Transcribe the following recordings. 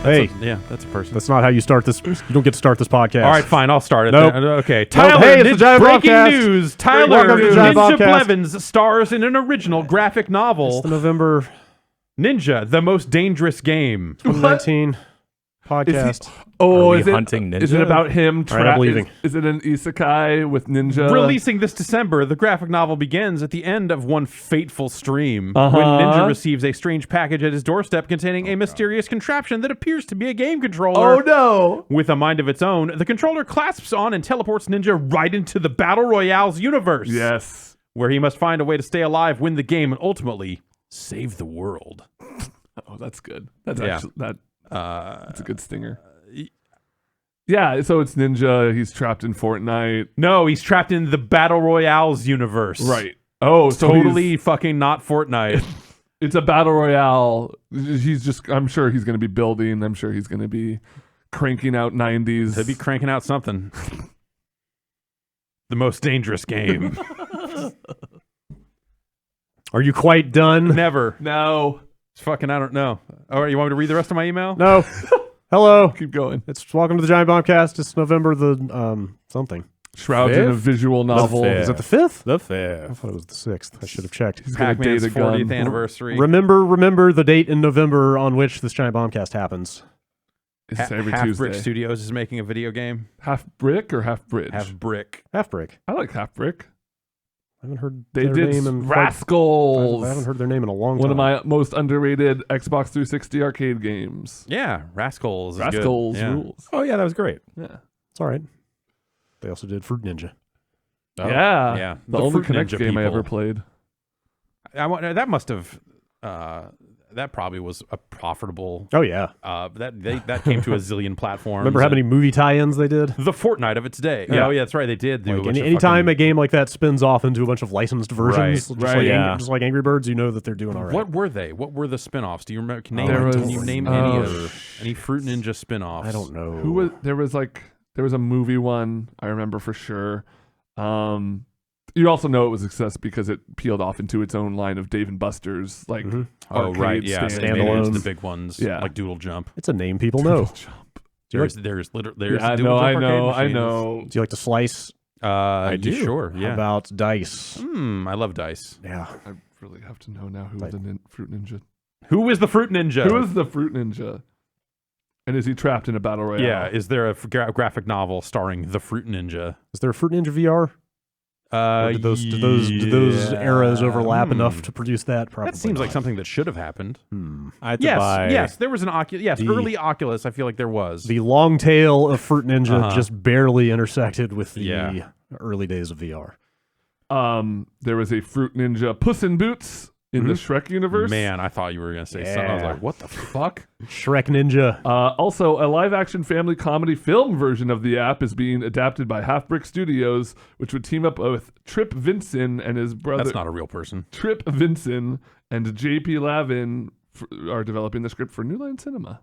Hey, That's a person. that's not how you start this. You don't get to start this podcast. All right, fine. I'll start it. Nope. Then. Okay, Tyler. Hey, it's the Giant breaking Bombcast. news. Tyler Welcome to the Giant Ninja Bombcast. Blevins stars in an original graphic novel, It's the November Ninja: The Most Dangerous Game. 2019 podcast. Oh, Are we is it hunting ninja? Is it about him? All right, I'm leaving. Is it an isekai with ninja? Releasing this December, the graphic novel begins at the end of one fateful stream when Uh-huh. Ninja receives a strange package at his doorstep containing a mysterious contraption that appears to be a game controller. Oh no! With a mind of its own, the controller clasps on and teleports Ninja right into the Battle Royale's universe. Yes. Where he must find a way to stay alive, win the game, and ultimately save the world. Oh, that's good. That's Yeah. actually that's a good stinger. Yeah, so it's Ninja. He's trapped in Fortnite. No, he's trapped in the Battle Royale's universe. Right. Oh, so Totally fucking not Fortnite. it's a battle royale. He's just. I'm sure he's going to be building. I'm sure he's going to be cranking out 90s. He'll be cranking out something. The most dangerous game. Are you quite done? Never. No. It's fucking, I don't know. All right, you want me to read the rest of my email? No. Hello. Keep going. It's welcome to the Giant Bombcast. It's November the something. Shrouded in a visual novel. fifth. Is it the 5th? The I fifth. thought it was the 6th. I should have checked. He's going to Pac-Man's date a 40th gun. anniversary. Remember the date in November on which this Giant Bombcast happens. It's every Half Tuesday. Brick Studios is making a video game. Half brick or half bridge? Half Brick. Half Break. I like half brick. I haven't heard They their did name in Rascals. I haven't heard their name in a long time. One of my most underrated Xbox 360 arcade games. Yeah, Rascals is Rascals good. Yeah. rules. Oh yeah, that was great. Yeah. It's all right. They also did Fruit Ninja. Oh. Yeah. Yeah. The only Fruit Connect Ninja game I people. ever played. That must have... that probably was a profitable... Oh yeah. That came to a zillion platforms. Remember how many movie tie-ins they did? The Fortnite of its day. Yeah. Oh, yeah, that's right. They did. Do a Like bunch of anytime fucking- a game like that spins off into a bunch of licensed versions, just, Right, like yeah. just like Angry Birds, you know that they're doing all right. What were they? What were the spin-offs? Do you remember? Can you name any Fruit Ninja spin-offs? I don't know. Who was there was a movie one I remember for sure. You also know it was a success because it peeled off into its own line of Dave and Buster's like Oh, arcade right. Yeah. stand. They made it into the Standalones. big ones. Yeah. Like Doodle Jump. It's a name people know. There's Yeah, I Doodle know, Jump I arcade machines. know. Do you like to slice? I do. Sure. How Yeah. about dice? I love dice. Yeah. I really have to know now who Like- the Fruit Ninja. Who is the Fruit Ninja? Who is the Fruit Ninja? And is he trapped in a battle royale? Yeah. Is there a graphic novel starring the Fruit Ninja? Is there a Fruit Ninja VR? Or did those eras overlap enough to produce that? Probably That seems like not. something that should have happened. I had to buy. Yes, there was an Oculus. Yes, The- early Oculus. I feel like there was. The long tail of Fruit Ninja Uh-huh. just barely intersected with the Yeah. early days of VR. There was a Fruit Ninja Puss in Boots in the Shrek universe. Man, I thought you were gonna say something. I was Yeah. like, what the fuck? Shrek Ninja. Also, a live-action family comedy film version of the app is being adapted by Half Brick Studios, which would team up with Trip Vinson and his brother. That's not a real person. Trip Vinson and J.P. Lavin are developing the script for New Line Cinema.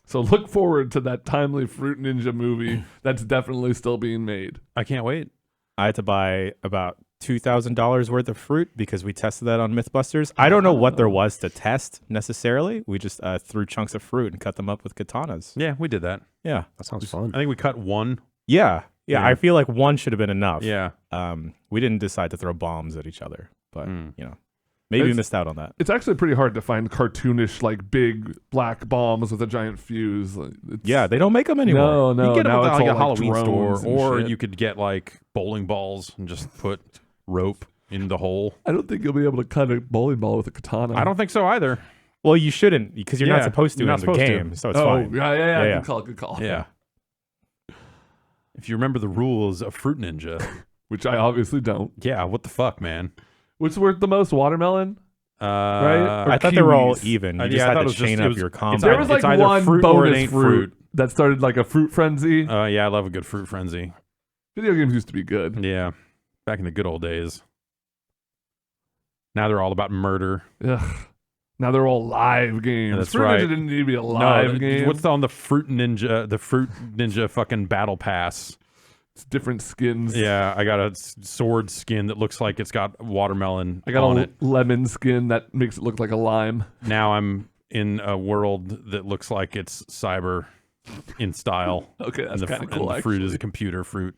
So look forward to that timely Fruit Ninja movie that's definitely still being made. I can't wait. I had to buy about $2,000 worth of fruit because we tested that on Mythbusters. I don't know what there was to test necessarily. We just threw chunks of fruit and cut them up with katanas. Yeah, we did that. Yeah. That sounds fun. I think we cut one. Yeah. Yeah. I feel like one should have been enough. Yeah. We didn't decide to throw bombs at each other, but Mm. maybe we It's- missed out on that. It's actually pretty hard to find cartoonish, like big black bombs with a giant fuse. It's- Yeah, they don't make them anymore. No, you get them now at it's like all a Halloween store, drones and or shit. you could get like bowling balls and just put rope in the hole. I don't think you'll be able to cut a bowling ball with a katana. I don't think so either. Well, you shouldn't because you're Yeah, not supposed to you're in not the supposed to. game, so it's Oh, fine. yeah. Yeah. Good call. Good call. Yeah. If you remember the rules of Fruit Ninja, Which I obviously don't. yeah, what the fuck, man? What's worth the most? Watermelon? Right? Or I thought they were all kiwis. even. You Yeah, just I had thought to it was just- chain it up was- your it's combo. There was like It's either one fruit or it bonus ain't fruit that started like a fruit frenzy. Yeah, I love a good fruit frenzy. Video games used to be good. Yeah, back in the good old days. Now they're all about murder. Ugh. Now they're all live games. That's Fruit right. Ninja didn't need to be a live game. What's on the Fruit Ninja? The Fruit Ninja fucking battle pass. It's different skins. Yeah, I got a sword skin that looks like it's got watermelon I got on a it. lemon skin that makes it look like a lime. Now I'm in a world that looks like it's cyber in style. Okay, that's and kind of cool. and the fruit is a actually. computer fruit.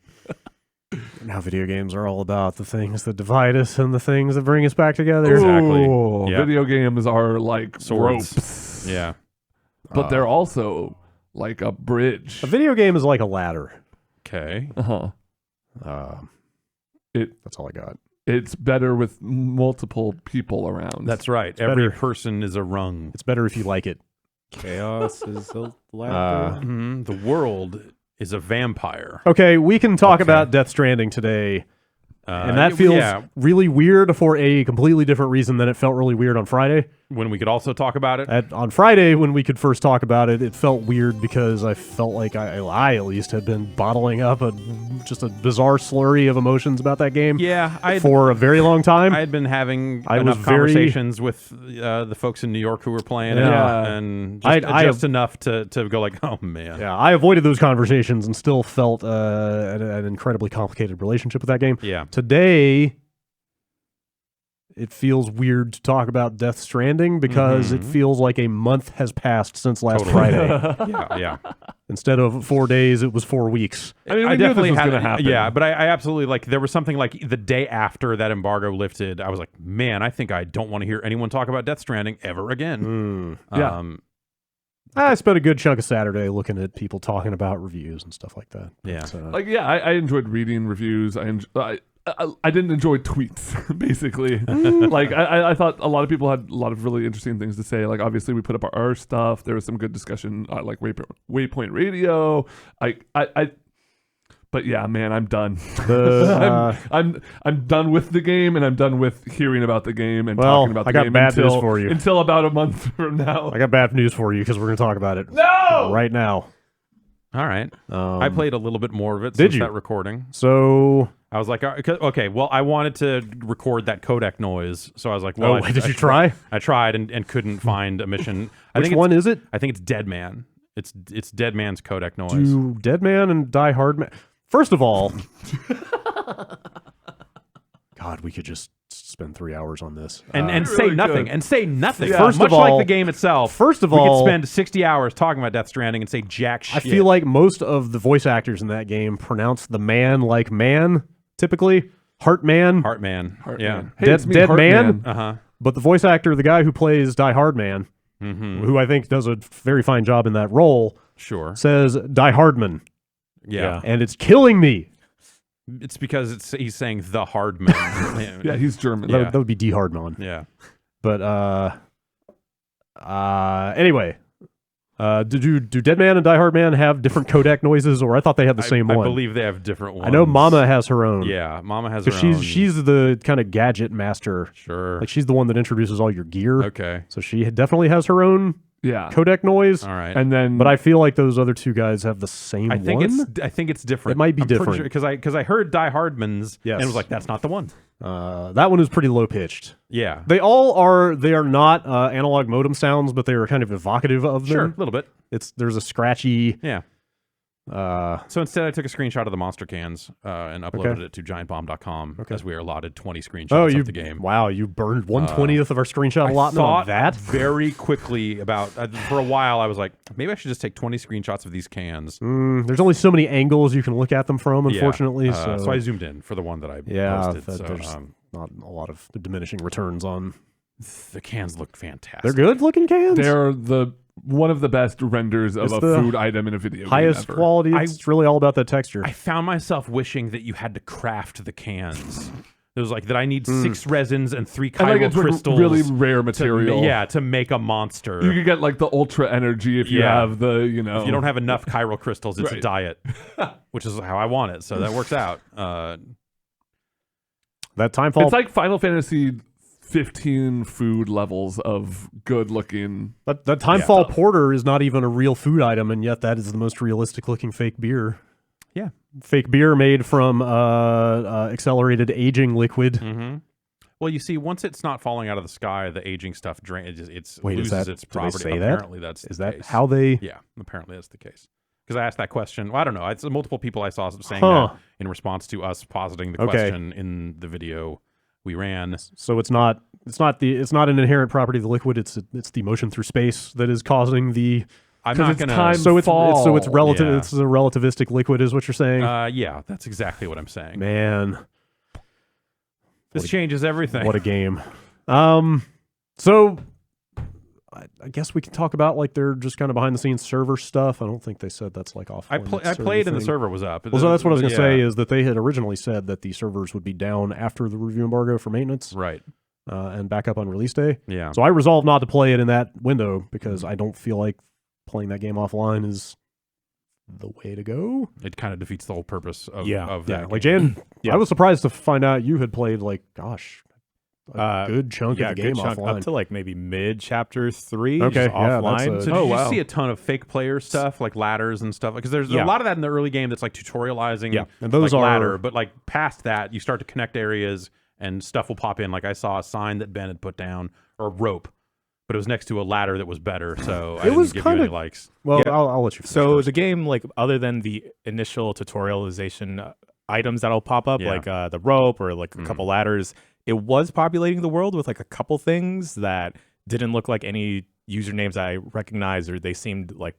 Now video games are all about the things that divide us and the things that bring us back together. Exactly. Ooh, Yeah. Video games are like Swords. ropes. Yeah. But they're also like a bridge. A video game is like a ladder. Okay. Uh-huh. That's all I got. It's better with multiple people around. That's right. Every better. person is a rung. It's better if you like it. Chaos is a ladder. The world is a vampire. Okay, we can talk Okay. about Death Stranding today. And that yeah, feels yeah, really weird for a completely different reason than it felt really weird on Friday. when we could also talk about it. On Friday, when we could first talk about it, it felt weird because I felt like I at least had been bottling up just a bizarre slurry of emotions about that game Yeah, for a very long time. I had been having I enough was very- conversations with the folks in New York who were playing Yeah. it, and I just enough to go like, oh man. Yeah, I avoided those conversations and still felt an incredibly complicated relationship with that game. Yeah. Today, it feels weird to talk about Death Stranding because it feels like a month has passed since last Totally. Friday. Yeah. Instead of 4 days, it was 4 weeks. I mean, we I knew definitely this was had going to happen. Yeah, but I absolutely like. There was something like the day after that embargo lifted. I was like, man, I think I don't want to hear anyone talk about Death Stranding ever again. Yeah. I spent a good chunk of Saturday looking at people talking about reviews and stuff like that. Yeah. But, Like, yeah, I enjoyed reading reviews. I didn't enjoy tweets, basically. Like, I thought a lot of people had a lot of really interesting things to say. Like, obviously, we put up our stuff. There was some good discussion, like Waypoint Radio. But yeah, man, I'm done. I'm done with the game, and I'm done with hearing about the game and Well, talking about the I got game bad news until, for you. until about a month from now. I got bad news for you because we're going to talk about it right now. All right. I played a little bit more of it Did since you? that recording. So, I was like, okay, well, I wanted to record that codec noise, so I was like, well, did you try? I tried and couldn't find a mission. Which one is it? I think it's Dead Man. It's Dead Man's codec noise. Do Dead Man and Die Hard Man. First of all, God, we could just spend 3 hours on this. and really say nothing. could. And say nothing. Yeah. First of Much all- like the game itself. First of we all- could spend 60 hours talking about Death Stranding and say jack shit. I feel like most of the voice actors in that game pronounce the man like man, typically. Heartman. Heartman. Yeah. Hey, Dead- it's me, Dead Heartman. Uh-huh. But the voice actor, the guy who plays Die Hard Man, who I think does a very fine job in that role, Sure. says Die Hardman. Yeah. And it's killing me. It's because he's saying the hard man. Yeah, he's German. Yeah. That would be D Hardman. Yeah. But anyway, do Dead Man and Die Hard Man have different codec noises, or I thought they had the same I one? believe they have different ones. I know Mama has her own. Yeah, Mama has her Because own. she's the kind of gadget master. Sure. Like she's the one that introduces all your gear. Okay. So she definitely has her own Yeah. codec noise. All right. And then, But I feel like those other two guys have the same I think one. I think it's different. It might be different. because I heard Die Hardman's Yes. and was like, that's not the one. That one is pretty low pitched. Yeah. They all are. They are not analog modem sounds, but they are kind of evocative of them. Sure, a little bit. There's a scratchy. Yeah. So instead, I took a screenshot of the monster cans and uploaded it to giantbomb.com as we are allotted 20 screenshots of the game. Wow, you burned 1/20th of our screenshot allotment on thought that. very quickly about for a while. I was like, maybe I should just take 20 screenshots of these cans. There's only so many angles you can look at them from, Yeah. unfortunately. So I zoomed in for the one that I posted. So, there's not a lot of diminishing returns on. the cans look fantastic. They're good looking cans. they're one of the best renders of It's a the food item in a video highest game ever. quality. It's really all about that texture. I found myself wishing that you had to craft the cans. It was like that I need 6 resins and 3 And like chiral it's like crystals. really rare material. to make a monster. You could get like the ultra energy if you Yeah. have the, If you don't have enough chiral crystals, it's a Right. diet, which is how I want it. So that works out. That Timefall. It's like Final Fantasy 15 food levels of good looking. that Timefall Porter is not even a real food item, and yet that is the most realistic looking fake beer. Yeah. fake beer made from accelerated aging liquid. Mm-hmm. Well, you see, once it's not falling out of the sky, the aging stuff loses Wait, its did they property. say that? Apparently, that's Is the that case. how they? Yeah, apparently that's the case. Because I asked that question. Well, I don't know. It's multiple people I saw saying Huh. that in response to us positing the Okay. question in the video we ran. So it's not an inherent property of the liquid. It's the motion through space that is causing the. I'm 'Cause not it's gonna. time- So it's relative. Yeah. It's a relativistic liquid, is what you're saying. Yeah, that's exactly what I'm saying. Man, This changes everything. what a game. So I guess we can talk about like they're just kind of behind the scenes server stuff. I don't think they said that's like off. I played and the server was up. Well, so that's what I was gonna Yeah. say is that they had originally said that the servers would be down after the review embargo for maintenance, Right. and back up on release day. Yeah. So I resolved not to play it in that window because I don't feel like playing that game offline is the way to go. It kind of defeats the whole purpose of Yeah, that like game. Jan, Yeah. I was surprised to find out you had played like, gosh, a Uh, good chunk of the game good chunk, offline. up to like maybe mid chapter 3. Okay, just yeah, that's offline. a- So Oh, did wow. you see a ton of fake player stuff, like ladders and stuff? Because there's Yeah. a lot of that in the early game that's like tutorializing, Yeah, and those like are- ladder. But like past that, you start to connect areas and stuff will pop in. Like I saw a sign that Ben had put down, or a rope, but it was next to a ladder that was better. So I was didn't give you any kinda- likes. Well, Yeah. I'll let you finish So first. the game, like other than the initial tutorialization items that'll pop up, Yeah. like the rope or like a couple ladders, it was populating the world with like a couple things that didn't look like any usernames I recognized, or they seemed like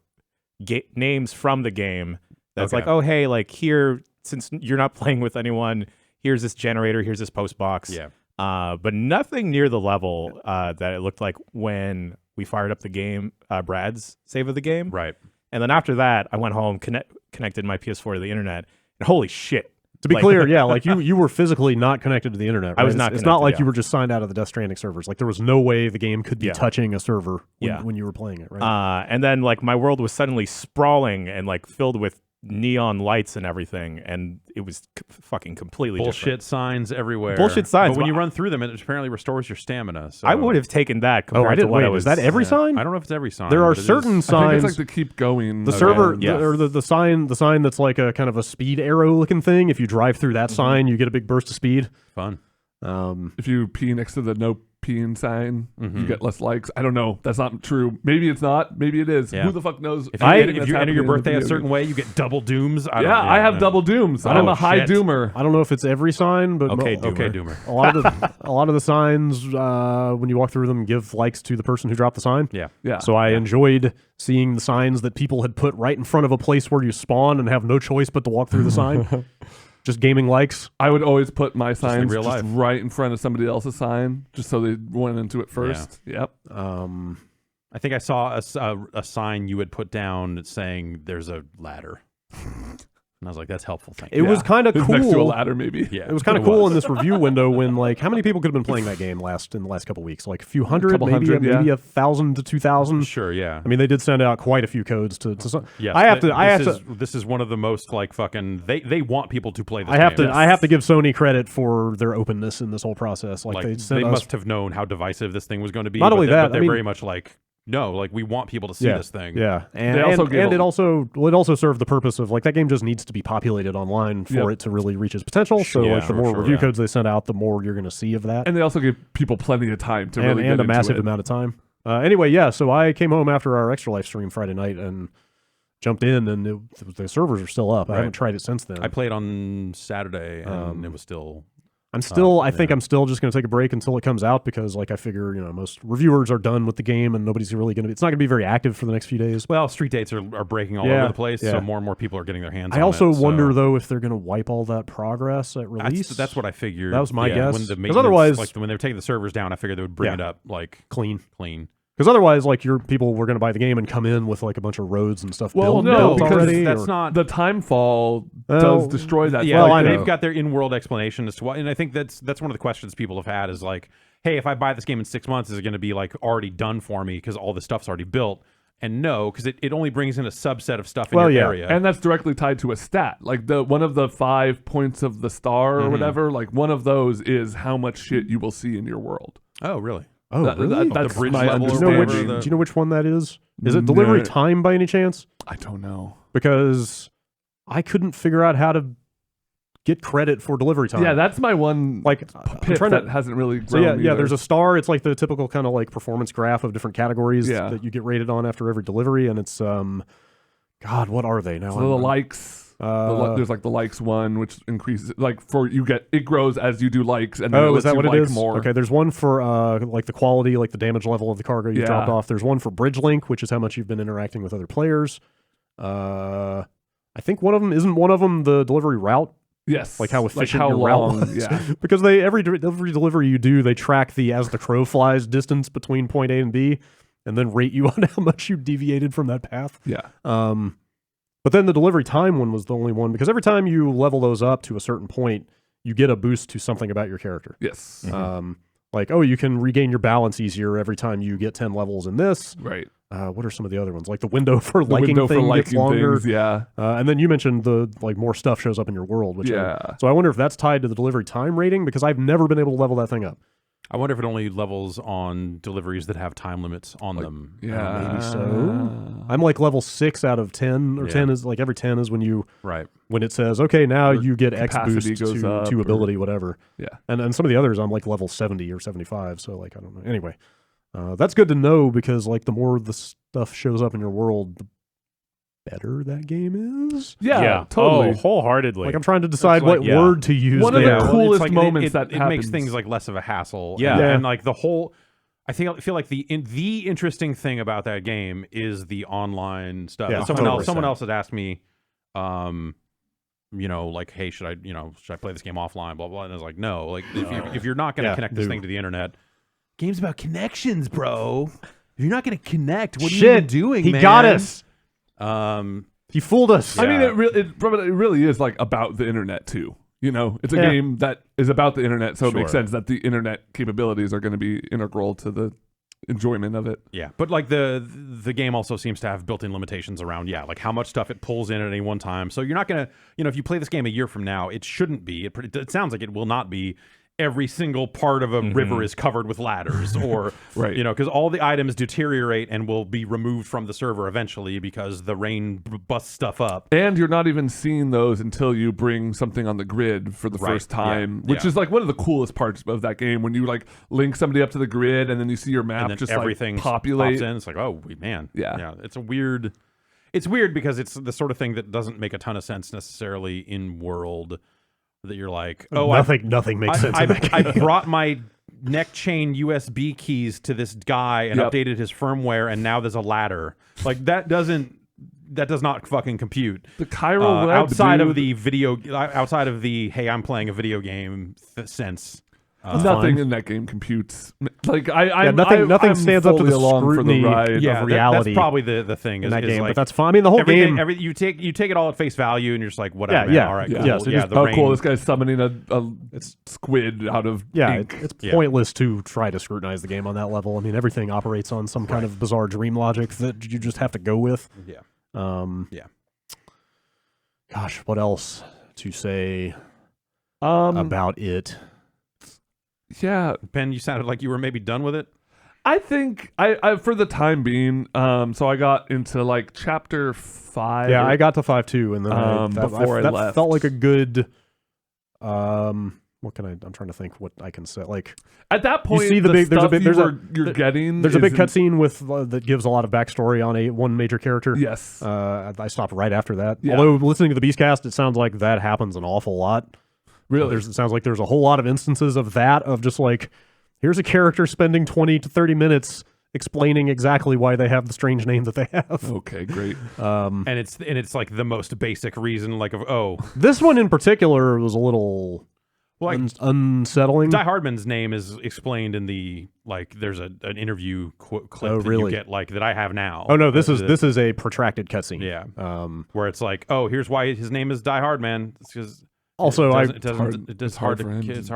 names from the game. That's Okay. like, oh hey, like here, since you're not playing with anyone, here's this generator, here's this post box. Yeah. But nothing near the level that it looked like when we fired up the game, Brad's save of the game. Right. And then after that, I went home, connected my PS4 to the internet, and holy shit. To be Like- clear, yeah, like you were physically not connected to the internet. Right? I was not It's not connected, like yeah. you were just signed out of the Death Stranding servers. Like there was no way the game could be Yeah. touching a server Yeah. when you were playing it, right? And then like my world was suddenly sprawling and like filled with neon lights and everything, and it was fucking completely Bullshit different. signs everywhere. Bullshit signs, But when but you run through them, it apparently restores your stamina. So I would have taken that Oh, compared I to didn't. what Wait, I was. is that every sign? I don't know if it's every sign. There are but it is- certain I think signs. it's like to keep going. The server, yeah. or the sign that's like a kind of a speed arrow looking thing. If you drive through that sign, you get a big burst of speed. Fun. If you pee next to the no peeing sign, Mhm. you get less likes. I don't know. That's not true. Maybe it's not. Maybe it is. Yeah. Who the fuck knows? If you, anything if that's you enter your happening in the birthday a video certain game. way, you get double dooms. I have double dooms. I'm a high shit. doomer. I don't know if it's every sign, but Okay, Okay, Doomer. doomer. a lot of the signs when you walk through them give likes to the person who dropped the sign. Yeah. Yeah. So I enjoyed seeing the signs that people had put right in front of a place where you spawn and have no choice but to walk through the sign. Just gaming likes. I would always put my signs real just life. right in front of somebody else's sign, just so they went into it first. Yep. I think I saw a sign you had put down saying there's a ladder. And I was like, that's helpful. Thank It you. was kind of It's cool. next to a ladder, maybe. Yeah. It was kind of cool in this review window when, like, how many people could have been playing that game in the last couple weeks? Like a few hundred, Couple maybe hundred, maybe yeah. 1,000 to 2,000. Sure, yeah. I mean, they did send out quite a few codes to. Yes, I have to. This is one of the most like fucking. They want people to play this. I have game. to. I have to give Sony credit for their openness in this whole process. Like, Like they sent they us. must have known how divisive this thing was going to be. Not but only they're- that, but they're I mean- very much like, no, like we want people to see yeah, this thing. Yeah, and They also and, gave and a- it also served the purpose of like that game just needs to be populated online for Yep. it to really reach its potential. So Yeah, like the sure, more sure, review yeah. codes they send out, the more you're going to see of that. And they also give people plenty of time to and, really get and a into massive it. amount of time. Anyway, yeah. So I came home after our Extra Life stream Friday night and jumped in, and the servers are still up. I Right. haven't tried it since then. I played on Saturday and it was still. I'm still. I yeah. think I'm still just going to take a break until it comes out because, like, I figure most reviewers are done with the game and nobody's really going to. It's not going to be very active for the next few days. Well, street dates are breaking all Yeah, over the place, yeah. so more and more people are getting their hands. I on also it, so wonder though if they're going to wipe all that progress at That's, release. that's what I figured. That was my guess. When the 'Cause maintenance, otherwise- like when they were taking the servers down, I figured they would bring Yeah. it up like clean. clean. Because otherwise, like, your people were going to buy the game and come in with like a bunch of roads and stuff Well, built, no, built because already. that's or- not. The timefall Well, does destroy that. Yeah, Well, like, I they've know. got their in-world explanation as to why, and I think that's one of the questions people have had is like, hey, if I buy this game in 6 months, is it going to be like already done for me because all the stuff's already built? And no, because it only brings in a subset of stuff in Well, your yeah. area. And that's directly tied to a stat. Like one of the 5 points of the star or whatever, like one of those is how much shit you will see in your world. oh, really? Oh, That- really? that's the bridge my level or do you know which? whatever, understanding. Do you know which one that is? Is it delivery No. time by any chance? I don't know. Because I couldn't figure out how to get credit for delivery time. Yeah, that's my one like pip that hasn't really grown. So yeah, either. there's a star. It's like the typical kind of like performance graph of different categories that you get rated on after every delivery, and it's God, what are they now? So the likes. There's like the likes one, which increases it grows as you do likes, and then is that what it is? More. Okay, there's one for like the quality, like the damage level of the cargo you dropped off. There's one for bridge link, which is how much you've been interacting with other players. I think one of them the delivery route. Yes, like how efficient how your long, route was. Yeah, because every delivery you do, they track the as the crow flies distance between point A and B, and then rate you on how much you deviated from that path. Yeah. But then the delivery time one was the only one, because every time you level those up to a certain point, you get a boost to something about your character. Yes. Like, you can regain your balance easier every time you get 10 levels in this. Right. What are some of the other ones? Like the window for liking gets longer. Things, yeah. And then you mentioned the more stuff shows up in your world. Which so I wonder if that's tied to the delivery time rating, because I've never been able to level that thing up. I wonder if it only levels on deliveries that have time limits on them. Yeah, maybe so. I'm like level 6 out of 10, or 10 is like every 10 is when you when it says, okay, now you get X boost to ability, whatever. Yeah, and some of the others I'm like level 70 or 75, so like I don't know. Anyway, that's good to know, because like the more the stuff shows up in your world, the better that game is. Yeah, totally. Oh, wholeheartedly. Like I'm trying to decide what word to use. One of the coolest like, moments it makes things like less of a hassle. Yeah. And like the whole, I feel like the interesting thing about that game is the online stuff. Yeah, someone else had asked me, like, hey, should I play this game offline? Blah blah. And I was like, no. Like if you're not going to connect this thing to the internet, game's about connections, bro. If you're not going to connect, what are you even doing? He man? got us. He fooled us. I mean, it really is like about the internet too. It's a game that is about the internet, so it makes sense that the internet capabilities are going to be integral to the enjoyment of it. Yeah, but like the game also seems to have built-in limitations around like how much stuff it pulls in at any one time. So you're not gonna, if you play this game a year from now, it shouldn't be. It sounds like it will not be. Every single part of a river is covered with ladders, or because all the items deteriorate and will be removed from the server eventually because the rain busts stuff up. And you're not even seeing those until you bring something on the grid for the first time, which is like one of the coolest parts of that game, when you like link somebody up to the grid and then you see your map, and then just everything like populate. Pops in. It's like, oh man, yeah. It's weird because it's the sort of thing that doesn't make a ton of sense necessarily in world. That you're like, nothing makes sense. I brought my neck chain USB keys to this guy and updated his firmware, and now there's a ladder. Like that does not fucking compute. The Chiral Web, outside of the hey, I'm playing a video game sense. Nothing in that game computes. Like nothing stands up to the scrutiny for the ride of reality. That's probably the thing in that game. Like, but that's fine. I mean, the whole game. You take it all at face value, and you're just like, whatever. Man. All right, cool. Yes, cool. This guy's summoning a squid out of ink. It's pointless to try to scrutinize the game on that level. I mean, everything operates on some kind of bizarre dream logic that you just have to go with. Gosh, what else to say about it? Yeah, Ben, you sounded like you were maybe done with it. I think I for the time being, so I got into like chapter 5. Yeah, I got to 5 too, and then I left. Felt like a good. What can I'm trying to think what I can say. Like at that point, you see there's a big cutscene with that gives a lot of backstory on one major character. Yes, I stopped right after that. Yeah. Although listening to the Beastcast, it sounds like that happens an awful lot. Really? It sounds like there's a whole lot of instances of that, of just like, here's a character spending 20 to 30 minutes explaining exactly why they have the strange name that they have. Okay, great. And it's like the most basic reason, like this one in particular was a little unsettling. Die Hardman's name is explained in the there's an interview clip that you get that I have now. Oh no, this is a protracted cutscene. Yeah, where it's like, here's why his name is Die Hardman. It's because. Also, it's hard to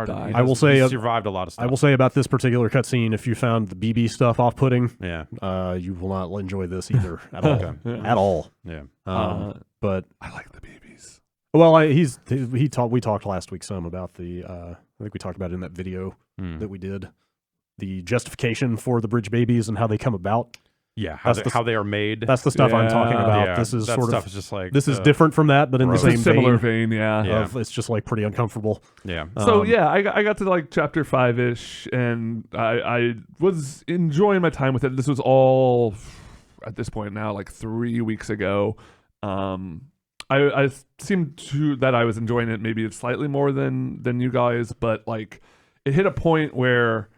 die. I will say he survived a lot of stuff. I will say about this particular cutscene, if you found the BB stuff off-putting, you will not enjoy this either at all. At all. Yeah. But I like the BBs. Well, we talked last week some about the. I think we talked about it in that video that we did, the justification for the bridge babies and how they come about. Yeah, how they are made. That's the stuff I'm talking about. Yeah, This is that sort stuff of is just like this is different from that, but in the gross. same It's a similar vein, Yeah. It's just like pretty uncomfortable. Yeah. So yeah, I got to like chapter 5-ish, and I was enjoying my time with it. This was all at this point now like 3 weeks ago. I seemed to that I was enjoying it maybe slightly more than you guys, but like it hit a point where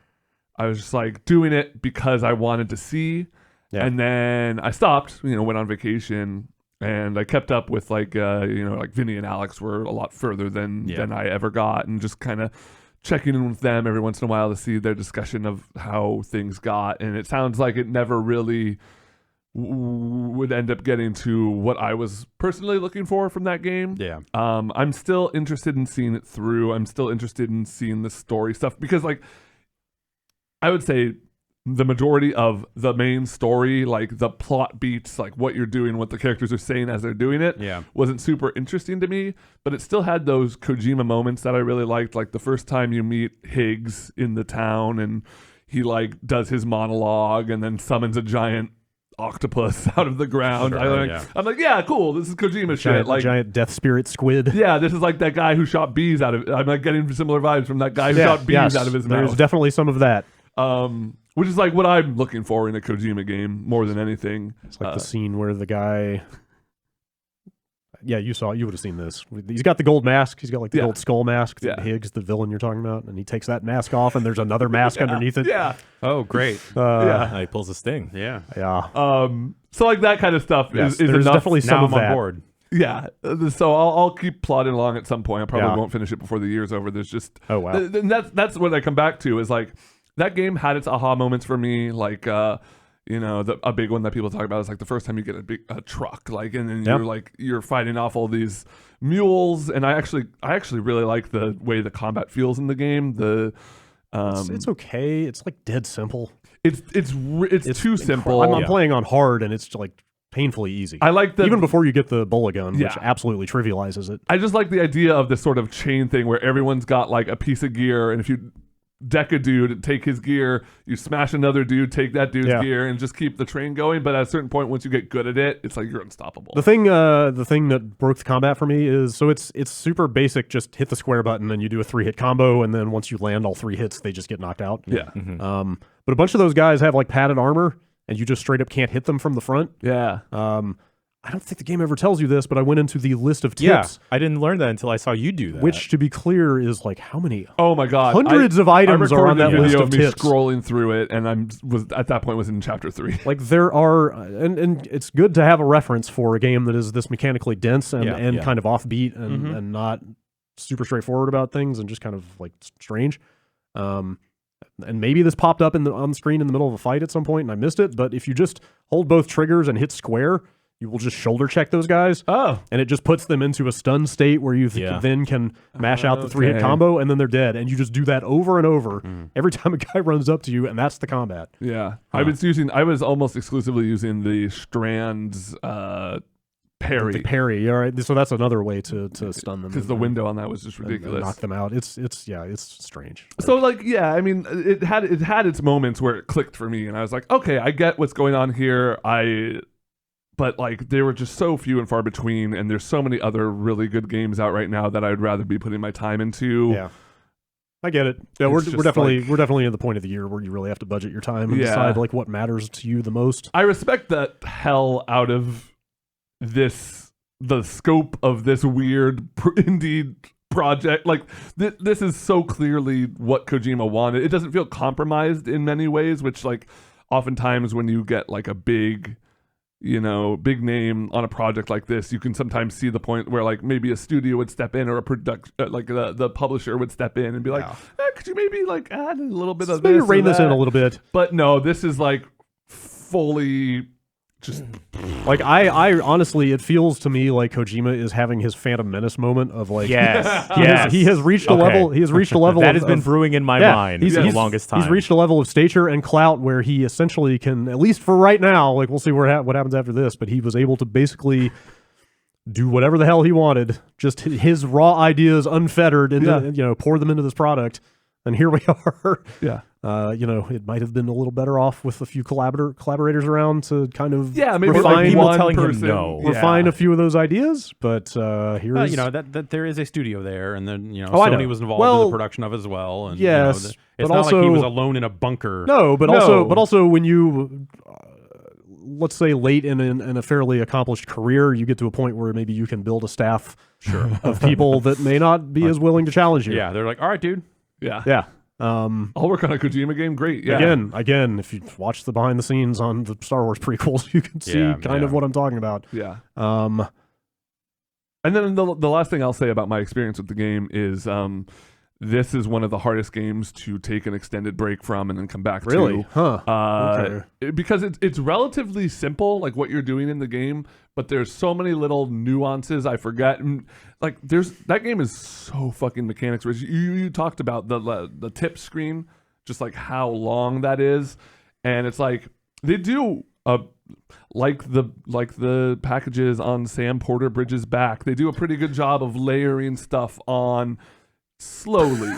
I was just like doing it because I wanted to see, and then I stopped. Went on vacation, and I kept up with like like Vinny and Alex were a lot further than I ever got, and just kind of checking in with them every once in a while to see their discussion of how things got. And it sounds like it never really would end up getting to what I was personally looking for from that game. Yeah. I'm still interested in seeing it through. I'm still interested in seeing the story stuff, because like I would say the majority of the main story, like the plot beats, like what you're doing, what the characters are saying as they're doing it, wasn't super interesting to me, but it still had those Kojima moments that I really liked. Like the first time you meet Higgs in the town and he like does his monologue and then summons a giant octopus out of the ground. Sure, I'm like, yeah, cool. This is Kojima shit. Like giant death spirit squid. Yeah, this is like that guy who shot bees out of. I'm like getting similar vibes from that guy who shot bees out of his mouth. There's definitely some of that. Which is like what I'm looking for in a Kojima game more than anything. It's like the scene where the guy. Yeah, you would have seen this. He's got the gold mask. He's got like the gold skull mask. Higgs, the villain you're talking about, and he takes that mask off, and there's another mask underneath it. Yeah. Oh, great. He pulls his sting. Yeah. Yeah. So like that kind of stuff is there's enough. definitely some now of I'm that. on board. Yeah. So I'll keep plodding along at some point. I probably won't finish it before the year's over. There's just and that's what I come back to is like that game had its aha moments for me. Like a big one that people talk about is like the first time you get a truck, like, and then you're fighting off all these mules, and I actually really like the way the combat feels in the game. It's okay. It's like dead simple. It's too simple. I'm playing on hard, and it's like painfully easy. I like even before you get the bullet gun, which absolutely trivializes it. I just like the idea of this sort of chain thing where everyone's got like a piece of gear, and if you deck a dude, take his gear, you smash another dude, take that dude's gear, and just keep the train going. But at a certain point, once you get good at it, it's like you're unstoppable. The thing that broke the combat for me is it's super basic. Just hit the square button and you do a 3-hit combo, and then once you land all 3 hits, they just get knocked out. Yeah. Mm-hmm. But a bunch of those guys have like padded armor, and you just straight up can't hit them from the front. Yeah. I don't think the game ever tells you this, but I went into the list of tips. Yeah, I didn't learn that until I saw you do that. Which, to be clear, is like how many? Oh my god! Hundreds of items are on that list of me tips. Scrolling through it, and was at that point was in chapter 3. Like there are, and it's good to have a reference for a game that is this mechanically dense and kind of offbeat and not super straightforward about things and just kind of like strange. And maybe this popped up on the screen in the middle of a fight at some point and I missed it. But if you just hold both triggers and hit square, you will just shoulder check those guys. Oh. And it just puts them into a stun state where you then can mash out the 3-hit combo, and then they're dead. And you just do that over and over every time a guy runs up to you, and that's the combat. Yeah. I was almost exclusively using the Strand's parry. The parry, all right. So that's another way to stun them. Because the window on that was just ridiculous. And knock them out. It's strange. So like, yeah, I mean, it had its moments where it clicked for me, and I was like, okay, I get what's going on here. But like they were just so few and far between, and there's so many other really good games out right now that I'd rather be putting my time into. Yeah, I get it. Yeah, we're definitely at the point of the year where you really have to budget your time and decide like what matters to you the most. I respect the hell out of the scope of this weird indie project. Like this is so clearly what Kojima wanted. It doesn't feel compromised in many ways, which like oftentimes when you get like a big name on a project like this, you can sometimes see the point where like maybe a studio would step in or a like the publisher would step in and be like, could you maybe like add a little bit of maybe this rein this in a little bit. But no, this is like fully just like I honestly, it feels to me like Kojima is having his Phantom Menace moment of like, he has reached a level. He has reached a level that has been brewing in my mind for the longest time. He's reached a level of stature and clout where he essentially can, at least for right now, like we'll see what happens after this, but he was able to basically do whatever the hell he wanted, just his raw ideas unfettered, into pour them into this product, and here we are. Yeah. it might have been a little better off with a few collaborators around to kind of maybe refine, people one telling person. him no. refine a few of those ideas. But here's that there is a studio there, and then I know. Sony was involved in the production of it as well. And yes, it's but not also, like he was alone in a bunker. No, but also when you let's say late in a fairly accomplished career, you get to a point where maybe you can build a staff of people that may not be as willing to challenge you. Yeah, they're like, all right, dude. Yeah. I'll work on a Kojima game. Great. Yeah. Again, if you watch the behind the scenes on the Star Wars prequels, you can see kind of what I'm talking about. Yeah. And then the last thing I'll say about my experience with the game is this is one of the hardest games to take an extended break from and then come back to. Okay. Because it's relatively simple, like what you're doing in the game, but there's so many little nuances I forget. And like that game is so fucking mechanics rich. You talked about the tip screen, just like how long that is, and it's like they do like the packages on Sam Porter Bridges' back. They do a pretty good job of layering stuff on slowly.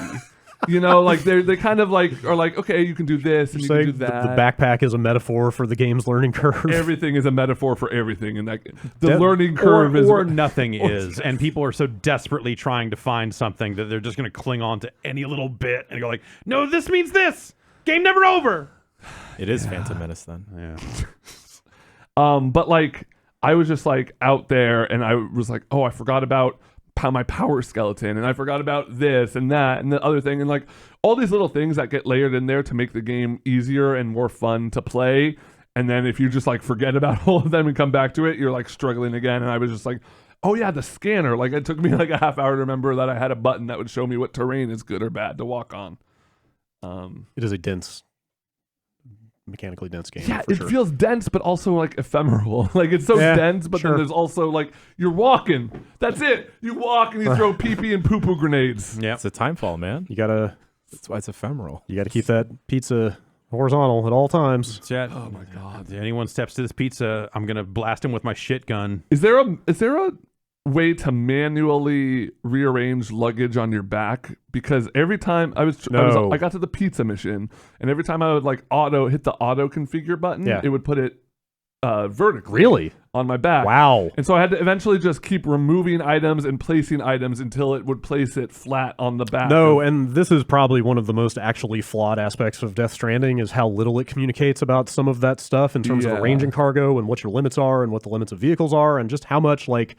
Like they kind of like are like, okay, you can do this and you can do that. The backpack is a metaphor for the game's learning curve. Everything is a metaphor for everything, and the learning curve or nothing is. And people are so desperately trying to find something that they're just going to cling on to any little bit and go like, no, this means this. Game never over. It is Phantom Menace then. Yeah. But like I was just like out there, and I was like, oh, I forgot about my power skeleton, and I forgot about this and that and the other thing, and like all these little things that get layered in there to make the game easier and more fun to play. And then if you just like forget about all of them and come back to it, you're like struggling again. And I was just like, oh yeah, the scanner. Like it took me like a half hour to remember that I had a button that would show me what terrain is good or bad to walk on. It is a mechanically dense game. Yeah, it feels dense, but also like ephemeral. Like it's so dense, but then there's also like you're walking. That's it. You walk and you throw pee-pee and poo-poo grenades. Yeah, it's a timefall, man. That's why it's ephemeral. You gotta keep that pizza horizontal at all times. Chat. Oh my god. If anyone steps to this pizza, I'm gonna blast him with my shit gun. Is there a way to manually rearrange luggage on your back? Because every time I got to the pizza mission, and every time I would like hit the auto configure button, it would put it vertically on my back. Wow. And so I had to eventually just keep removing items and placing items until it would place it flat on the back. And this is probably one of the most actually flawed aspects of Death Stranding is how little it communicates about some of that stuff in terms of arranging cargo and what your limits are and what the limits of vehicles are, and just how much like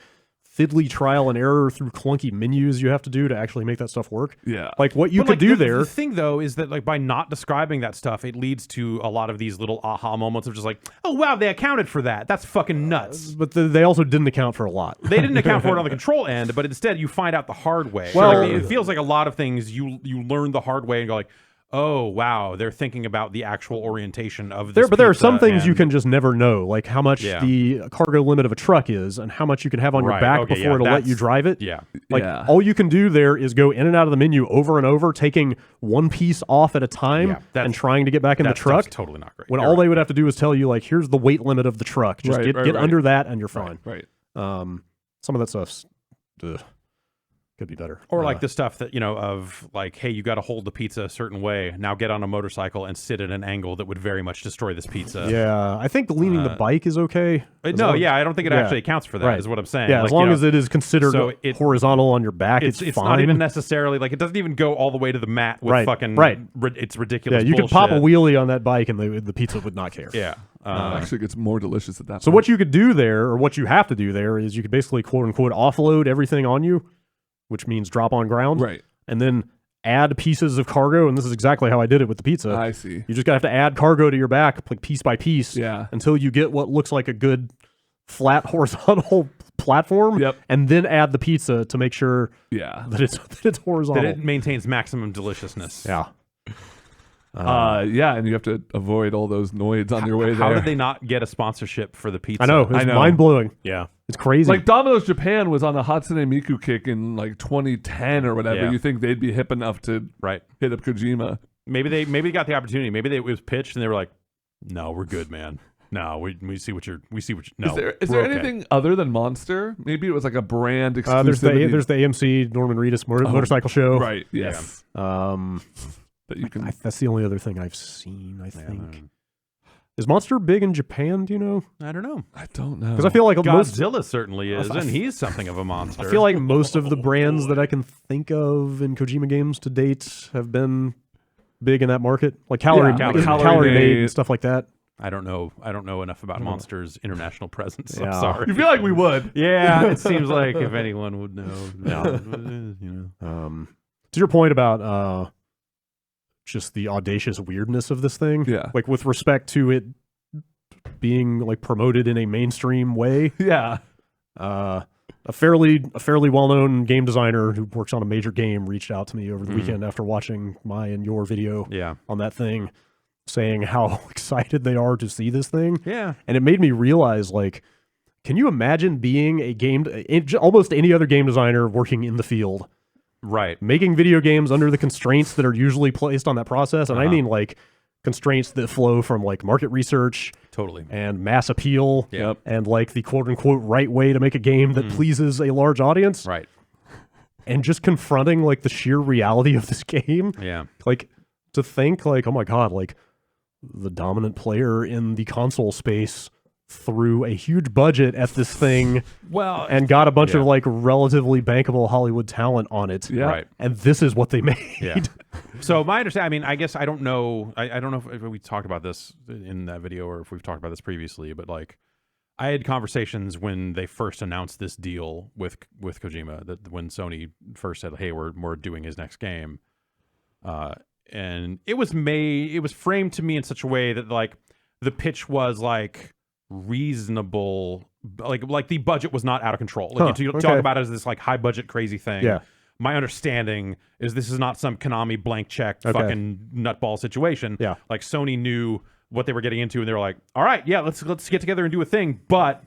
fiddly trial and error through clunky menus you have to do to actually make that stuff work. Yeah. Like what you could do there. The thing though is that like by not describing that stuff, it leads to a lot of these little aha moments of just like, oh wow, they accounted for that. That's fucking nuts. But they also didn't account for a lot. They didn't account for it on the control end, but instead you find out the hard way. Well, it feels like a lot of things you learn the hard way and go like, oh wow, they're thinking about the actual orientation of this. But there are some things you can just never know, like how much the cargo limit of a truck is and how much you can have on your back before it'll let you drive it. Yeah. All you can do there is go in and out of the menu over and over, taking one piece off at a time and trying to get back in the truck. That's totally not great. When all they would have to do is tell you, like, here's the weight limit of the truck. Just get under that and you're fine. Right. Some of that stuff's could be better. Or like the stuff that, of like, hey, you got to hold the pizza a certain way. Now get on a motorcycle and sit at an angle that would very much destroy this pizza. Yeah, I think leaning the bike is okay. I don't think it actually accounts for that, is what I'm saying. Yeah, as long as it is considered horizontal on your back, it's fine. Not even necessarily, like, it doesn't even go all the way to the mat with fucking, it's ridiculous you bullshit. could pop a wheelie on that bike and the pizza would not care. Yeah. It actually gets more delicious at that point. So what you could do there, or what you have to do there, is you could basically, quote unquote, offload everything on you, which means drop on ground. Right. And then add pieces of cargo, and this is exactly how I did it with the pizza. I see. You just gotta have to add cargo to your back, like piece by piece, until you get what looks like a good flat horizontal platform, and then add the pizza to make sure that it's horizontal. That it maintains maximum deliciousness. Yeah. And you have to avoid all those noids on your way there. How did they not get a sponsorship for the pizza? I know. It's mind-blowing. Yeah. It's crazy. Like Domino's Japan was on the Hatsune Miku kick in like 2010 or whatever. Yeah. You think they'd be hip enough to hit up Kojima. Maybe they got the opportunity. Maybe it was pitched and they were like, no, we're good, man. No, we see what you're. No. Is there anything other than Monster? Maybe it was like a brand exclusivity. There's the AMC Norman Reedus motorcycle show. Right. Yes. that you can. That's the only other thing I've seen, I think. Is Monster big in Japan, do you know? I don't know. I don't know. Because I feel like Godzilla certainly is, and he's something of a monster. I feel like most of the brands that I can think of in Kojima games to date have been big in that market. Like Calorie Made and stuff like that. I don't know enough about Monster's international presence. I'm Yeah. sorry. You feel like we would. Yeah, it seems like if anyone would know. To your point about just the audacious weirdness of this thing. Yeah. Like with respect to it being like promoted in a mainstream way. Yeah. A fairly well-known game designer who works on a major game reached out to me over the weekend after watching my and your video on that thing, saying how excited they are to see this thing. Yeah. And it made me realize, like, can you imagine being almost any other game designer working in the field? Right. Making video games under the constraints that are usually placed on that process. And I mean, like, constraints that flow from, like, market research. Totally. And mass appeal. Yep. And, like, the quote-unquote right way to make a game that pleases a large audience. Right. And just confronting, like, the sheer reality of this game. Yeah. Like, to think, like, oh my god, like, the dominant player in the console space threw a huge budget at this thing and got a bunch of like relatively bankable Hollywood talent on it. Yeah. Right. And this is what they made. Yeah. So my understanding, I mean, I guess I don't know. I don't know if we talked about this in that video or if we've talked about this previously, but like I had conversations when they first announced this deal with Kojima, that when Sony first said, hey, we're doing his next game. And it was framed to me in such a way that like the pitch was like reasonable, like the budget was not out of control. Like you talk about it as this like high budget crazy thing. Yeah. My understanding is this is not some Konami blank check fucking nutball situation. Yeah. Like Sony knew what they were getting into and they were like, all right, yeah, let's get together and do a thing, but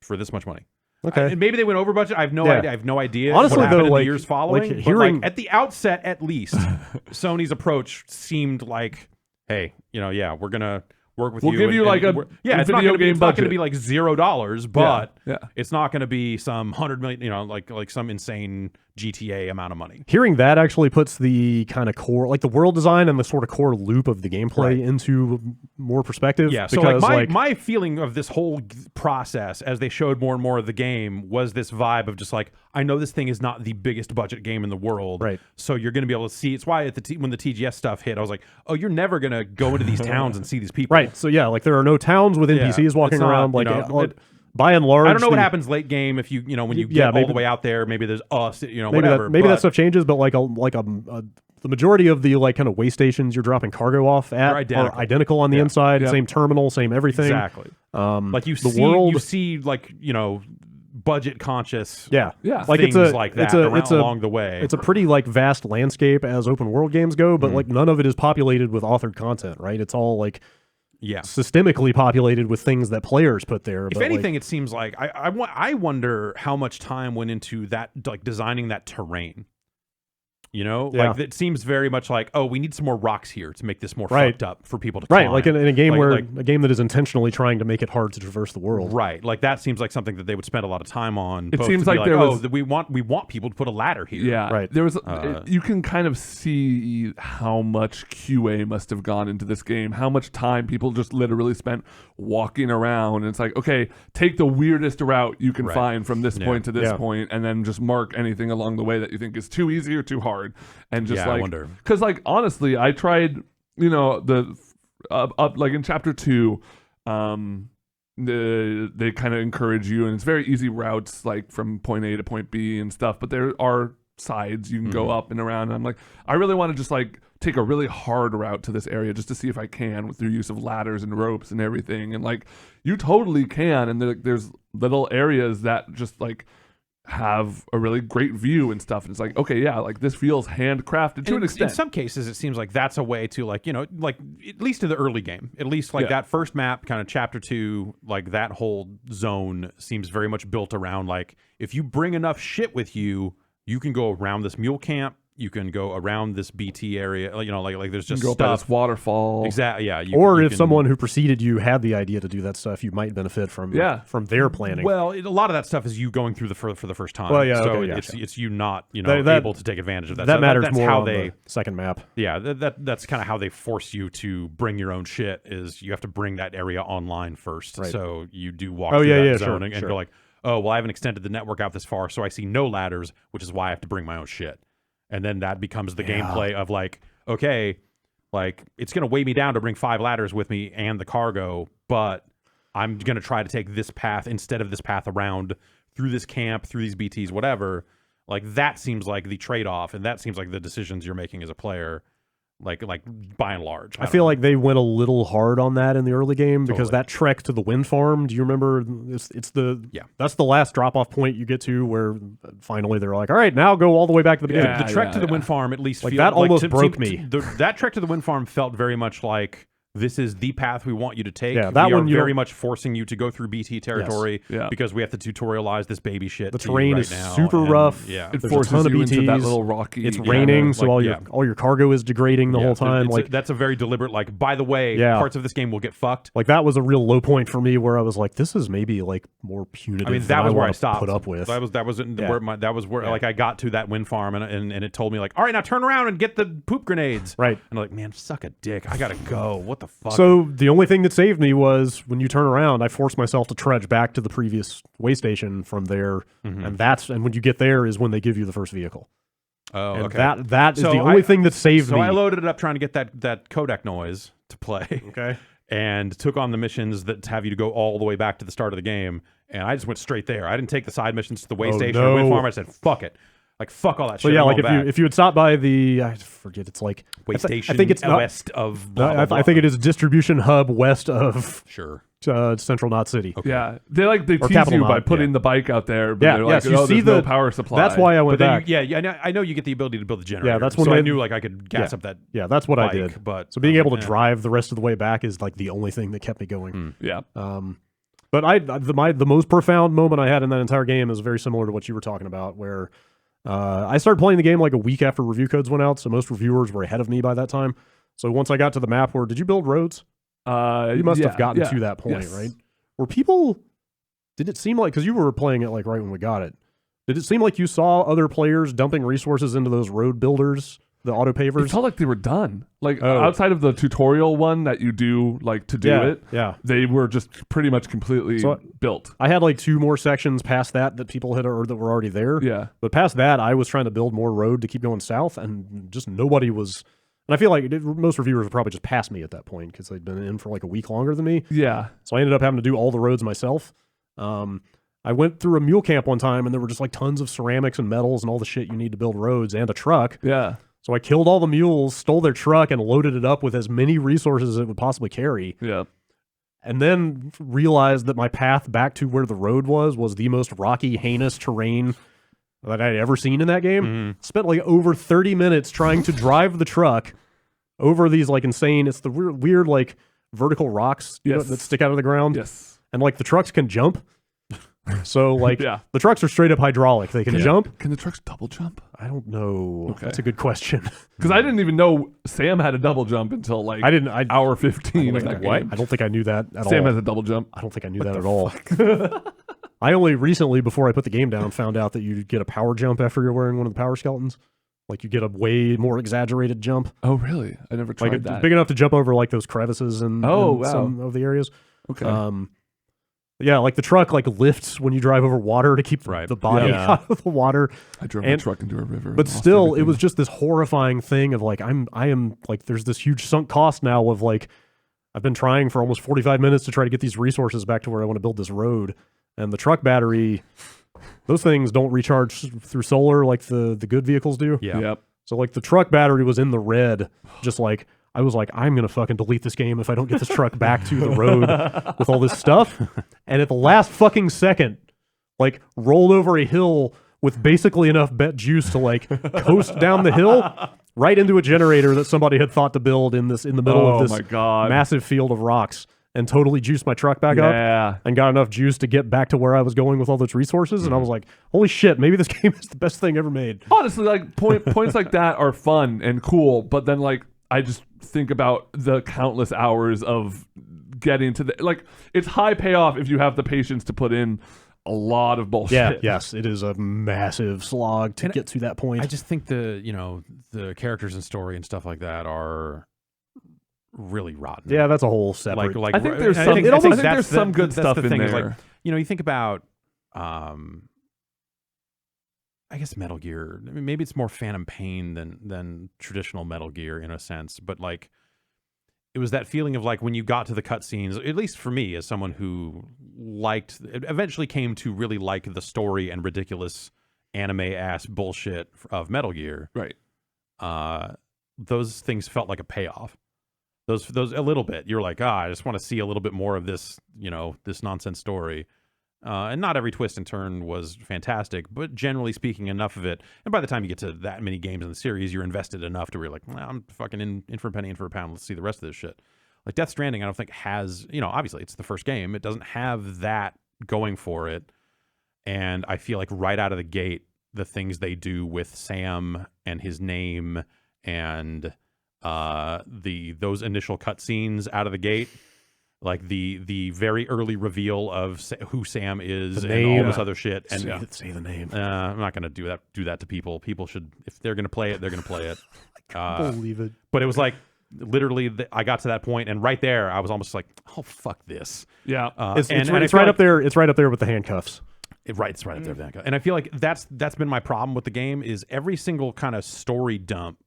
for this much money. Okay. And maybe they went over budget. I have no idea. I have no idea. Honestly, what happened though, in like, the years following. like But, hearing like, at the outset, at least, Sony's approach seemed like, hey, we're gonna work with you. We'll give you like a it's not video gonna be, game it's not budget. going to be like $0, but Yeah. it's not going to be some $100 million, like some insane GTA amount of money. Hearing that actually puts the kind of core, like the world design and the sort of core loop of the gameplay into more perspective. Yeah, so like my feeling of this whole process as they showed more and more of the game was this vibe of just like, I know this thing is not the biggest budget game in the world, right? So you're going to be able to see. It's why at when the TGS stuff hit, I was like, oh, you're never going to go into these towns and see these people, right? So yeah, like there are no towns with NPCs walking around. Like by and large, I don't know what happens late game if you when you get all the way out there. Maybe there's us, whatever. Maybe that stuff changes, but the majority of the like kind of way stations you're dropping cargo off at are identical on the inside. Same terminal, same everything. Exactly. Like you see like budget conscious. Yeah. Like things like that along the way. It's a pretty like vast landscape as open world games go, but like none of it is populated with authored content, right? It's all like systemically populated with things that players put there. If anything, it seems like I wonder how much time went into that, like designing that terrain. Like it seems very much like, oh, we need some more rocks here to make this more fucked up for people to climb. Like in a game a game that is intentionally trying to make it hard to traverse the world. Right. Like that seems like something that they would spend a lot of time on. It seems like there was we want people to put a ladder here. Yeah. Right. There was you can kind of see how much QA must have gone into this game, how much time people just literally spent walking around. And it's like, okay, take the weirdest route you can find from this point to this point, and then just mark anything along the way that you think is too easy or too hard. And just I wonder. Because like honestly, I tried, the like in chapter 2, they kind of encourage you, and it's very easy routes like from point A to point B and stuff. But there are sides you can go up and around. And I'm like, I really want to just like take a really hard route to this area just to see if I can with the use of ladders and ropes and everything. And like you totally can. And there's little areas that just like have a really great view and stuff, and it's like, okay, yeah, like this feels handcrafted to an extent. In some cases it seems like that's a way to like like at least in the early game, at least like that first map, kind of chapter 2, like that whole zone seems very much built around like if you bring enough shit with you, you can go around this mule camp You can go around this BT area. Like there's just go up by stuff. this waterfall. Exactly. Yeah. Or you if can, someone who preceded you had the idea to do that stuff, you might benefit from their planning. Well, a lot of that stuff is you going through for the first time. Well, yeah, so okay, it's you not that, able to take advantage of that. That so matters that's more how on they the second map. Yeah, that's kind of how they force you to bring your own shit. Is you have to bring that area online first. Right. So you do walk through that zone sure, and sure. go like, oh well, I haven't extended the network out this far, so I see no ladders, which is why I have to bring my own shit. And then that becomes the gameplay of like, okay, like it's going to weigh me down to bring 5 ladders with me and the cargo, but I'm going to try to take this path instead of this path around through this camp, through these BTs, whatever. Like that seems like the trade-off, and that seems like the decisions you're making as a player, like by and large. I feel like they went a little hard on that in the early game because Totally. that trek to the wind farm, do you remember? It's that's the last drop-off point you get to where finally they're like, all right, now go all the way back to the beginning. the trek to the wind farm at least Like, feel, that almost to- broke to- me. That trek to the wind farm felt very much like this is the path we want you to take. Yeah, that we one are you very don't- much forcing you to go through BT territory Yeah. because we have to tutorialize this baby shit. The to you terrain right is now, super and, rough. Yeah, It There's a forces ton of you into that BTs. little rocky. It's yeah, raining, so like, all your cargo is degrading the whole time. It's Like that's a very deliberate. Like, by the way, Yeah. parts of this game will get fucked. like that was a real low point for me where I was like, this is maybe like more punitive. I mean, than that was where I wanna stopped. Put up with. That was where Yeah. like I got to that wind farm and it told me like, all right, now turn around and get the poop grenades. Right. And I'm like, man, suck a dick. I gotta go. What the fuck? So the only thing that saved me was when you turn around, I forced myself to trudge back to the previous way station from there, and when you get there is when they give you the first vehicle. oh, And okay. that is So the only I- thing that saved So me. I loaded it up trying to get that codec noise to play. Okay. And took on the missions that have you to go all the way back to the start of the game. And I just went straight there. I didn't take the side missions to the way Oh, station or wind no. farm. I said, fuck it. Like, fuck all that So shit. yeah, I'm like going back. if you had stopped by the I forget it's like way station I think it's not, west of no, blah, blah, blah. I think it is distribution hub west of Sure. Central Knot City. Okay. Yeah, they tease Capital you by Knot, putting yeah. the bike out there. But Yeah, they're yes, like, you oh, see there's no the- power supply. That's why I went But then back. I know you get the ability to build the generator. that's so when I they- knew like I could gas up that. Yeah, that's what I bike, did. But So being I was able to like, drive the rest of the way back is like the only thing that kept me going. Yeah, But the most profound moment I had in that entire game is very similar to what you were talking about, where I started playing the game like a week after review codes went out, so most reviewers were ahead of me by that time. So once I got to the map where, did you build roads? You must have gotten to that point, yes. right? Were people, did it seem like, because you were playing it like right when we got it, did it seem like you saw other players dumping resources into those road builders, the auto It pavers? felt like they were done. Like Oh. outside of the tutorial one that you do like to do it, Yeah. they were just pretty much completely So- built. I had like 2 more sections past that people had, or that were already there. Yeah, But past that, I was trying to build more road to keep going south, and just nobody was. And I feel like most reviewers would probably just pass me at that point because they'd been in for like a week longer than me. yeah. So I ended up having to do all the roads myself. I went through a mule camp one time, and there were just like tons of ceramics and metals and all the shit you need to build roads and a truck. Yeah. So I killed all the mules, stole their truck, and loaded it up with as many resources as it would possibly carry. Yeah. And then realized that my path back to where the road was the most rocky, heinous terrain that I'd ever seen in that game. Mhm. Spent like over 30 minutes trying to drive the truck over these like insane, it's the weird like vertical rocks you know, Yes. that stick out of the ground. Yes. And like the trucks can jump. So like Yeah. the trucks are straight up hydraulic. They can jump. Can the trucks double jump? I don't know. Okay. That's a good question. Because I didn't even know Sam had a double jump until like I hour 15 of like, that what? game. I don't think I knew that at Sam all. has a double jump. I don't think I knew that at all. I only recently, before I put the game down, found out that you get a power jump after you're wearing one of the power skeletons. Like you get a way more exaggerated jump. Oh, really? I never tried Like it's that. big enough to jump over like those crevices and Oh, wow. some of the areas. Okay. Yeah, like the truck like lifts when you drive over water to keep Right. the body Yeah. out of the water. I drove my and- truck into a river. and But lost still, it everything. was just this horrifying thing of like I am like there's this huge sunk cost now of like I've been trying for almost 45 minutes to try to get these resources back to where I want to build this road, and the truck battery, those things don't recharge through solar like the good vehicles do. Yeah. Yep. So like the truck battery was in the red, just like I was like, I'm gonna fucking delete this game if I don't get this truck back to the road with all this stuff. And at the last fucking second, like rolled over a hill with basically enough bet juice to like coast down the hill right into a generator that somebody had thought to build in the middle of Oh this my God. massive field of rocks. and totally juiced my truck back up and got enough juice to get back to where I was going with all those resources. And I was like, holy shit, maybe this game is the best thing ever made. Honestly, like points like that are fun and cool, but then like I just think about the countless hours of getting to the like it's high payoff if you have the patience to put in a lot of bullshit. Yeah, yes, it is a massive slog to get to that point. I just think the characters and story and stuff like that are really rotten. Yeah, that's a whole separate. I think there's some. I think there's some good stuff in there. Like, you think about, I guess Metal Gear. I mean, maybe it's more Phantom Pain than traditional Metal Gear in a sense, but like, it was that feeling of like when you got to the cutscenes. At least for me, as someone who eventually came to really like the story and ridiculous anime-ass bullshit of Metal Gear. Right. Those things felt like a payoff. Those a little bit. You're like, I just want to see a little bit more of this, this nonsense story. And not every twist and turn was fantastic, but generally speaking, enough of it. And by the time you get to that many games in the series, you're invested enough to where you're like, I'm fucking in for a penny, in for a pound. Let's see the rest of this shit. Like Death Stranding, I don't think has, obviously it's the first game. It doesn't have that going for it. And I feel like right out of the gate, the things they do with Sam and his name and those initial cutscenes out of the gate, like the very early reveal of who Sam is and all this other shit. And say the name. I'm not going to do that to people. People should, if they're going to play it, they're going to play it. I can't believe it. But it was like, literally, I got to that point, and right there, I was almost like, "Oh fuck this!" Yeah, it's right up there. It's right up there with the handcuffs. It's right up there with the handcuffs. And I feel like that's been my problem with the game. Is every single kind of story dump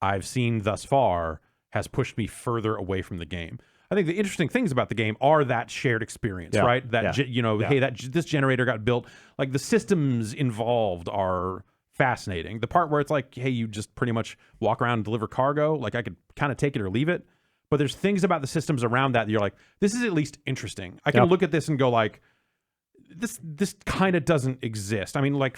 I've seen thus far has pushed me further away from the game. I think the interesting things about the game are that shared experience, right? That hey, this generator got built. Like the systems involved are fascinating. The part where it's like, hey, you just pretty much walk around and deliver cargo, like I could kind of take it or leave it. But there's things about the systems around that you're like, this is at least interesting. I can look at this and go like, this kind of doesn't exist. I mean, like,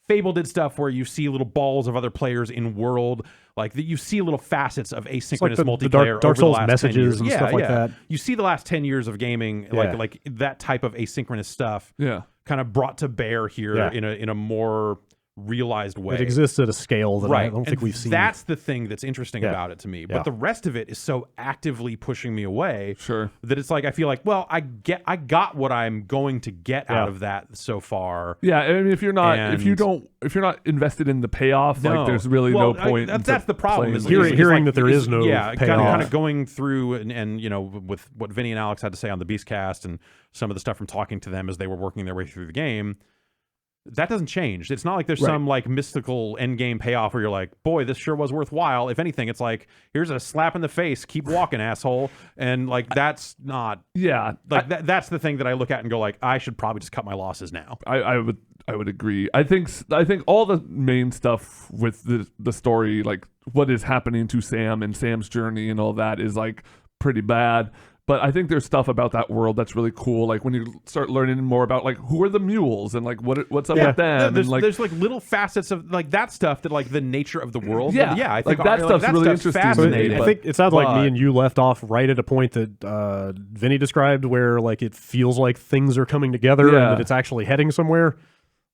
Fable did stuff where you see little balls of other players in world, like you see little facets of asynchronous multiplayer, Dark Souls over the last messages and stuff like that. You see the last 10 years of gaming, like that type of asynchronous stuff, kind of brought to bear here in a more realized way. It exists at a scale that I don't think we've seen. That's the thing that's interesting about it to me. But the rest of it is so actively pushing me away that it's like I feel like, well, I got what I'm going to get out of that so far. Yeah, I mean, if you're not invested in the payoff, like there's really no point. That's the problem. Is hearing that there is no payoff. Kind of going through and with what Vinny and Alex had to say on the Beastcast and some of the stuff from talking to them as they were working their way through the game. That doesn't change. It's not like there's some like mystical end game payoff where you're like, boy, this sure was worthwhile. If anything, it's like, here's a slap in the face. Keep walking, asshole. And like, that's not. Yeah. Like that's the thing that I look at and go like, I should probably just cut my losses now. I would agree. I think all the main stuff with the story, like what is happening to Sam and Sam's journey and all that is like pretty bad. But I think there's stuff about that world that's really cool. Like when you start learning more about like who are the mules and like what's up with them. There's like little facets of like that stuff that like the nature of the world. Yeah, I think like that stuff's really interesting. Fascinating. I think it sounds like me and you left off right at a point that Vinny described where like it feels like things are coming together and that it's actually heading somewhere.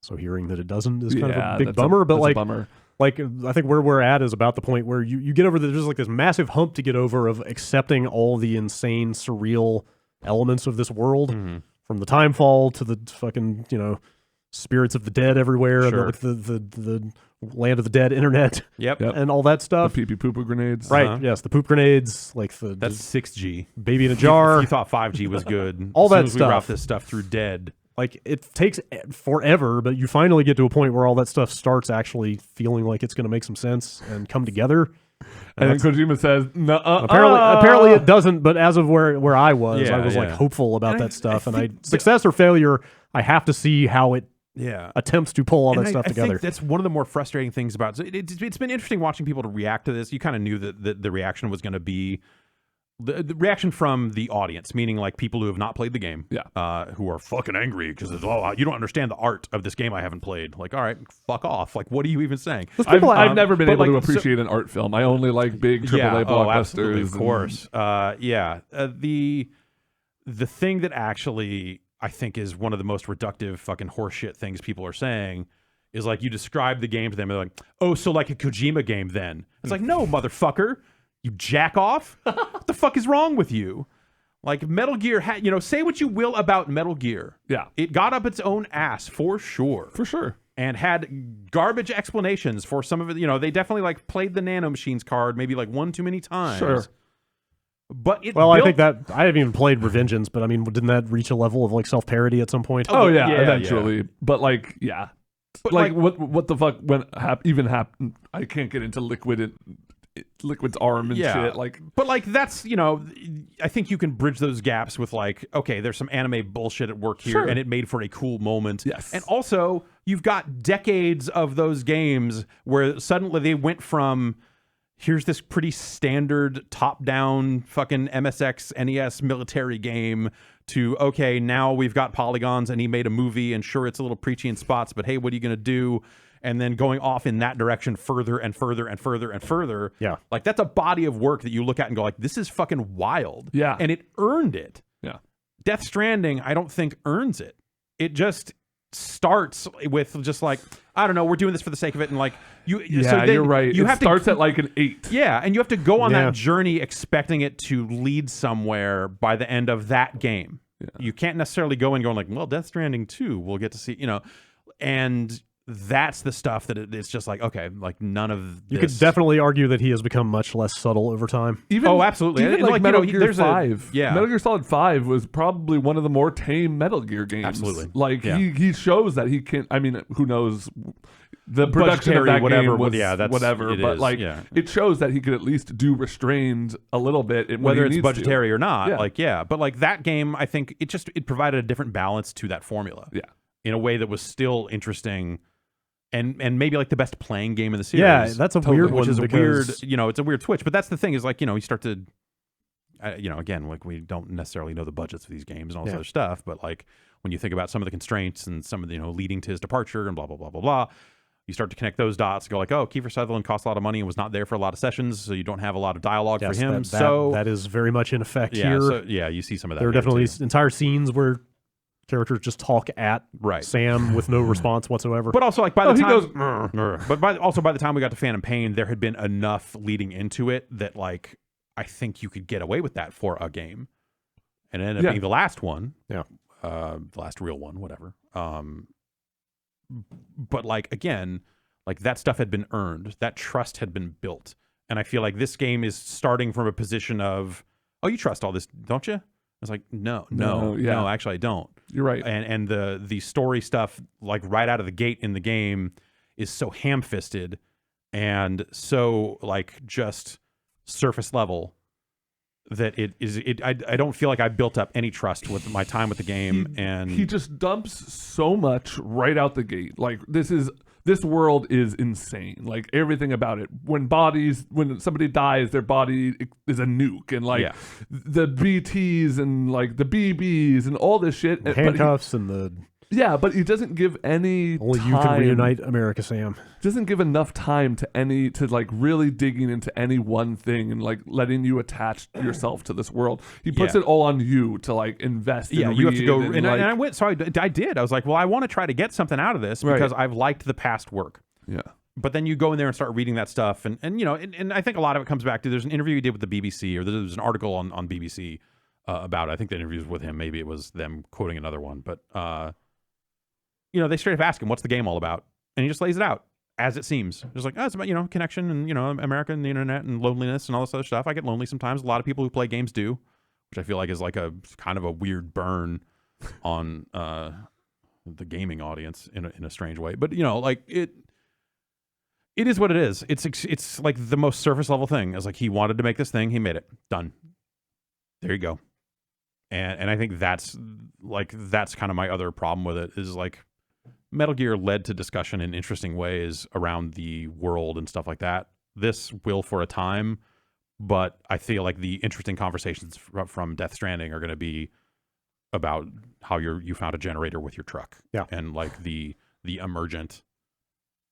So hearing that it doesn't is kind of a big bummer. But like. Like, I think where we're at is about the point where you get over there's like this massive hump to get over of accepting all the insane, surreal elements of this world, from the timefall to the fucking, spirits of the dead everywhere, the land of the dead internet, and all that stuff. The pee-pee poo-poo grenades. Right, yes, the poop grenades, like that's 6G. Baby in a jar. You thought 5G was good. All that as stuff. We route this stuff through dead. Like, it takes forever, but you finally get to a point where all that stuff starts actually feeling like it's going to make some sense and come together. And then Kojima says, "No." Apparently it doesn't, but as of where I was, I was like hopeful about that stuff. And success or failure, I have to see how it attempts to pull all that stuff together. I think that's one of the more frustrating things about it. It's been interesting watching people to react to this. You kind of knew that the reaction was going to be the reaction from the audience, meaning like people who have not played the game, who are fucking angry because you don't understand the art of this game I haven't played. Like, all right, fuck off. Like, what are you even saying? I've never been able to appreciate an art film. I only like big AAA blockbusters. Absolutely, of course. the thing that actually I think is one of the most reductive fucking horseshit things people are saying is like you describe the game to them and they're like, oh, so like a Kojima game then. It's like, no, motherfucker, you jack off. What the fuck is wrong with you? Like Metal Gear had, say what you will about Metal Gear. Yeah. It got up its own ass for sure. For sure. And had garbage explanations for some of it. They definitely like played the nanomachines card maybe like one too many times. Sure. But I think that I haven't even played Revengeance, but I mean, didn't that reach a level of like self-parody at some point? Oh yeah, eventually. But like, yeah. But like what the fuck even happened? I can't get into Liquid's arm and shit. Like, but like that's I think you can bridge those gaps with like, okay, there's some anime bullshit at work here, and it made for a cool moment. Yes, and also you've got decades of those games where suddenly they went from here's this pretty standard top-down fucking MSX NES military game to, okay, now we've got polygons and he made a movie and sure, it's a little preachy in spots, but hey, what are you going to do? And then going off in that direction further and further and further and further. Yeah. Like that's a body of work that you look at and go like, this is fucking wild. Yeah. And it earned it. Yeah. Death Stranding, I don't think earns it. It just starts with just like, I don't know, we're doing this for the sake of it, and like you're right. It starts at like an 8. Yeah, and you have to go on that journey expecting it to lead somewhere by the end of that game. Yeah. You can't necessarily go and going like, well, Death Stranding 2, we'll get to see, and that's the stuff that it's just like, okay, like none of this. You could definitely argue that he has become much less subtle over time. Absolutely. Even like Metal Gear 5. Yeah. Metal Gear Solid 5 was probably one of the more tame Metal Gear games. Absolutely. Like he shows that he can. I mean, who knows? The production of that whatever, game was whatever. But like, it shows that he could at least do restrained a little bit, whether it's budgetary or not. But like that game, I think it provided a different balance to that formula. Yeah. In a way that was still interesting. And maybe like the best playing game in the series. Yeah, that's a weird one. Which is a weird, it's a weird switch. But that's the thing is like, you start to, again, like we don't necessarily know the budgets of these games and all this other stuff. But like when you think about some of the constraints and some of the, leading to his departure and blah, blah, blah, blah, blah, you start to connect those dots and go like, oh, Kiefer Sutherland cost a lot of money and was not there for a lot of sessions. So you don't have a lot of dialogue for him. That is very much in effect here. So, you see some of that. There are definitely entire scenes where characters just talk at Sam with no response whatsoever. But also, like by the time, by the time we got to Phantom Pain, there had been enough leading into it that like I think you could get away with that for a game, and it ended up being the last one, the last real one, whatever. But like again, like that stuff had been earned, that trust had been built, and I feel like this game is starting from a position of, oh, you trust all this, don't you? It's like, no, actually I don't. You're right. And the story stuff, like right out of the gate in the game, is so ham-fisted and so like just surface level that I don't feel like I built up any trust with my time with the game. And he just dumps so much right out the gate. Like this world is insane. Like everything about it. When somebody dies, their body is a nuke, and like the BTs and like the BBs and all this shit. Handcuffs and the but he doesn't give any only time. You can reunite America, Sam. Doesn't give enough time to like really digging into any one thing and like letting you attach yourself to this world. He puts it all on you to like invest. You have to go. And I went. So I did. I was like, well, I want to try to get something out of this because I've liked the past work. Yeah. But then you go in there and start reading that stuff, and I think a lot of it comes back to there's an interview he did with the BBC, or there's an article on BBC about it. I think the interview was with him. Maybe it was them quoting another one, but they straight up ask him, what's the game all about? And he just lays it out as it seems. Just like, oh, it's about, connection and, America and the internet and loneliness and all this other stuff. I get lonely sometimes. A lot of people who play games do, which I feel like is like a kind of a weird burn on the gaming audience in a strange way. But, like it is what it is. It's like the most surface level thing. It's like he wanted to make this thing. He made it. Done. There you go. And I think that's kind of my other problem with it is like, Metal Gear led to discussion in interesting ways around the world and stuff like that. This will for a time, but I feel like the interesting conversations from Death Stranding are going to be about how you found a generator with your truck, and like the emergent,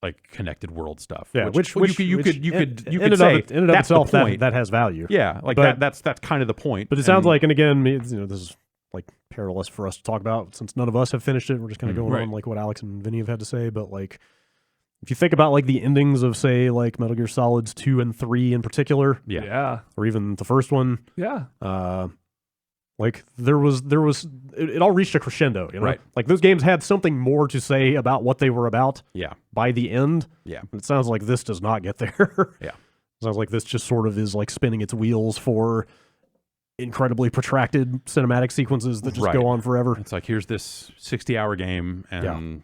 like connected world stuff. Yeah, which you could say in and of itself that has value. Yeah, like that's kind of the point. But it sounds like, and again, this is like perilous for us to talk about since none of us have finished it. We're just kind of going Right. on like what Alex and Vinny have had to say. But like, if you think about like the endings of say like Metal Gear Solids 2 and 3 in particular, Yeah. or even the first one, Yeah. like there was it all reached a crescendo, you know? Right. Like those games had something more to say about what they were about Yeah. by the end. Yeah. It sounds like this does not get there. Yeah. Sounds like this just sort of is like spinning its wheels for incredibly protracted cinematic sequences that just Right. go on forever. It's like, here's this 60-hour game and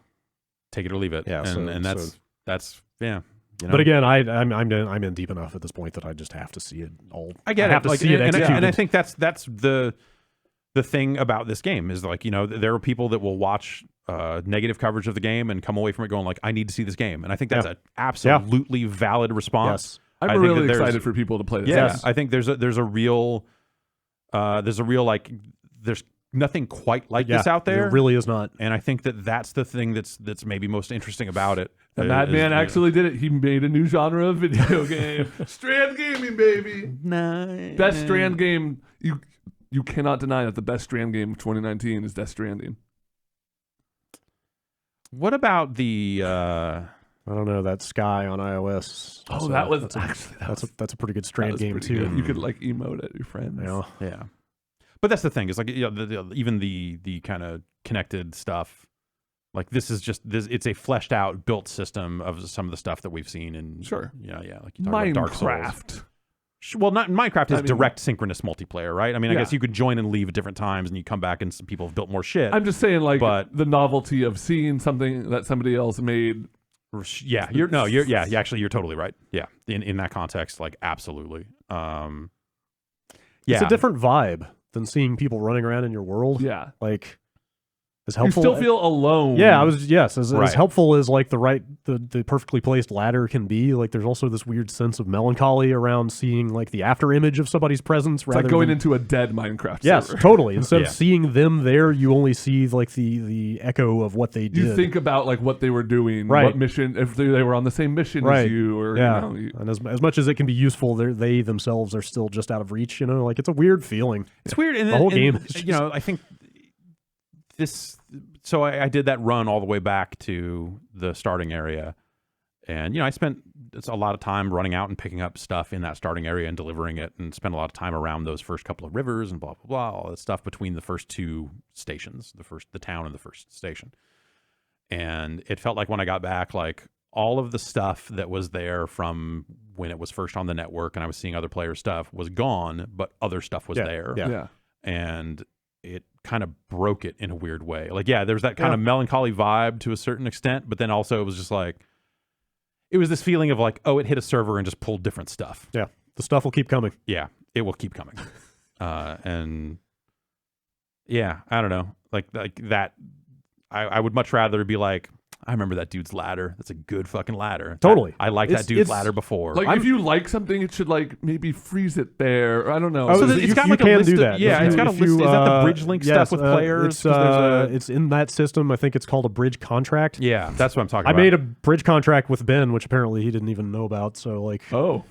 take it or leave it. Yeah, And so- that's yeah. You know? But again, I'm in deep enough at this point that I just have to see it all. I get have it. to see it and executed. I think that's the thing about this game is like, you know, there are people that will watch negative coverage of the game and come away from it going like, I need to see this game. And I think that's an absolutely valid response. Yes. I'm I think really that there's- excited for people to play this. Yeah, Yes. I think there's a real like there's nothing quite like this out there. It really is not. And I think that's the thing that's maybe most interesting about it. The Madman actually did it. He made a new genre of video game. Strand gaming, baby. Best Strand game. You cannot deny that the best Strand game of 2019 is Death Stranding. What about the I don't know, that Sky on iOS. Oh, that's a pretty good Strand game too. You could like emote at your friends. yeah. But that's the thing. It's like, you know, even the kind of connected stuff. Like this is just this. It's a fleshed out, built system of some of the stuff that we've seen in. Sure. Yeah, like you talk about Dark Souls. Minecraft. Well, not Minecraft is direct synchronous multiplayer, right? I mean, I guess you could join and leave at different times, and you come back, and some people have built more shit. I'm just saying, like, but the novelty of seeing something that somebody else made. Yeah, you're totally right. Yeah, in that context, like, absolutely. Yeah, It's a different vibe than seeing people running around in your world. Yeah. Like, as You helpful. still feel alone. Yeah, as Right. helpful as like the perfectly placed ladder can be. Like, there's also this weird sense of melancholy around seeing like the after image of somebody's presence. It's rather like going than, into a dead Minecraft yes, server. totally. Instead Yeah. of seeing them there, you only see like the echo of what they did. You think about like what they were doing, Right. what mission, if they were on the same mission Right. as you, or yeah, you know, and as much as it can be useful, they themselves are still just out of reach. You know, like it's a weird feeling. It's weird. And The whole and, game is just- you know, I think this. So I did that run all the way back to the starting area, and you know, I spent a lot of time running out and picking up stuff in that starting area and delivering it, and spent a lot of time around those first couple of rivers and blah blah blah, all that stuff between the first two stations, the town and the first station. And it felt like when I got back, like all of the stuff that was there from when it was first on the network and I was seeing other players' stuff was gone, but other stuff was there. Yeah. And it kind of broke it in a weird way. Like, yeah, there's that kind of melancholy vibe to a certain extent, but then also it was just like, it was this feeling of like, oh, it hit a server and just pulled different stuff. Yeah, the stuff will keep coming. Yeah, it will keep coming. And yeah, I don't know. Like that, I would much rather be like, I remember that dude's ladder. That's a good fucking ladder. Totally. I liked that dude's ladder before. like if you like something, it should like maybe freeze it there. Or I don't know. Oh, so so it's you, got you like a can list do of- that. yeah, it's got a If list. Is that the bridge link stuff with players? 'Cause It's in that system. I think it's called a bridge contract. yeah, that's what I'm talking I about. made a bridge contract with Ben, which apparently he didn't even know about. So like, oh,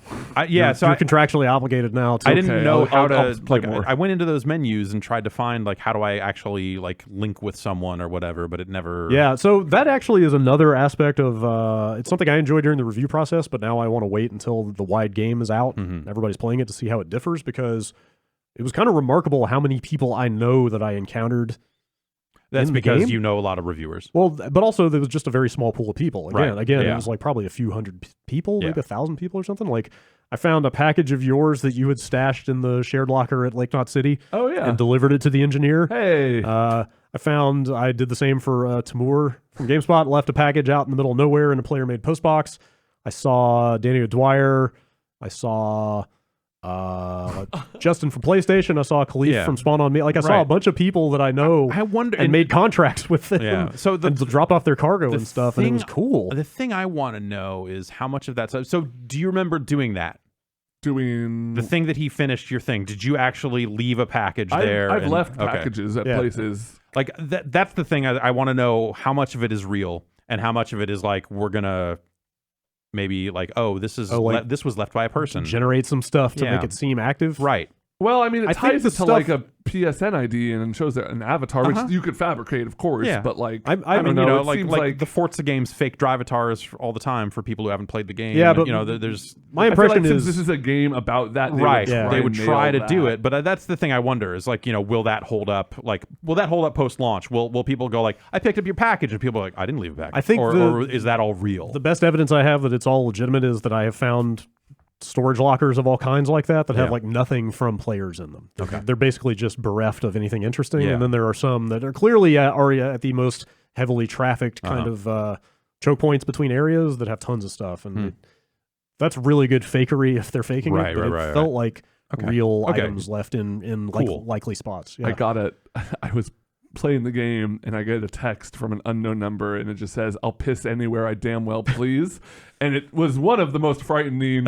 you're contractually obligated now. To, I didn't know how I'll to play like. more. I went into those menus and tried to find like how do I actually like link with someone or whatever, but it never. Yeah, so that actually is another aspect of it's something I enjoyed during the review process, but now I want to wait until the wide game is out and everybody's playing it to see how it differs, because it was kind of remarkable how many people I know that I encountered. That's in the because game. you know a lot of reviewers. Well, but also there was just a very small pool of people. Again, Right. it Yeah. was like probably a few hundred people, maybe Yeah. 1,000 people or something. Like, I found a package of yours that you had stashed in the shared locker at Lake Knot City oh yeah. and delivered it to the engineer. Hey, I did the same for Timur from GameSpot, left a package out in the middle of nowhere in a player-made postbox. I saw Danny O'Dwyer. I saw Justin from PlayStation. I saw Khalif Yeah. from Spawn on Me. Like, I saw Right. a bunch of people that I know I wonder and made contracts with them. Yeah. So and dropped off their cargo and stuff, and it was cool. The thing I want to know is how much of that. So do you remember doing that? doing The thing that he finished your thing. Did you actually leave a package there? I've and- left okay. packages at Yeah. places. Like that's the thing I want to know, how much of it is real and how much of it is like we're gonna maybe like, oh, this is Oh, like, this was left by a person. Generate some stuff to Yeah. make it seem active. Right. Well, I mean, it I think ties the it to like stuff- a PSN ID and shows an avatar, which you could fabricate, of course. Yeah. But like, I don't mean, know. It like seems like the Forza games fake drive avatars all the time for people who haven't played the game. Yeah, and, but you know, there's my I feel impression like is since this is a game about that, right. Yeah. They would and try to nail do that. it, but that's the thing I wonder is like, you know, will that hold up? Like, will that hold up post launch? Will people go like, I picked up your package, and people are like, I didn't leave a package. I think or is that all real? the best evidence I have that it's all legitimate is that I have found storage lockers of all kinds like that have like nothing from players in them. They're basically just bereft of anything interesting. Yeah. And then there are some that are clearly are at the most heavily trafficked kind of choke points between areas that have tons of stuff. And that's really good fakery if they're faking Right, it. But right, it felt like real Okay. items left in Cool. like likely spots. Yeah. I got it. I was playing the game and I get a text from an unknown number and it just says, "I'll piss anywhere I damn well please." And it was one of the most frightening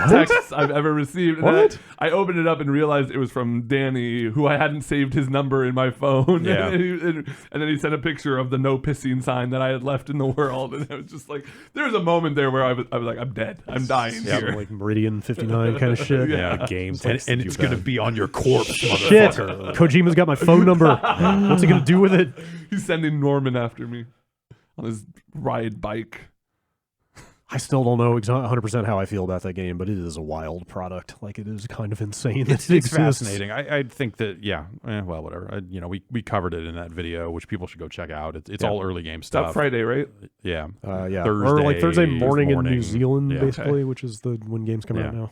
texts I've ever received. And then I opened it up and realized it was from Danny, who I hadn't saved his number in my phone. Yeah. and then he sent a picture of the no pissing sign that I had left in the world. And it was just like, there was a moment there where I was like, I'm dead. I'm dying here. Like Meridian 59 kind of shit. Yeah, game and it's going to be on your corpse, Shit. motherfucker. Kojima's got my phone number. What's he going to do with it? He's sending Norman after me on his ride bike. I still don't know 100% how I feel about that game, but it is a wild product. Like, it is kind of insane that it It's exists. fascinating. I think that, well, whatever. You know, we covered it in that video, which people should go check out. It's all early game stuff. That Friday, right? Yeah. Yeah. Or like Thursday morning in New Zealand, Yeah. basically, which is when games come out now.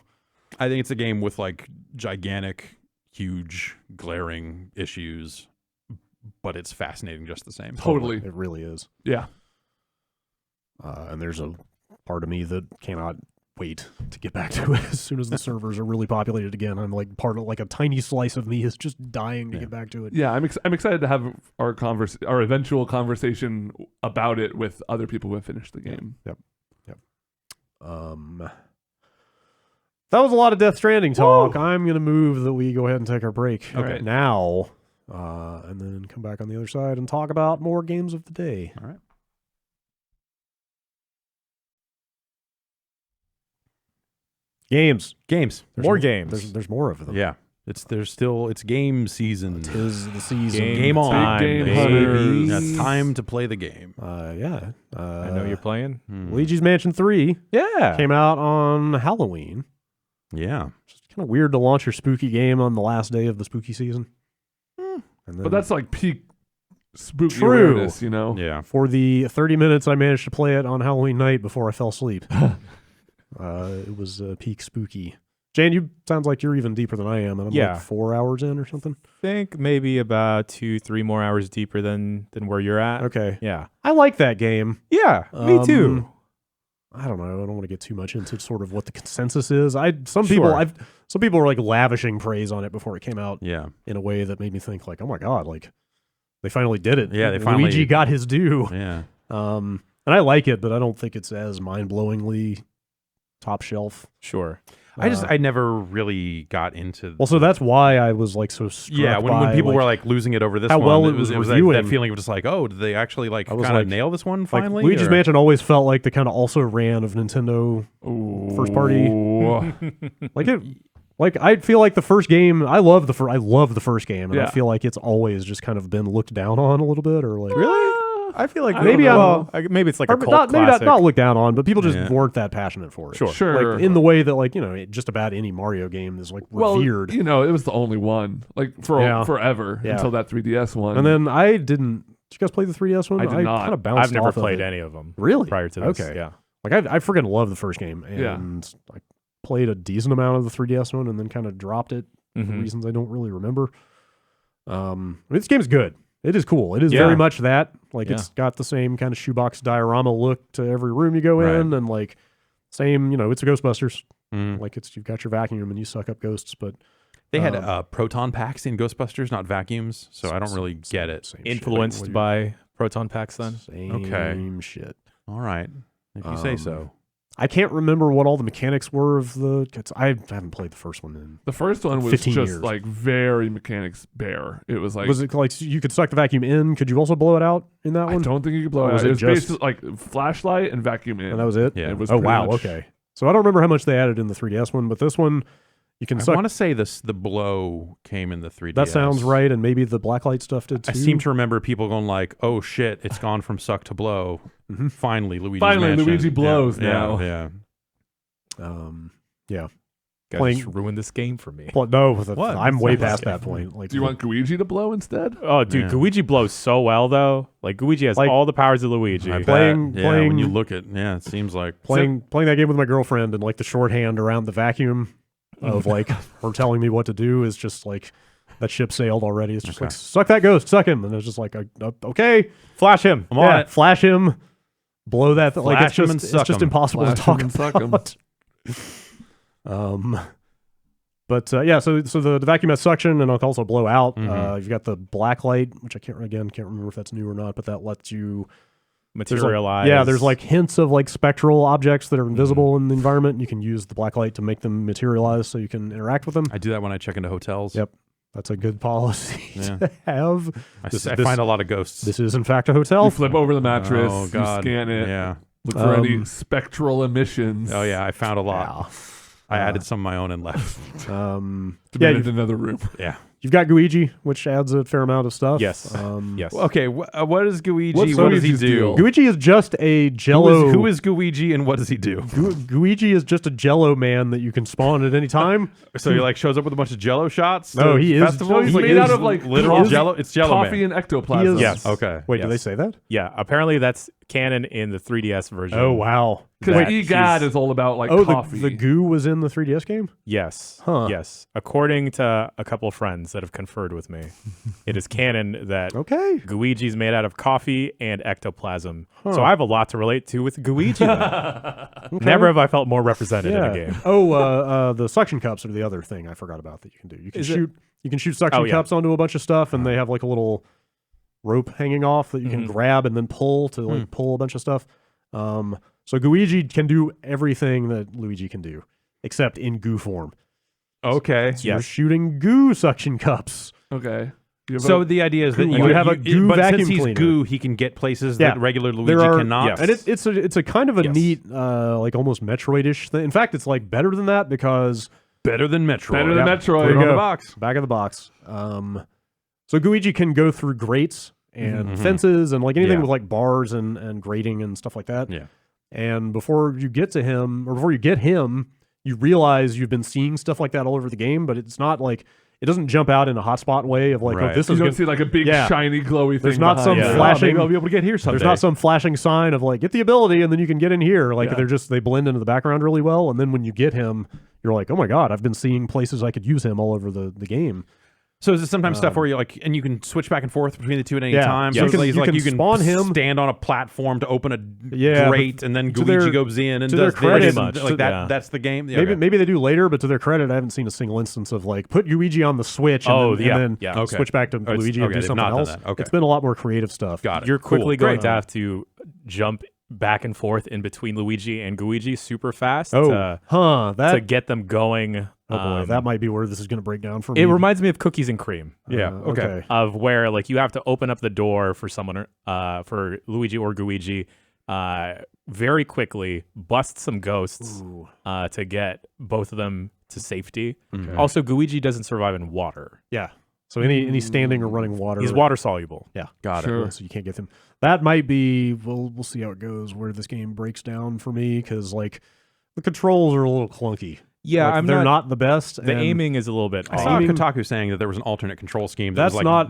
I think it's a game with like gigantic, huge, glaring issues, but it's fascinating just the same. Totally. It really is. Yeah. And there's a part of me that cannot wait to get back to it as soon as the servers are really populated again. I'm like a tiny slice of me is just dying to get back to it. Yeah, I'm excited to have our eventual conversation about it with other people who have finished the game. Yep. That was a lot of Death Stranding talk. Woo! I'm going to move that we go ahead and take our break Okay. now, and then come back on the other side and talk about more games of the day. All right. Games. Games. More games. There's more of them. Yeah. It's game season. Tis the season. Game on. Big game baby. hunters. It's time to play the game. Yeah. I know you're playing. Luigi's Mansion 3 Yeah. came out on Halloween. Yeah. It's kind of weird to launch your spooky game on the last day of the spooky season. And then But that's like peak spooky True. awareness, you know? Yeah. for the 30 minutes I managed to play it on Halloween night before I fell asleep. It was peak spooky. Jane, you sounds like you're even deeper than I am, and I'm Yeah. like 4 hours in or something. Think maybe about 2-3 more hours deeper than where you're at. Okay. Yeah. I like that game. Yeah. Me too. I don't know. I don't want to get too much into sort of what the consensus is. Some people are like lavishing praise on it before it came out Yeah. in a way that made me think like, oh my god, like they finally did it. Yeah, they finally- Luigi got his due. Yeah. And I like it, but I don't think it's as mind-blowingly top shelf. Sure. I never really got into. Well, so that's why I was like so struck yeah, when by, people like, were like losing it over this how one, well it was that reviewing. feeling of just like, oh, did they actually like I was kind of like- nail this one like finally? Luigi's or- Mansion always felt like the kind of also ran of Nintendo first party. Like it, like I feel like the first game. I love the first game, and I Yeah. feel like it's always just kind of been looked down on a little bit, or like Really? I feel like Maybe maybe it's like a or cult not, maybe classic. not looked down on, but people just Yeah. weren't that passionate for it. Sure. Like in the way that like just about any Mario game is like revered. You know, it was the only one, like Yeah. forever Yeah. until that 3DS one. And then I didn't. Did you guys play the 3DS one? I did not. kind of bounced I've never off of played it. any of them Really? prior to this. Okay. Yeah. Like I freaking love the first game, and Yeah. I played a decent amount of the 3DS one, and then kind of dropped it for Mhm. reasons I don't really remember. I mean, this game's good. It is cool. It is Yeah. very much that. Like Yeah. it's got the same kind of shoebox diorama look to every room you go in, and like same. It's a Ghostbusters. Mhm. Like you've got your vacuum and you suck up ghosts, but They had proton packs in Ghostbusters, not vacuums, so I don't really get it. same shit. Influenced by proton packs then? Same Okay. shit. All right, if you say so. I can't remember what all the mechanics were of the. I haven't played the first one in. the first one was 15 just years. like very mechanics bare. It was like Was it like you could suck the vacuum in? Could you also blow it out in that I one? don't think you could blow Or it was out. it It was just- basically like flashlight and vacuum in. And that was it. Yeah. It was Oh pretty wow. much- Okay. So I don't remember how much they added in the 3DS one, but this one, You can I suck. want to say the blow came in the 3DS. That sounds right, and maybe the blacklight stuff did too. I seem to remember people going like, "Oh shit, it's gone from suck to blow." Finally, Luigi blows now. Yeah. Yeah. Guys just ruined this game for me. No, What? I'm way past that point. Like, Do you want Luigi to blow instead? Oh, dude, Luigi blows so well though. Like Luigi has all the powers of Luigi. playing when you look at it seems like playing that game with my girlfriend and like the shorthand around the vacuum of like her telling me what to do is just like that ship sailed already. It's just like suck that ghost, suck him, and it's just like okay, Flash him. I'm on it. Flash him, blow that. Like it's Flash him just and suck him. impossible to Flash talk him and suck him. about. But so the vacuum has suction and it'll also blow out. You've got the black light, which I can't remember if that's new or not, but that lets you materialize. There's like hints of like spectral objects that are invisible in the environment. You can use the black light to make them materialize so you can interact with them. I do that when I check into hotels. Yep. That's a good policy to have. I find a lot of ghosts. This is in fact a hotel. You flip over the mattress, Oh God. you scan it, Yeah. look for any spectral emissions. Oh yeah, I found a lot. I added some of my own and left. To be in another room. Yeah. You've got Luigi, which adds a fair amount of stuff. Yes. Yes. Okay, what is Luigi? What's What does he Luigi's do? deal? Luigi is just a Jello. Who is Luigi and what does he do? Luigi is just a Jello man that you can spawn at any time. So he like shows up with a bunch of Jello shots? No, to he is- festivals? he's He's made out of like literal Jello. It's Jello coffee Man. and ectoplasm. Yes. Okay. Wait, Yes. did they say that? Yeah, apparently that's canon in the 3DS version. Oh wow. Because That EGAD he's- is all about like Oh, coffee. the goo was in the 3DS game? Yes. Huh. Yes. According to a couple of friends that have conferred with me, it is canon that Okay. Luigi's made out of coffee and ectoplasm. So I have a lot to relate to with Luigi. Never have I felt more represented in a game. Oh, the suction cups are the other thing I forgot about that you can do. You can shoot suction cups onto a bunch of stuff, and they have like a little rope hanging off that you can grab and then pull to like pull a bunch of stuff. So Luigi can do everything that Luigi can do, except in goo form. Okay. So you're shooting goo suction cups. Okay. You have So a- the idea is that You have a goo but vacuum since he's cleaner. goo, he can get places Yeah. that regular Luigi There are- cannot. yes. And it's a kind of a Yes. neat, like almost Metroid-ish thing. In fact, it's like better than that because Better than Metroid. Better than Metroid. There you Put it on go. the box. back of the box. So Luigi can go through grates and fences and like anything Yeah. with like bars and grating and stuff like that. Yeah. And before you get to him, or before you get him, you realize you've been seeing stuff like that all over the game, but it's not like it doesn't jump out in a hotspot way of like, Right. oh, this you is don't good. see like a big Yeah. shiny glowy thing. There's not some behind it. flashing- maybe I'll be able to get here someday. There's not some flashing sign of like get the ability and then you can get in here. Like Yeah. they blend into the background really well. And then when you get him, you're like, oh my god, I've been seeing places I could use him all over the game. So is it sometimes stuff where you like, and you can switch back and forth between the two at any Yeah. time? Yeah. So You can- it's you like can you can spawn him. stand on a platform to open a Yeah, grate, and then to Luigi their- goes in and to their does this, credit- and to- like that. yeah. That's the game. Yeah, Maybe they do later, but to their credit, I haven't seen a single instance of like put Luigi on the Switch and Oh, then, yeah, and then yeah. Okay. switch back to it's- Luigi and okay, do they've something not done else. that. Okay. It's been a lot more creative stuff. Got it. You're quickly Cool. going Great. to have to jump back and forth in between Luigi and Luigi super fast Oh, to that get them going. oh boy, that might be where this is going to break down for me. It reminds me of Cookies and Cream. Yeah. Okay. Of where like you have to open up the door for someone for Luigi or Luigi very quickly, bust some ghosts to get both of them to safety. Also, Luigi doesn't survive in water. Yeah. So any standing or running water, He's water soluble. Yeah, Got Sure. So you can't get them. That might be. We'll see how it goes. Where this game breaks down for me, because like the controls are a little clunky. Yeah, Like, they're not the best. The and aiming is a little bit I off. saw Aiming- Kotaku saying that there was an alternate control scheme. That That's was like not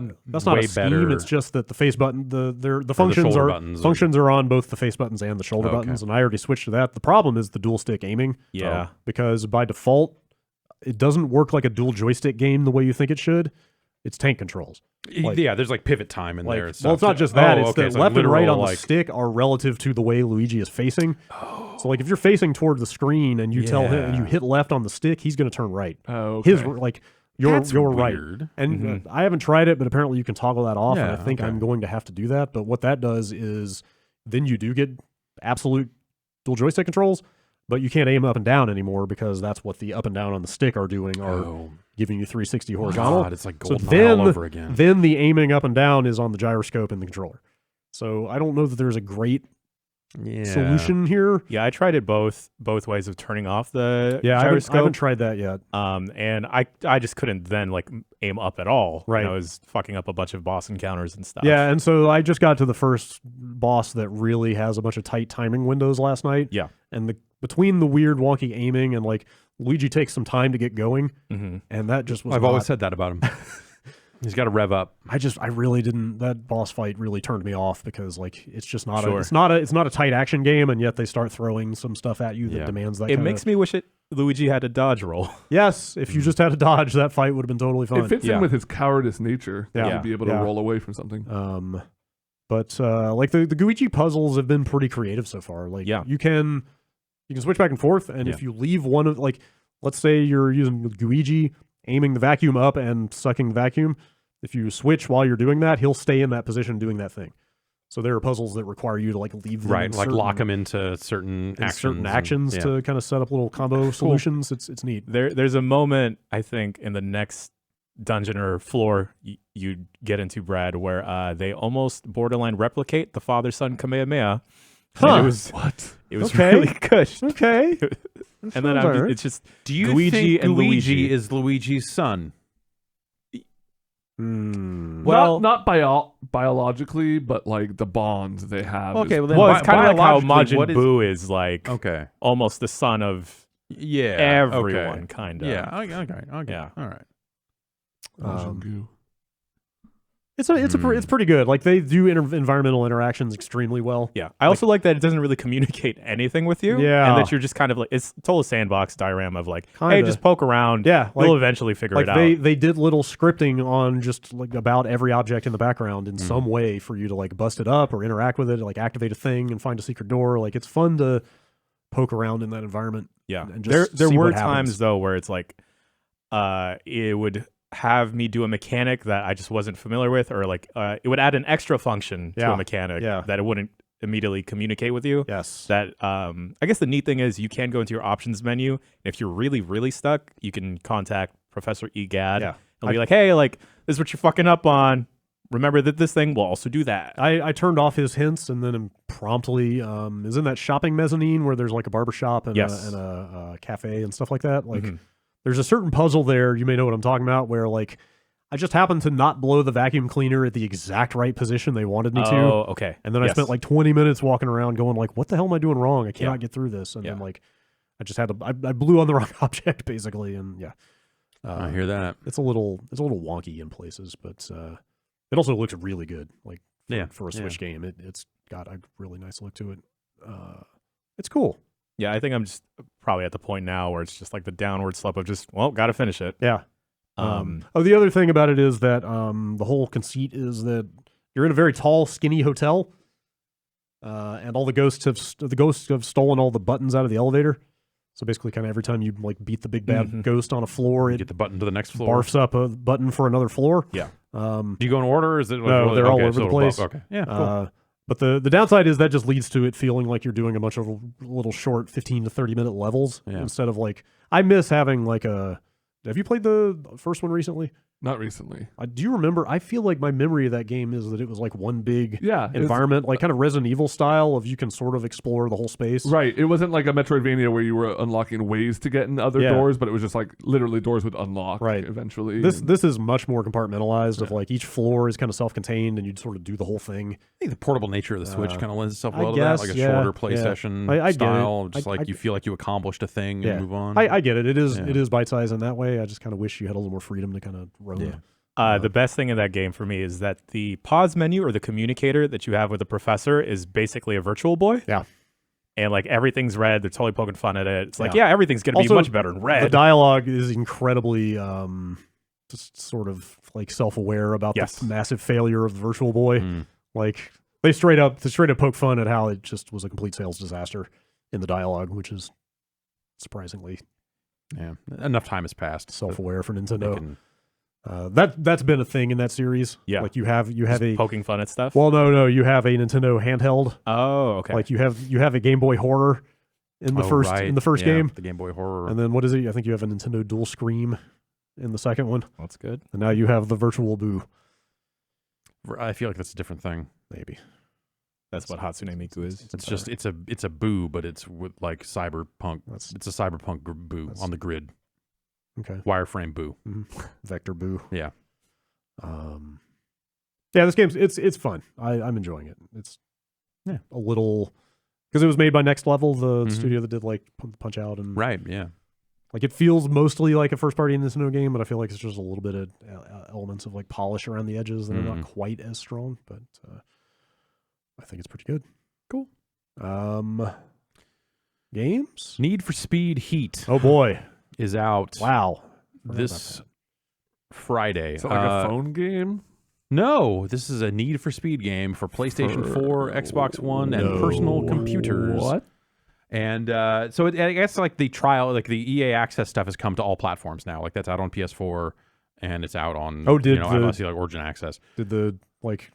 way a scheme. better. It's just that the face button, the functions shoulder are buttons functions are on both the face buttons and the shoulder Okay. buttons, and I already switched to that. The problem is the dual stick aiming. Yeah. Because by default, it doesn't work like a dual joystick game the way you think it should. It's tank controls. Like- yeah, there's like pivot time in Like, there. And stuff well, it's not too. just that. Oh, It's okay, that so left and right literal, on the like, stick are relative to the way Luigi is facing. So, like, if you're facing toward the screen and you tell him and you Yeah. hit left on the stick, he's going to turn right. Oh, okay. His like you're That's right. weird. And I haven't tried it, but apparently you can toggle that off. And I Yeah, think okay. I'm going to have to do that. But what that does is then you do get absolute dual joystick controls, but you can't aim up and down anymore because that's what the up and down on the stick are doing. Are giving you 360 horizontal. God, it's like So GoldenEye all over again. then the aiming up and down is on the gyroscope in the controller. So I don't know that there's a great solution here. Yeah, I tried it both ways of turning off the I gyroscope. haven't tried that yet. And I just couldn't then like aim up at all. Right. And I was fucking up a bunch of boss encounters and stuff. Yeah, and so I just got to the first boss that really has a bunch of tight timing windows last night. Yeah. And between the weird wonky aiming and like Luigi takes some time to get going, and that just was I've always said that about him. He's got to rev up. I really didn't. That boss fight really turned me off because like it's just not Sure. it's not a tight action game, and yet they start throwing some stuff at you that demands that. It makes me wish Luigi had a dodge roll. Yes, if you just had a dodge, that fight would have been totally fun. It fits in with his cowardice nature that Yeah. he'd be able to roll away from something. But like the Luigi puzzles have been pretty creative so far. Like you can switch back and forth, and if you leave one of like, let's say you're using Luigi aiming the vacuum up and sucking the vacuum. If you switch while you're doing that, he'll stay in that position doing that thing. So there are puzzles that require you to like leave them like lock them into certain actions to kind of set up little combo solutions. It's neat. There's a moment, I think, in the next dungeon or floor you get into, Brad, where they almost borderline replicate the father-son Kamehameha. Huh. It was really good. Okay. And then it's just Do you Luigi think and Luigi is Luigi's son? Well, not biologically, but like the bond they have. Okay, well, then it's kind of like how Majin what is- Buu is like Okay. almost the son of everyone, kind of. Yeah. Okay. Yeah. All right. It's pretty good. Like they do environmental interactions extremely well. Yeah. I also like that it doesn't really communicate anything with you. Yeah. And that you're just kind of like, it's total sandbox diorama of like, hey, Kinda. just poke around. Yeah, You'll eventually figure it out. They did little scripting on just like about every object in the background in some way for you to like bust it up or interact with it, like activate a thing and find a secret door. Like it's fun to poke around in that environment. Yeah. And just There see were what happens. times though where it's like, it would have me do a mechanic that I just wasn't familiar with, or like it would add an extra function to a mechanic that it wouldn't immediately communicate with you. Yes. That I guess the neat thing is you can go into your options menu. And if you're really, really stuck, you can contact Professor Egad and be like, hey, like this is what you're fucking up on. Remember that this thing will also do that. I turned off his hints and then promptly is in that shopping mezzanine where there's like a barbershop and, a cafe and stuff like that. Like there's a certain puzzle there, you may know what I'm talking about, where like I just happened to not blow the vacuum cleaner at the exact right position they wanted me to. Oh, okay. And then I spent like 20 minutes walking around going like, what the hell am I doing wrong? I cannot get through this. And then like I just had to I blew on the wrong object basically, and I hear that. it's a little wonky in places, but it also looks really good. Like for a Switch game, it's got a really nice look to it. It's cool. Yeah, I think I'm just probably at the point now where it's just like the downward slope of just, well, got to finish it. Yeah. The other thing about it is that the whole conceit is that you're in a very tall, skinny hotel, and all the ghosts have stolen all the buttons out of the elevator. So basically, kind of every time you like beat the big bad ghost on a floor, it Get the button to the next floor. barfs up a button for another floor. Yeah. Do you go in order, or is it? No, they're all over the place. Okay. Yeah. Cool. But the downside is that just leads to it feeling like you're doing a bunch of little short 15 to 30 minute levels instead of like, I miss having like have you played the first one recently? Not recently. Do you remember? I feel like my memory of that game is that it was like one big environment, like kind of Resident Evil style of you can sort of explore the whole space. Right. It wasn't like a Metroidvania where you were unlocking ways to get in other doors, but it was just like literally doors would unlock eventually. This is much more compartmentalized of like each floor is kind of self-contained and you'd sort of do the whole thing. I think the portable nature of the Switch kind of lends itself well I to guess, that, like a shorter play yeah. session I get style. it. Just like you feel like you accomplished a thing and move on. I get it. It is bite-sized in that way. I just kind of wish you had a little more freedom to kind of roam. Yeah. The best thing in that game for me is that the pause menu or the communicator that you have with the professor is basically a virtual boy. Yeah. And like everything's red. They're totally poking fun at it. It's like, everything's going to be much better in red. The dialogue is incredibly just sort of like self-aware about the massive failure of the virtual boy. Like they straight up poke fun at how it just was a complete sales disaster in the dialogue, which is surprisingly enough time has passed. Self-aware for Nintendo. That's been a thing in that series. Yeah, like you have a poking fun at stuff. Well, no, you have a Nintendo handheld. Oh, okay. Like you have a Game Boy Horror in the first game, the Game Boy Horror, and then what is it? I think you have a Nintendo Dual Scream in the second one. That's good. And now you have the Virtual Boo. I feel like that's a different thing. Maybe. That's what Hatsune Miku is. It's a boo, but it's with like cyberpunk. It's a cyberpunk boo on the grid. Okay. Wireframe boo. Vector boo. Yeah. Yeah, this game's it's fun. I'm enjoying it. It's a little because it was made by Next Level, the studio that did like Punch Out and right. Yeah. Like it feels mostly like a first party Nintendo game, but I feel like it's just a little bit of elements of like polish around the edges that are not quite as strong. But I think it's pretty good. Cool. Games? Need for Speed Heat. Oh boy, is out. Wow. This Friday. Is it like a phone game? No, this is a Need for Speed game for PlayStation 4, Xbox One, and personal computers. What? And so I guess like the trial, like the EA Access stuff has come to all platforms now. Like that's out on PS4 and it's out on obviously like Origin Access. Did the like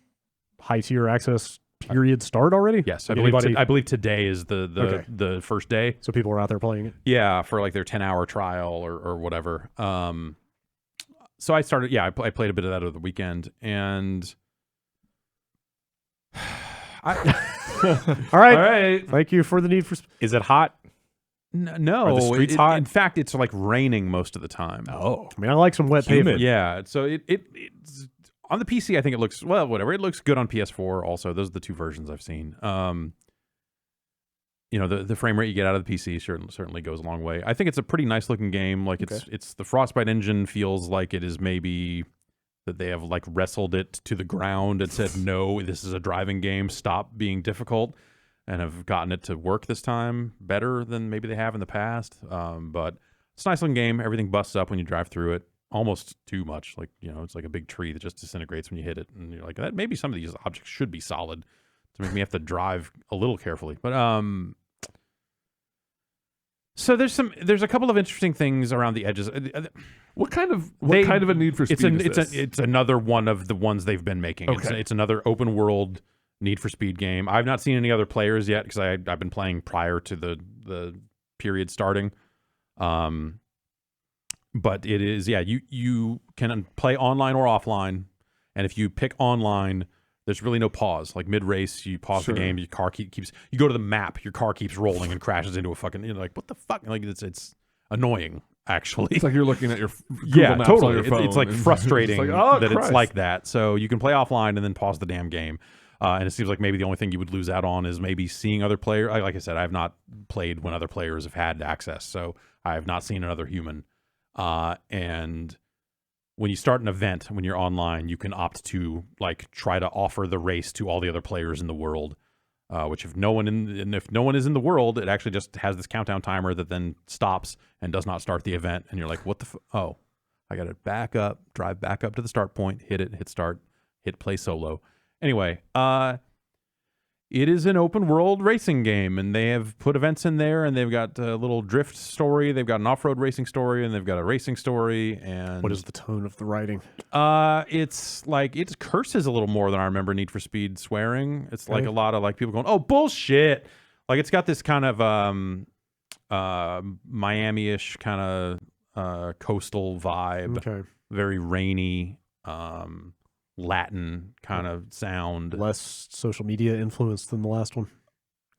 high tier access period start already? Yes, I believe today is the first day. So people are out there playing it. Yeah, for like their 10-hour trial or whatever. So I started. Yeah, I played a bit of that over the weekend, and all right. Thank you for the Need for Speed. Is it hot? No, Are the streets hot? In fact, it's like raining most of the time. Oh, I mean, I like some wet pavement. Yeah, so it's on the PC. I think it looks whatever. It looks good on PS4. Also, those are the two versions I've seen. The frame rate you get out of the PC certainly goes a long way. I think it's a pretty nice looking game. Like it's the Frostbite engine feels like it is maybe that they have like wrestled it to the ground and said, no, this is a driving game. Stop being difficult, and have gotten it to work this time better than maybe they have in the past. But it's a nice looking game. Everything busts up when you drive through it. Almost too much. Like, it's like a big tree that just disintegrates when you hit it. And you're like, that maybe some of these objects should be solid to make me have to drive a little carefully. But so there's a couple of interesting things around the edges. What kind of a Need for Speed is this? It's another one of the ones they've been making. Okay. It's another open world Need for Speed game. I've not seen any other players yet because I've been playing prior to the period starting. But it is, you can play online or offline, and if you pick online, there's really no pause. Like mid-race, you pause the game, your car keeps, you go to the map, your car keeps rolling and crashes into a fucking, like, what the fuck? Like, it's annoying, actually. It's like you're looking at your Google Maps totally. on your phone. It's like frustrating it's like, it's like that. So you can play offline and then pause the damn game. And it seems like maybe the only thing you would lose out on is maybe seeing other players. Like I said, I have not played when other players have had access, so I have not seen another human. And when you start an event, when you're online, you can opt to like try to offer the race to all the other players in the world. Which if no one is in the world, it actually just has this countdown timer that then stops and does not start the event. And you're like, what the? Oh, I got to drive back up to the start point, hit start, hit play solo. Anyway, it is an open world racing game, and they have put events in there, and they've got a little drift story, they've got an off-road racing story, and they've got a racing story. And what is the tone of the writing? It's like it curses a little more than I remember Need for Speed swearing. It's like a lot of like people going, "Oh, bullshit!" Like it's got this kind of Miami-ish kind of coastal vibe. Okay. Very rainy. Latin kind of sound, less social media influence than the last one.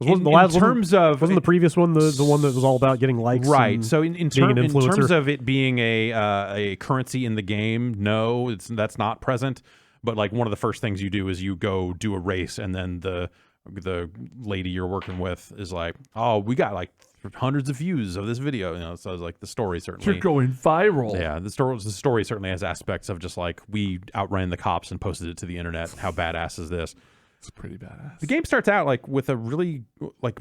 Wasn't the previous one the one that was all about getting likes? Right. So in terms of it being a currency in the game, no, that's not present. But like one of the first things you do is you go do a race, and then the lady you're working with is like, "Oh, we got like hundreds of views of this video." So it's like the story certainly. You're going viral. Yeah, the story certainly has aspects of just like we outran the cops and posted it to the internet. How badass is this? It's pretty badass. The game starts out like with a really like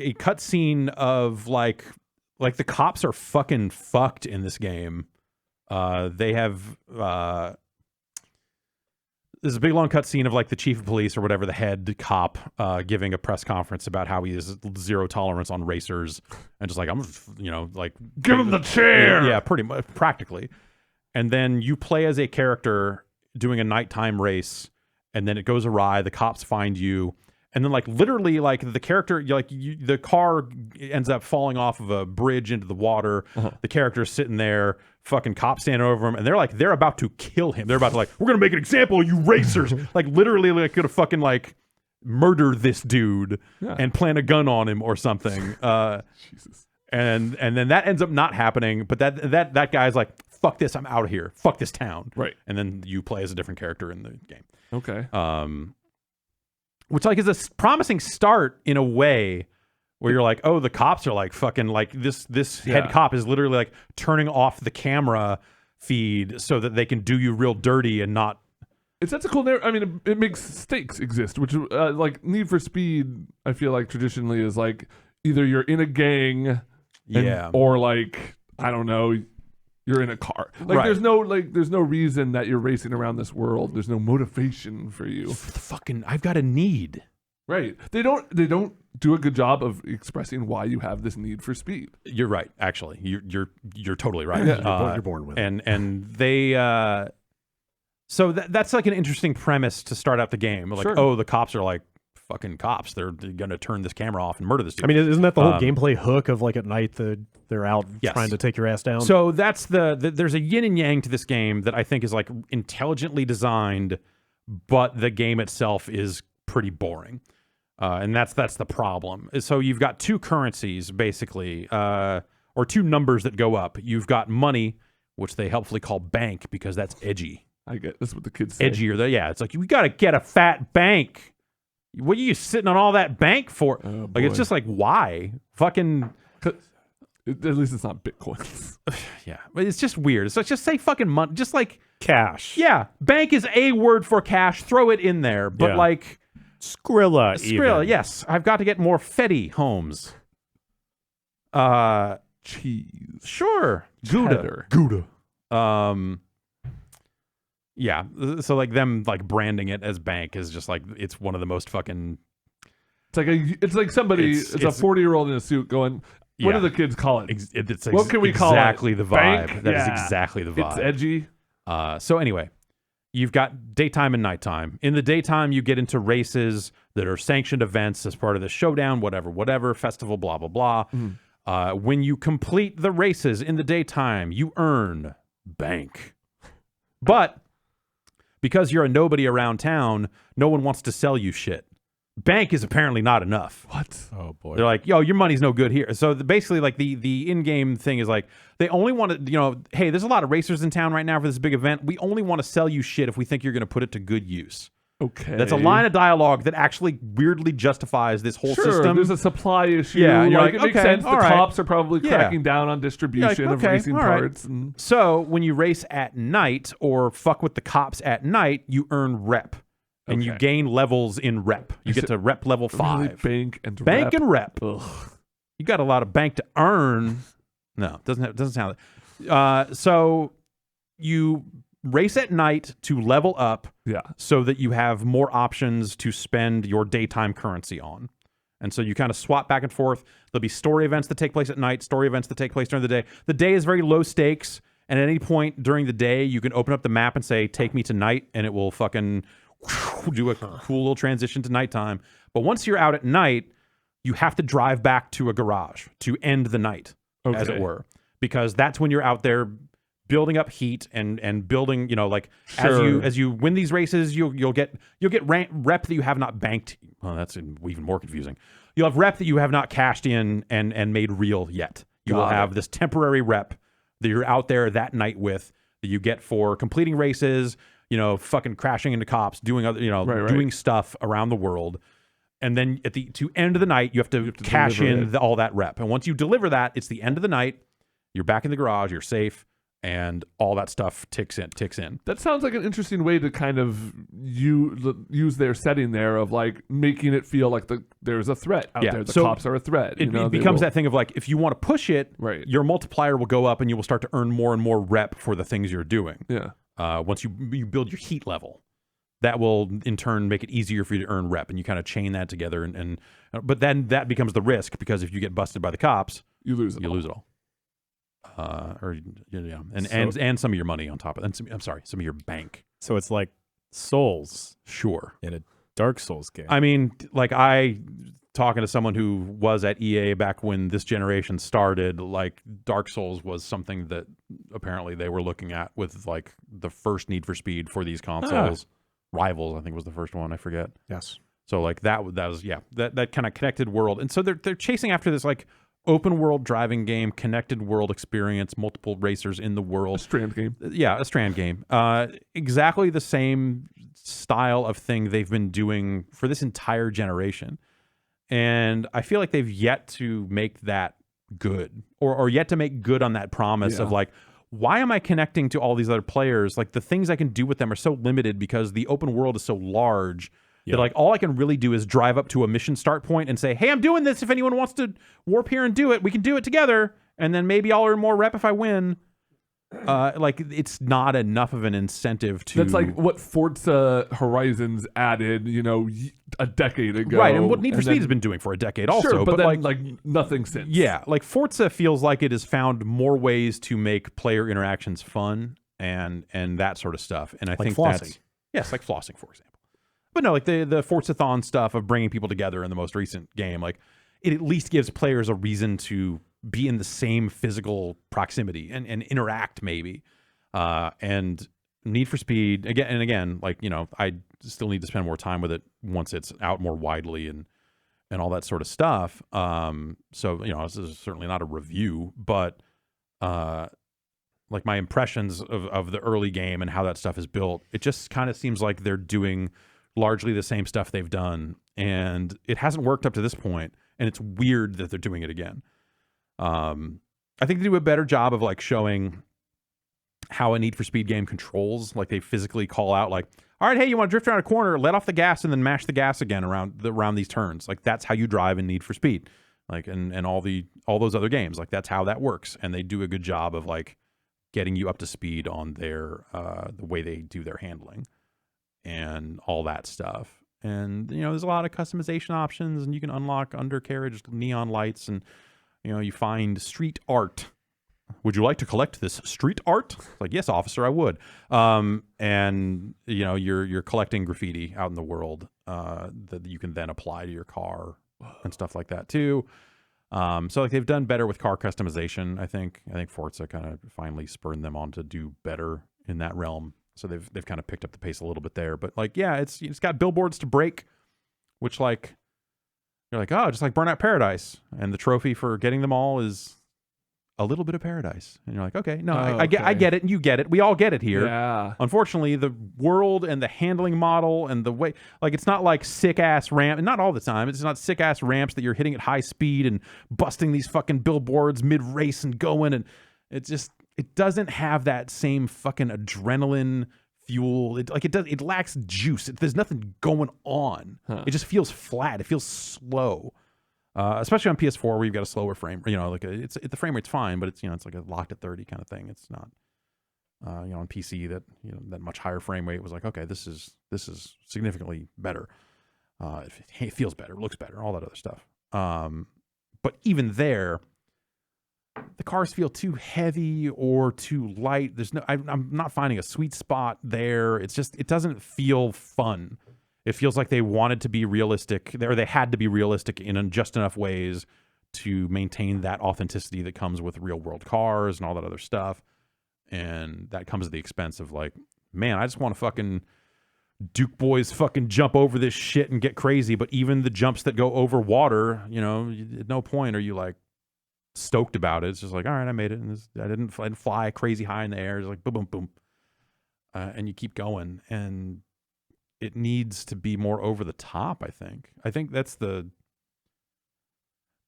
a cutscene of like the cops are fucking fucked in this game. They have there's a big long cutscene of like the chief of police or whatever, the head cop, giving a press conference about how he is zero tolerance on racers and just like, I'm, like give him the chair. Yeah, pretty much practically. And then you play as a character doing a nighttime race, and then it goes awry. The cops find you. And then like literally like the character, the car ends up falling off of a bridge into the water. The character's sitting there, fucking cops standing over him, and they're about to kill him. They're about to like, we're gonna make an example of you racers. Like literally like could have fucking like murder this dude and plant a gun on him or something. Jesus. And then that ends up not happening. But that guy's like, fuck this, I'm out of here. Fuck this town. Right. And then you play as a different character in the game. Okay. Which like is a promising start in a way where you're like, oh, the cops are like fucking like this head cop is literally like turning off the camera feed so that they can do you real dirty and not. It's such a cool narrative. I mean, it makes stakes exist, which like Need for Speed, I feel like traditionally is like either you're in a gang, or like I don't know, you're in a car. Like there's no reason that you're racing around this world. There's no motivation for you. Fucking, I've got a need. Right. They don't do a good job of expressing why you have this need for speed. You're right. Actually, you're totally right. You're born with it. And they so that's like an interesting premise to start out the game. Like, oh, the cops are like fucking cops. They're gonna turn this camera off and murder this dude. I mean, isn't that the whole gameplay hook of like at night they're out trying to take your ass down? So that's there's a yin and yang to this game that I think is like intelligently designed, but the game itself is pretty boring. And that's the problem. So you've got two currencies, basically, or two numbers that go up. You've got money, which they helpfully call bank because that's edgy. I get that's what the kids say. Edgier. Yeah, it's like, we got to get a fat bank. What are you sitting on all that bank for? Oh, like, it's just like, why? Fucking... At least it's not Bitcoins. Yeah, but it's just weird. So just say fucking money. Just like... Cash. Yeah, bank is a word for cash. Throw it in there. But like... Skrilla, even. Yes. I've got to get more Fetty homes. Cheese. Sure. Gouda. Yeah. So like them like branding it as bank is just like, it's one of the most fucking... It's like somebody, it's a 40-year-old in a suit going, what do the kids call it? It's what can we call it? Exactly the vibe. Bank? That is exactly the vibe. It's edgy. So anyway, you've got daytime and nighttime. In the daytime, you get into races that are sanctioned events as part of the showdown, whatever, festival, blah, blah, blah. Mm. When you complete the races in the daytime, you earn bank. But because you're a nobody around town, no one wants to sell you shit. Bank is apparently not enough. What? Oh boy. They're like, yo, your money's no good here. So basically, like the in-game thing is like, they only want to, hey, there's a lot of racers in town right now for this big event. We only want to sell you shit if we think you're going to put it to good use. Okay. That's a line of dialogue that actually weirdly justifies this whole system. There's a supply issue. Yeah, you're like, it makes sense. The cops are probably cracking down on distribution of racing parts. And... So when you race at night or fuck with the cops at night, you earn rep. And you gain levels in rep. You get to rep level 5. Really bank and rep. Ugh. You got a lot of bank to earn. No, doesn't sound like. So you race at night to level up so that you have more options to spend your daytime currency on. And so you kind of swap back and forth. There'll be story events that take place at night, story events that take place during the day. The day is very low stakes. And at any point during the day, you can open up the map and say, take me to night. And it will fucking... do a cool little transition to nighttime. But once you're out at night, you have to drive back to a garage to end the night, as it were, because that's when you're out there building up heat and building, as you win these races, you'll get rep that you have not banked. Well, that's even more confusing. You'll have rep that you have not cashed in and made real yet. You will have this temporary rep that you're out there that night with that you get for completing races. Fucking crashing into cops, doing other, doing stuff around the world. And then to end of the night, you have to cash in all that rep. And once you deliver that, it's the end of the night. You're back in the garage, you're safe, and all that stuff ticks in. That sounds like an interesting way to kind of use their setting there of like making it feel like there's a threat out there. The cops are a threat. It becomes that thing of like, if you want to push it, your multiplier will go up and you will start to earn more and more rep for the things you're doing. Yeah. Once you build your heat level, that will in turn make it easier for you to earn rep, and you kind of chain that together. But then that becomes the risk because if you get busted by the cops, you lose it all. And some of your money on top of it. I'm sorry, some of your bank. So it's like Souls, sure, in a Dark Souls game. I mean, like talking to someone who was at EA back when this generation started, like Dark Souls was something that apparently they were looking at with like the first Need for Speed for these consoles. Rivals, I think, was the first one. I forget. Yes. So like that was that kind of connected world. And so they're chasing after this like open world driving game, connected world experience, multiple racers in the world. A Strand game. Yeah, a Strand game. Exactly the same style of thing they've been doing for this entire generation. And I feel like they've yet to make that good or yet to make good on that promise of like, why am I connecting to all these other players? Like the things I can do with them are so limited because the open world is so large that like all I can really do is drive up to a mission start point and say, hey, I'm doing this. If anyone wants to warp here and do it, we can do it together. And then maybe I'll earn more rep if I win. Like it's not enough of an incentive to. That's like what Forza Horizons added, a decade ago. Right, and what Need for Speed has been doing for a decade also. Sure, but then, like nothing since. Yeah, like Forza feels like it has found more ways to make player interactions fun and that sort of stuff. And I think flossing. Yes, like flossing, for example. But no, like the Forza-thon stuff of bringing people together in the most recent game, like it at least gives players a reason to be in the same physical proximity and interact maybe. And Need for Speed, again, like, I still need to spend more time with it once it's out more widely and all that sort of stuff. So, this is certainly not a review, but like my impressions of the early game and how that stuff is built, it just kind of seems like they're doing largely the same stuff they've done. And it hasn't worked up to this point, and it's weird that they're doing it again. I think they do a better job of like showing how a Need for Speed game controls. Like they physically call out like, all right, hey, you want to drift around a corner, let off the gas and then mash the gas again around these turns. Like that's how you drive in Need for Speed. Like and all those other games, like that's how that works. And they do a good job of like getting you up to speed on their the way they do their handling and all that stuff. And there's a lot of customization options, and you can unlock undercarriage neon lights, and you find street art. Would you like to collect this street art? Like, yes, officer, I would. And you're collecting graffiti out in the world that you can then apply to your car and stuff like that too. So like they've done better with car customization. I think Forza kind of finally spurred them on to do better in that realm. So they've kind of picked up the pace a little bit there. But like, yeah, it's got billboards to break, which like you're like, oh, just like Burnout Paradise, and the trophy for getting them all is a little bit of paradise. And you're like, okay, no, I get it, and you get it. We all get it here. Yeah. Unfortunately, the world and the handling model and the way, like, it's not like sick ass ramp, and not all the time. It's not sick ass ramps that you're hitting at high speed and busting these fucking billboards mid race and going, and it doesn't have that same fucking adrenaline fuel. It lacks juice. There's nothing going on. It just feels flat. It feels slow. Especially on PS4 where you've got a slower frame, the frame rate's fine, but it's like a locked at 30 kind of thing. It's not, on PC that much higher frame rate was like, okay, this is significantly better. It feels better, looks better, all that other stuff. But even there, the cars feel too heavy or too light. I'm not finding a sweet spot there. It doesn't feel fun. It feels like they wanted to be realistic, or they had to be realistic in just enough ways to maintain that authenticity that comes with real world cars and all that other stuff. And that comes at the expense of like, man, I just want to fucking Duke boys fucking jump over this shit and get crazy. But even the jumps that go over water, at no point are you like stoked about it. It's just like, all right, I made it. And I didn't fly crazy high in the air. It's like boom, boom, boom. And you keep going. And it needs to be more over the top, I think. I think that's the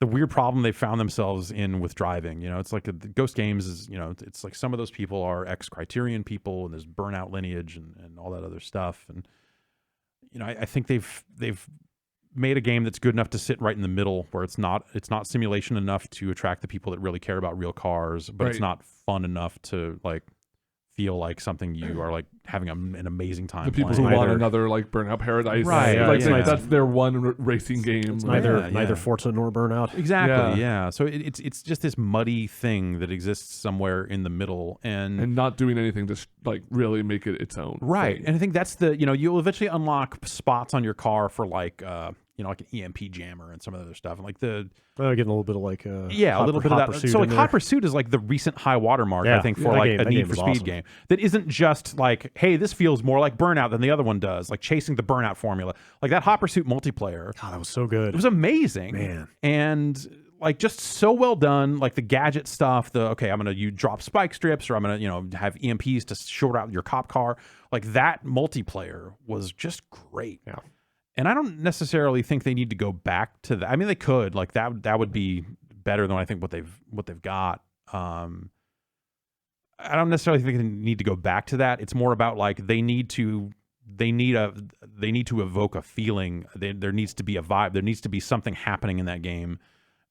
weird problem they found themselves in with driving. It's like the Ghost Games is, it's like some of those people are ex-Criterion people, and there's Burnout lineage and all that other stuff. And, I think they've made a game that's good enough to sit right in the middle, where it's not simulation enough to attract the people that really care about real cars, but It's not fun enough to like feel like something you are like having an amazing time. The people playing. who want another like Burnout Paradise, right? That's their one racing game. It's neither Forza nor Burnout. Exactly. Yeah. So it's just this muddy thing that exists somewhere in the middle, and not doing anything to like really make it its own. Right. thing. And I think that's you'll eventually unlock spots on your car for like like an EMP jammer and some other stuff. And like the getting a little bit of like a little bit of that. So like Hot Pursuit is like the recent high watermark, I think, for like a Need for Speed game that isn't just like, hey, this feels more like Burnout than the other one does, like chasing the Burnout formula. Like that Hot Pursuit multiplayer. God, that was so good. It was amazing, man, and like just so well done. Like the gadget stuff. I'm gonna drop spike strips, or I'm gonna have EMPs to short out your cop car. Like that multiplayer was just great. Yeah. And I don't necessarily think they need to go back to that. I mean, they could. Like that would be better than I think what they've got. I don't necessarily think they need to go back to that. It's more about like they need to evoke a feeling. There needs to be a vibe. There needs to be something happening in that game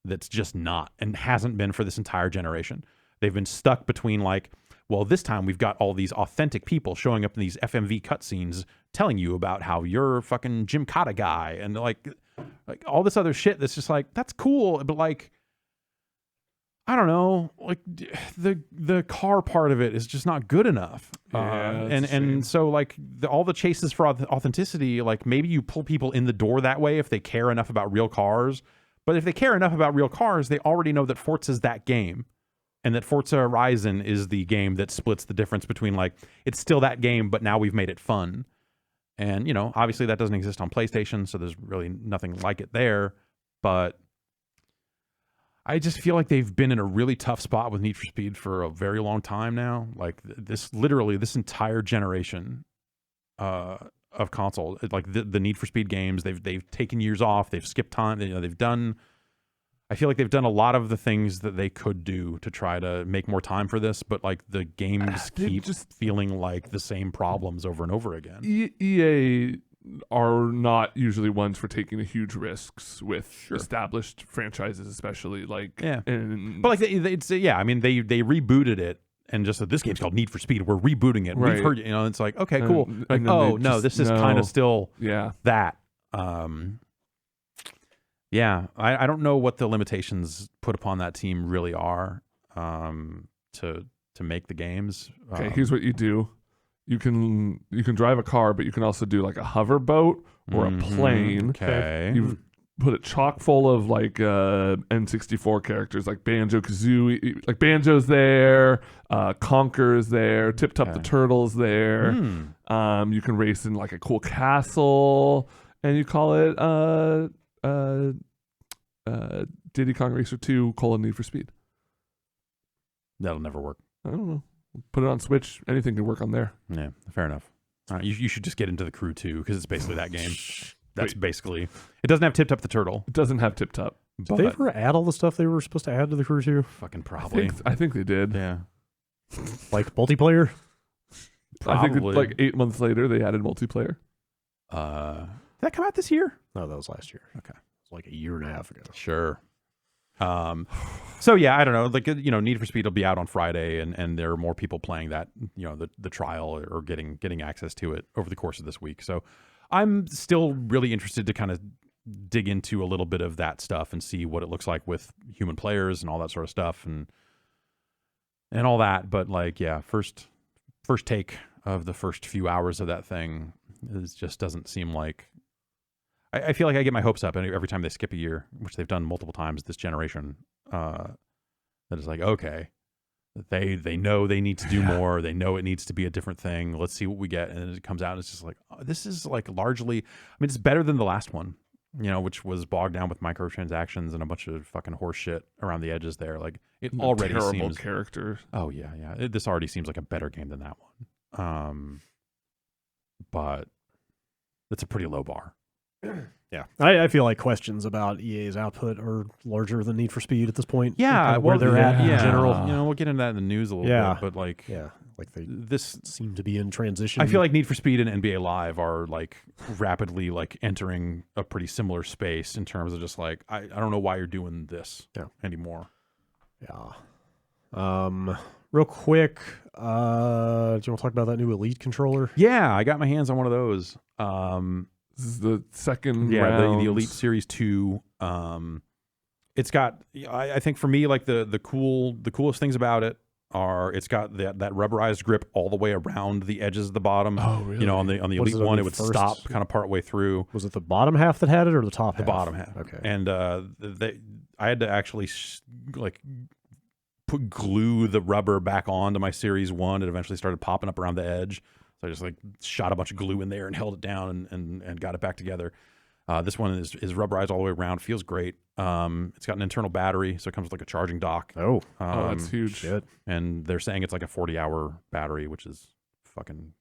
that's just not and hasn't been for this entire generation. They've been stuck between like, well, this time we've got all these authentic people showing up in these FMV cutscenes telling you about how you're a fucking Gymkata guy and like all this other shit that's just like, that's cool, but like, I don't know, like the car part of it is just not good enough. And so like all the chases for authenticity, like maybe you pull people in the door that way if they care enough about real cars. But if they care enough about real cars, they already know that Forza's that game. And that Forza Horizon is the game that splits the difference between like, it's still that game, but now we've made it fun. And, obviously that doesn't exist on PlayStation, so there's really nothing like it there. But I just feel like they've been in a really tough spot with Need for Speed for a very long time now. Like this entire generation of console, like the Need for Speed games, they've taken years off, they've skipped time, I feel like they've done a lot of the things that they could do to try to make more time for this, but like the games keep just feeling like the same problems over and over again. EA are not usually ones for taking huge risks with established franchises, especially like but like they rebooted it and just said, this game's called Need for Speed, we're rebooting it. Right. We've heard, it's like, okay, cool. Like, this is kind of still that. I don't know what the limitations put upon that team really are to make the games. Okay, here's what you do. You can drive a car, but you can also do like a hover boat or a plane. Okay. You've put it chock full of like N64 characters like Banjo-Kazooie. Like Banjo's there, Conker's there, Tip Top the Turtle's there. You can race in like a cool castle, and you call it Diddy Kong Racer 2: Need for Speed. That'll never work. I don't know. Put it on Switch. Anything can work on there. Yeah, fair enough. You should just get into the Crew 2 because it's basically that game. That's basically. It doesn't have Tip Top the Turtle. It doesn't have Tip Top. Did they ever add all the stuff they were supposed to add to the Crew 2? Fucking probably. I think they did. Yeah. Like multiplayer? Probably. I think like 8 months later they added multiplayer. Did that come out this year? No, that was last year. Okay. It was like a year and a half ago. Sure. So yeah, I don't know. Like, Need for Speed will be out on Friday, and there are more people playing that, the trial or getting access to it over the course of this week. So I'm still really interested to kind of dig into a little bit of that stuff and see what it looks like with human players and all that sort of stuff and all that. But like, yeah, first take of the first few hours of that thing just doesn't seem like. I feel like I get my hopes up every time they skip a year, which they've done multiple times this generation. That is like, okay, they know they need to do more. They know it needs to be a different thing. Let's see what we get. And then it comes out and it's just like, oh, this is like largely, it's better than the last one, which was bogged down with microtransactions and a bunch of fucking horse shit around the edges there. Like it already terrible seems characters. Oh yeah. This already seems like a better game than that one. But it's a pretty low bar. Yeah, I feel like questions about EA's output are larger than Need for Speed at this point. Yeah, where they're at in general. We'll get into that in the news a little bit, but like, they seem to be in transition. I feel like Need for Speed and NBA Live are like rapidly like entering a pretty similar space in terms of just like I don't know why you're doing this anymore. Yeah. Real quick, do you want to talk about that new Elite controller? Yeah, I got my hands on one of those. This is the second round. The Elite Series 2. It's got, I think for me, like the coolest things about it it's got that rubberized grip all the way around the edges of the bottom. Oh, really? You know, on the Elite one, it would stop kind of part way through. Was it the bottom half that had it, or the top half? The bottom half. Okay. And I had to actually glue the rubber back onto my Series 1. It eventually started popping up around the edge. So I just shot a bunch of glue in there and held it down and got it back together. This one is rubberized all the way around. Feels great. It's got an internal battery, so it comes with like a charging dock. Oh, that's huge. Shit. And they're saying it's like a 40-hour battery, which is fucking.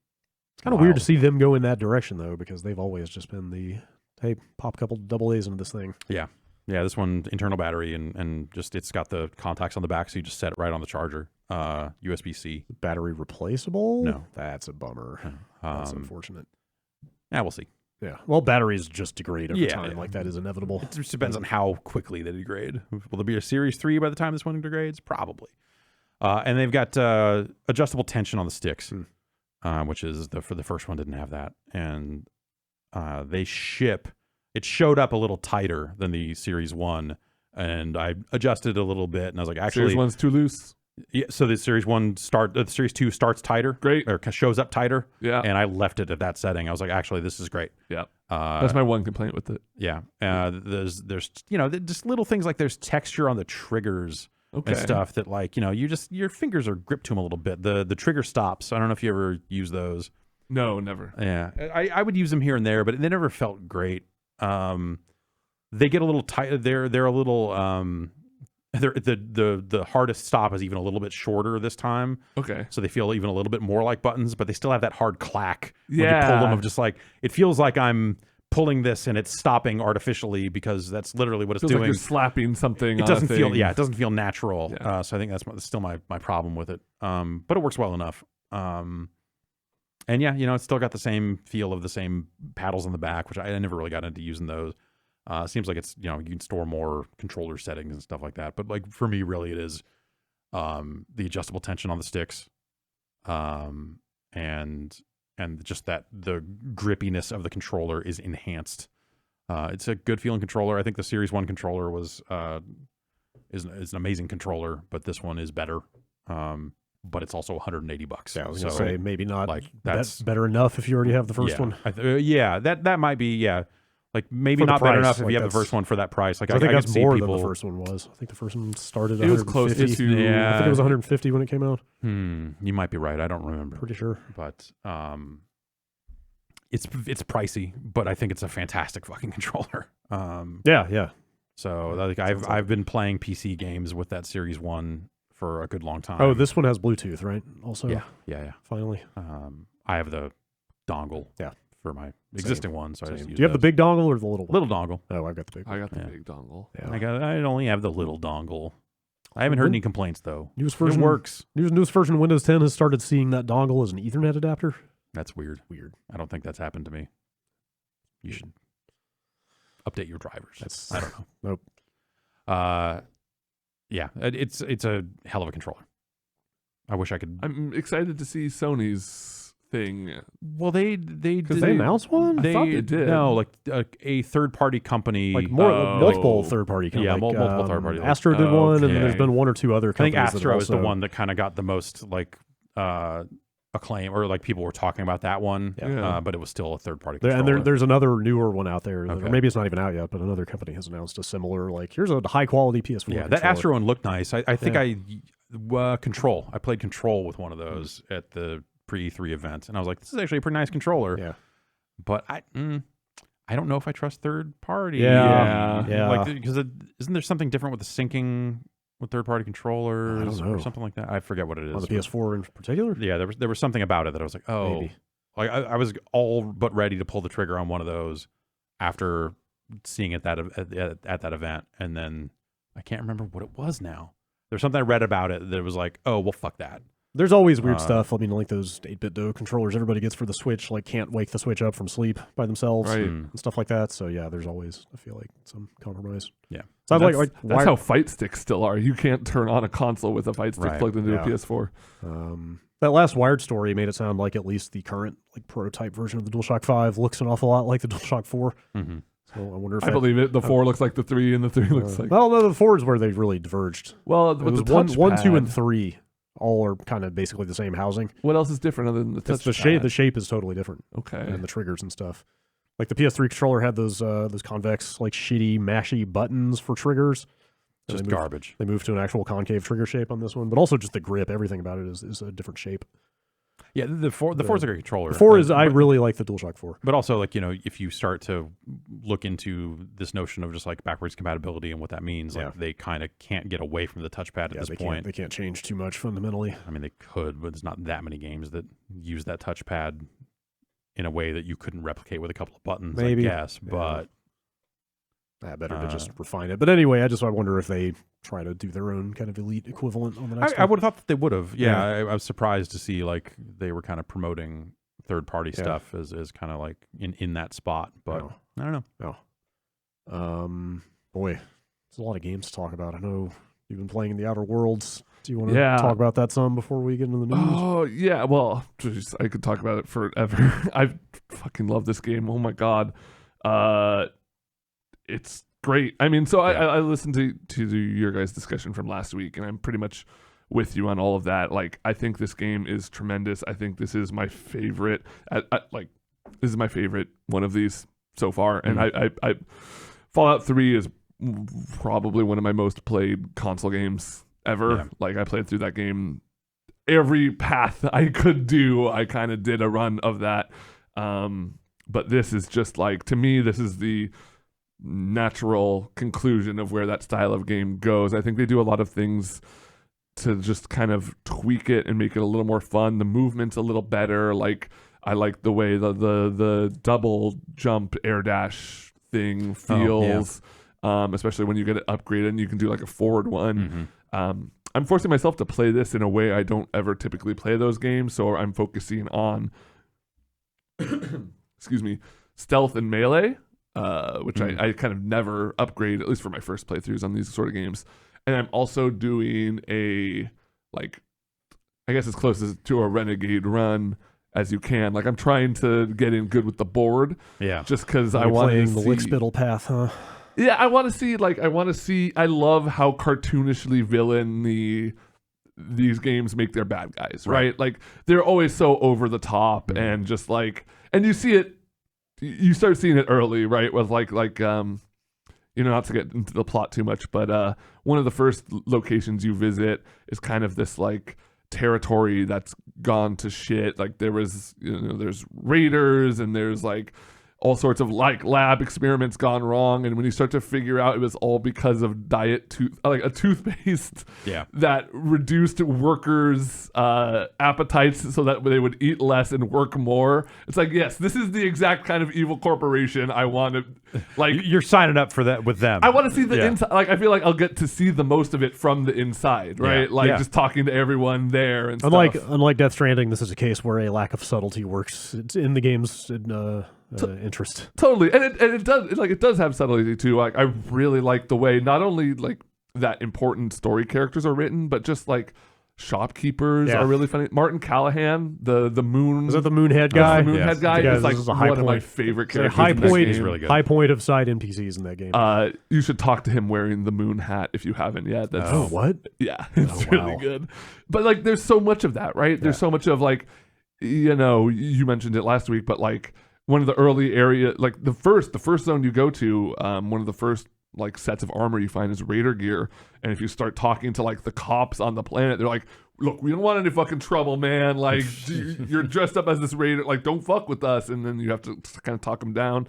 It's kind of weird to see them go in that direction though, because they've always just been the hey, pop a couple double A's into this thing. Yeah. This one internal battery and just it's got the contacts on the back, so you just set it right on the charger. USB-C. Battery replaceable? No, that's a bummer. That's unfortunate. Yeah, we'll see. Yeah. Well, batteries just degrade over time. Yeah. Like that is inevitable. It just depends on how quickly they degrade. Will there be a Series 3 by the time this one degrades? Probably. And they've got adjustable tension on the sticks, which is for the first one didn't have that. And it showed up a little tighter than the Series 1, and I adjusted a little bit, and I was like, actually, Series 1's too loose. Yeah, so the Series 2 starts tighter. Great. Or shows up tighter. Yeah. And I left it at that setting. I was like, actually, this is great. Yeah. That's my one complaint with it. Yeah. There's just little things like there's texture on the triggers and stuff that your fingers are gripped to them a little bit. The trigger stops. I don't know if you ever use those. No, never. Yeah. I would use them here and there, but they never felt great. They get a little tight. They're a little the hardest stop is even a little bit shorter this time. Okay. So they feel even a little bit more like buttons, but they still have that hard clack when you Yeah. pull them of just like, it feels like I'm pulling this and it's stopping artificially because that's literally what it's Feels doing. like you're slapping something. It doesn't on a feel, thing. it doesn't feel natural. Yeah. So I think that's still my problem with it. But it works well enough. And yeah, it's still got the same feel of the same paddles on the back, which I never really got into using those. It seems like it's, you can store more controller settings and stuff like that. But like for me, really, it is the adjustable tension on the sticks, and just that the grippiness of the controller is enhanced. It's a good feeling controller. I think the Series 1 controller is an amazing controller, but this one is better. But it's also $180. Yeah, I was gonna say maybe not like that's better enough if you already have the first one. That might be like maybe For the not better price, enough if like you have the that's- first one for that price. Like I think that's could see more people, than the first one was. I think the first one started It was close 150. to- Yeah. I think it was 150 when it came out. You might be right. I don't remember. Pretty sure. But it's pricey, but I think it's a fantastic fucking controller. Yeah. So like I've been playing PC games with that Series 1 for a good long time. Oh, this one has Bluetooth, right? Also. Yeah. Finally. I have the dongle. Yeah. For my existing one, so I just Same. use Do you have the big dongle or the little one? little dongle. Oh, I've got the big one. I got the Yeah. big dongle. Yeah. I only have the little dongle. I haven't heard any complaints though. Newest version It works. Newest version of Windows 10 has started seeing that dongle as an Ethernet adapter. That's weird. I don't think that's happened to me. You should update your drivers. I don't know. Nope. Yeah, it's a hell of a controller. I wish I could. I'm excited to see Sony's thing. Well, they Because they announced one? I thought they did. No, like a third party company, Like multiple third-party companies. Yeah, multiple third-party. Astro did one, and then okay. there's been one or two other I think companies. Astro is the also- one that kind of got the most like acclaim, or like people were talking about that one. Yeah. But it was still a third party. And there's another newer one out there, Okay. or maybe it's not even out yet, but another company has announced a similar, like, here's a high-quality PS4 Yeah, that controller. Astro one looked nice. I think Control. I played Control with one of those at the pre-E3 event, and I was like, this is actually a pretty nice controller. Yeah. But I don't know if I trust third party. Yeah. Like, because isn't there something different with the syncing with third party controllers I don't know. or something like that? I forget what it is. On the PS4 in particular? Yeah, there was something about it that I was like, oh, Maybe. like I was all but ready to pull the trigger on one of those after seeing it at that event, and then I can't remember what it was now. There's something I read about it that was like, oh, well, fuck that. There's always weird stuff. I mean, like those 8-bit Do controllers everybody gets for the Switch, like can't wake the Switch up from sleep by themselves Right. and stuff like that. So yeah, there's always, I feel like, some compromise. Yeah. So That's how fight sticks still are. You can't turn on a console with a fight stick Right. plugged into Yeah. a PS4. That last Wired story made it sound like at least the current like prototype version of the DualShock 5 looks an awful lot like the DualShock 4. Mm-hmm. So I wonder if I believe it. The 4 looks like the 3, and the 3 looks like. Well, no, the 4 is where they really diverged. Well, It with was the 1, 2, and touchpad- 3 All are kind of basically the same housing. What else is different other than the touch? The shape. The shape is totally different. Okay. And the triggers and stuff. Like the PS3 controller had those convex, like shitty, mashy buttons for triggers. Just garbage. They moved to an actual concave trigger shape on this one, but also just the grip. Everything about it is a different shape. Yeah, the 4's a great controller. The 4 is, I really like the DualShock 4. But also, like, if you start to look into this notion of just like backwards compatibility and what that means, like they kind of can't get away from the touchpad at this point. They can't change too much fundamentally. I mean, they could, but there's not that many games that use that touchpad in a way that you couldn't replicate with a couple of buttons, Maybe. I guess. But better to just refine it. But anyway, I wonder if they try to do their own kind of Elite equivalent on the next one. I would have thought that they would have. Yeah, I was surprised to see like they were kind of promoting third-party stuff as kind of like in that spot. But I don't know. Boy, there's a lot of games to talk about. I know you've been playing in the Outer Worlds. Do you want to talk about that some before we get into the news? Oh, yeah. Well, I could talk about it forever. I fucking love this game. Oh, my God. It's great. I mean, so I listened to your guys' discussion from last week, and I'm pretty much with you on all of that. Like, I think this game is tremendous. I think this is my favorite. This is my favorite one of these so far. And I Fallout 3 is probably one of my most played console games ever. Yeah. Like, I played through that game. Every path I could do, I kind of did a run of that. But this is just like, to me, this is the natural conclusion of where that style of game goes. I think they do a lot of things to just kind of tweak it and make it a little more fun. The movement's a little better. Like, I like the way the double jump air dash thing feels, especially when you get it upgraded and you can do like a forward one. I'm forcing myself to play this in a way I don't ever typically play those games, so I'm focusing on excuse me, stealth and melee, which I kind of never upgrade, at least for my first playthroughs on these sort of games. And I'm also doing a, like, I guess as close as to a renegade run as you can. Like, I'm trying to get in good with the board. Yeah. Just because I want to see the lickspittle path, huh? Yeah, I want to see, I love how cartoonishly villain these games make their bad guys, right? Like, they're always so over the top and just like, and you see it, you start seeing it early, right? With like not to get into the plot too much, but one of the first locations you visit is kind of this like territory that's gone to shit. Like, there's raiders and there's like all sorts of like lab experiments gone wrong, and when you start to figure out it was all because of a toothpaste that reduced workers' appetites so that they would eat less and work more. It's like, yes, this is the exact kind of evil corporation I want to, like, you're signing up for that with them. I want to see the inside. Like, I feel like I'll get to see the most of it from the inside, right? Just talking to everyone there and stuff. Unlike Death Stranding, this is a case where a lack of subtlety works. It's in the game's interest. Totally, and it does have subtlety too. Like, I really like the way not only like that important story characters are written, but just like shopkeepers are really funny. Martin Callahan, the moon, is that the moonhead guy? The moonhead guy is like one of my favorite characters. He's really good. High point of side NPCs in that game. You should talk to him wearing the moon hat if you haven't yet. That's, what? Yeah, it's really good. But like, there's so much of that, right? There's so much of like, you mentioned it last week, but like, one of the early area, like the first zone you go to, one of the first like sets of armor you find is raider gear. And if you start talking to like the cops on the planet, they're like, look, we don't want any fucking trouble, man. Like, you're dressed up as this raider, like, don't fuck with us. And then you have to kind of talk them down.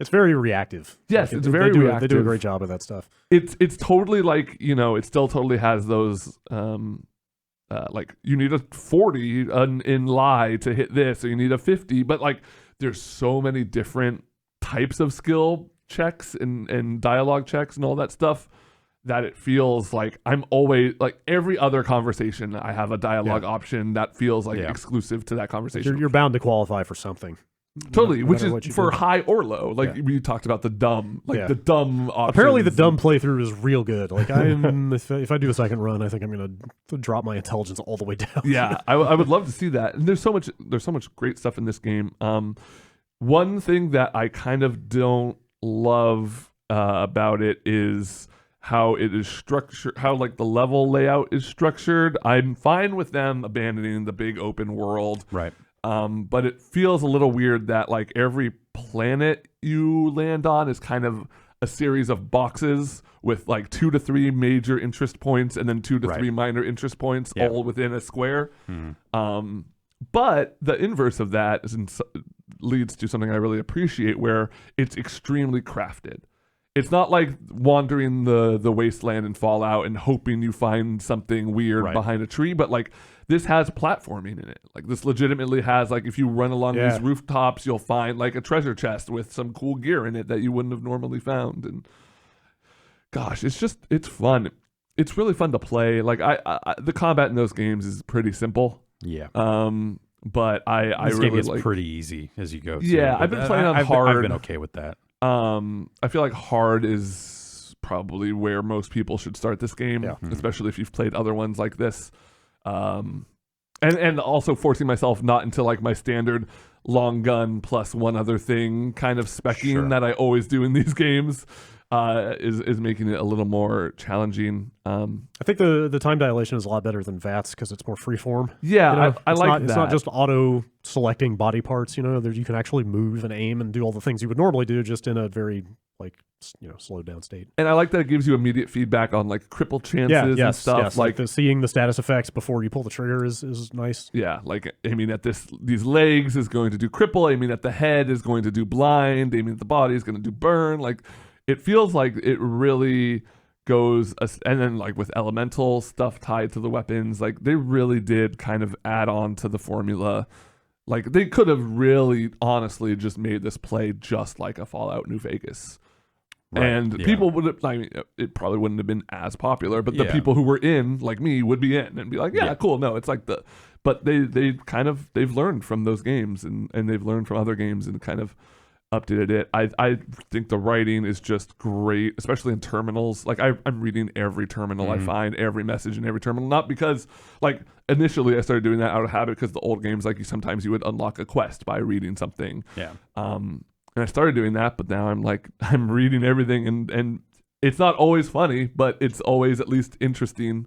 It's very reactive. Yes, it's very reactive. They do a great job of that stuff. It's totally like, it still totally has those, like, you need a 40 in lie to hit this, or you need a 50, but like, there's so many different types of skill checks and dialogue checks and all that stuff that it feels like I'm always, like, every other conversation I have a dialogue option that feels like exclusive to that conversation. You're bound to qualify for something. Totally, which is for high or low. Like, we talked about the dumb, the dumb options. Apparently the dumb playthrough is real good. Like, if I do a second run, I think I'm going to drop my intelligence all the way down. Yeah, I would love to see that. And there's so much great stuff in this game. One thing that I kind of don't love about it is how it is structured, how like the level layout is structured. I'm fine with them abandoning the big open world. Right. But it feels a little weird that like every planet you land on is kind of a series of boxes with like 2 to 3 major interest points and then 2 to 3 minor interest points all within a square. But the inverse of that leads to something I really appreciate, where it's extremely crafted. It's not like wandering the wasteland in Fallout and hoping you find something weird behind a tree, but like this has platforming in it. Like this legitimately has, like, if you run along these rooftops, you'll find like a treasure chest with some cool gear in it that you wouldn't have normally found. And gosh, it's fun. It's really fun to play. Like the combat in those games is pretty simple. Yeah. But I this really game is like, pretty easy as you go. Yeah, I've been playing on hard. I've been okay with that. I feel like hard is probably where most people should start this game, especially if you've played other ones like this. And also forcing myself not into like my standard long gun plus one other thing kind of specking that I always do in these games. Is making it a little more challenging. I think the time dilation is a lot better than VATS because it's more freeform. Yeah, you know, I like that. It's not just auto selecting body parts. You know, you can actually move and aim and do all the things you would normally do just in a very slowed down state. And I like that it gives you immediate feedback on like cripple chances and stuff. Yes. Like seeing the status effects before you pull the trigger is nice. Yeah, like aiming at these legs is going to do cripple. Aiming at the head is going to do blind. Aiming at the body is going to do burn. Like, it feels like it really goes, and then like with elemental stuff tied to the weapons, like they really did kind of add on to the formula. Like they could have really honestly just made this play just like a Fallout New Vegas. Right. And people would have, I mean, it probably wouldn't have been as popular, but the people who were in, like me, would be in and be like, cool. No, it's like but they've learned from those games and they've learned from other games and kind of updated it. I think the writing is just great, especially in terminals. Like I'm reading every terminal I find, every message in every terminal, not because like initially I started doing that out of habit because the old games, like sometimes you would unlock a quest by reading something. Yeah. And I started doing that, but now I'm reading everything and it's not always funny, but it's always at least interesting.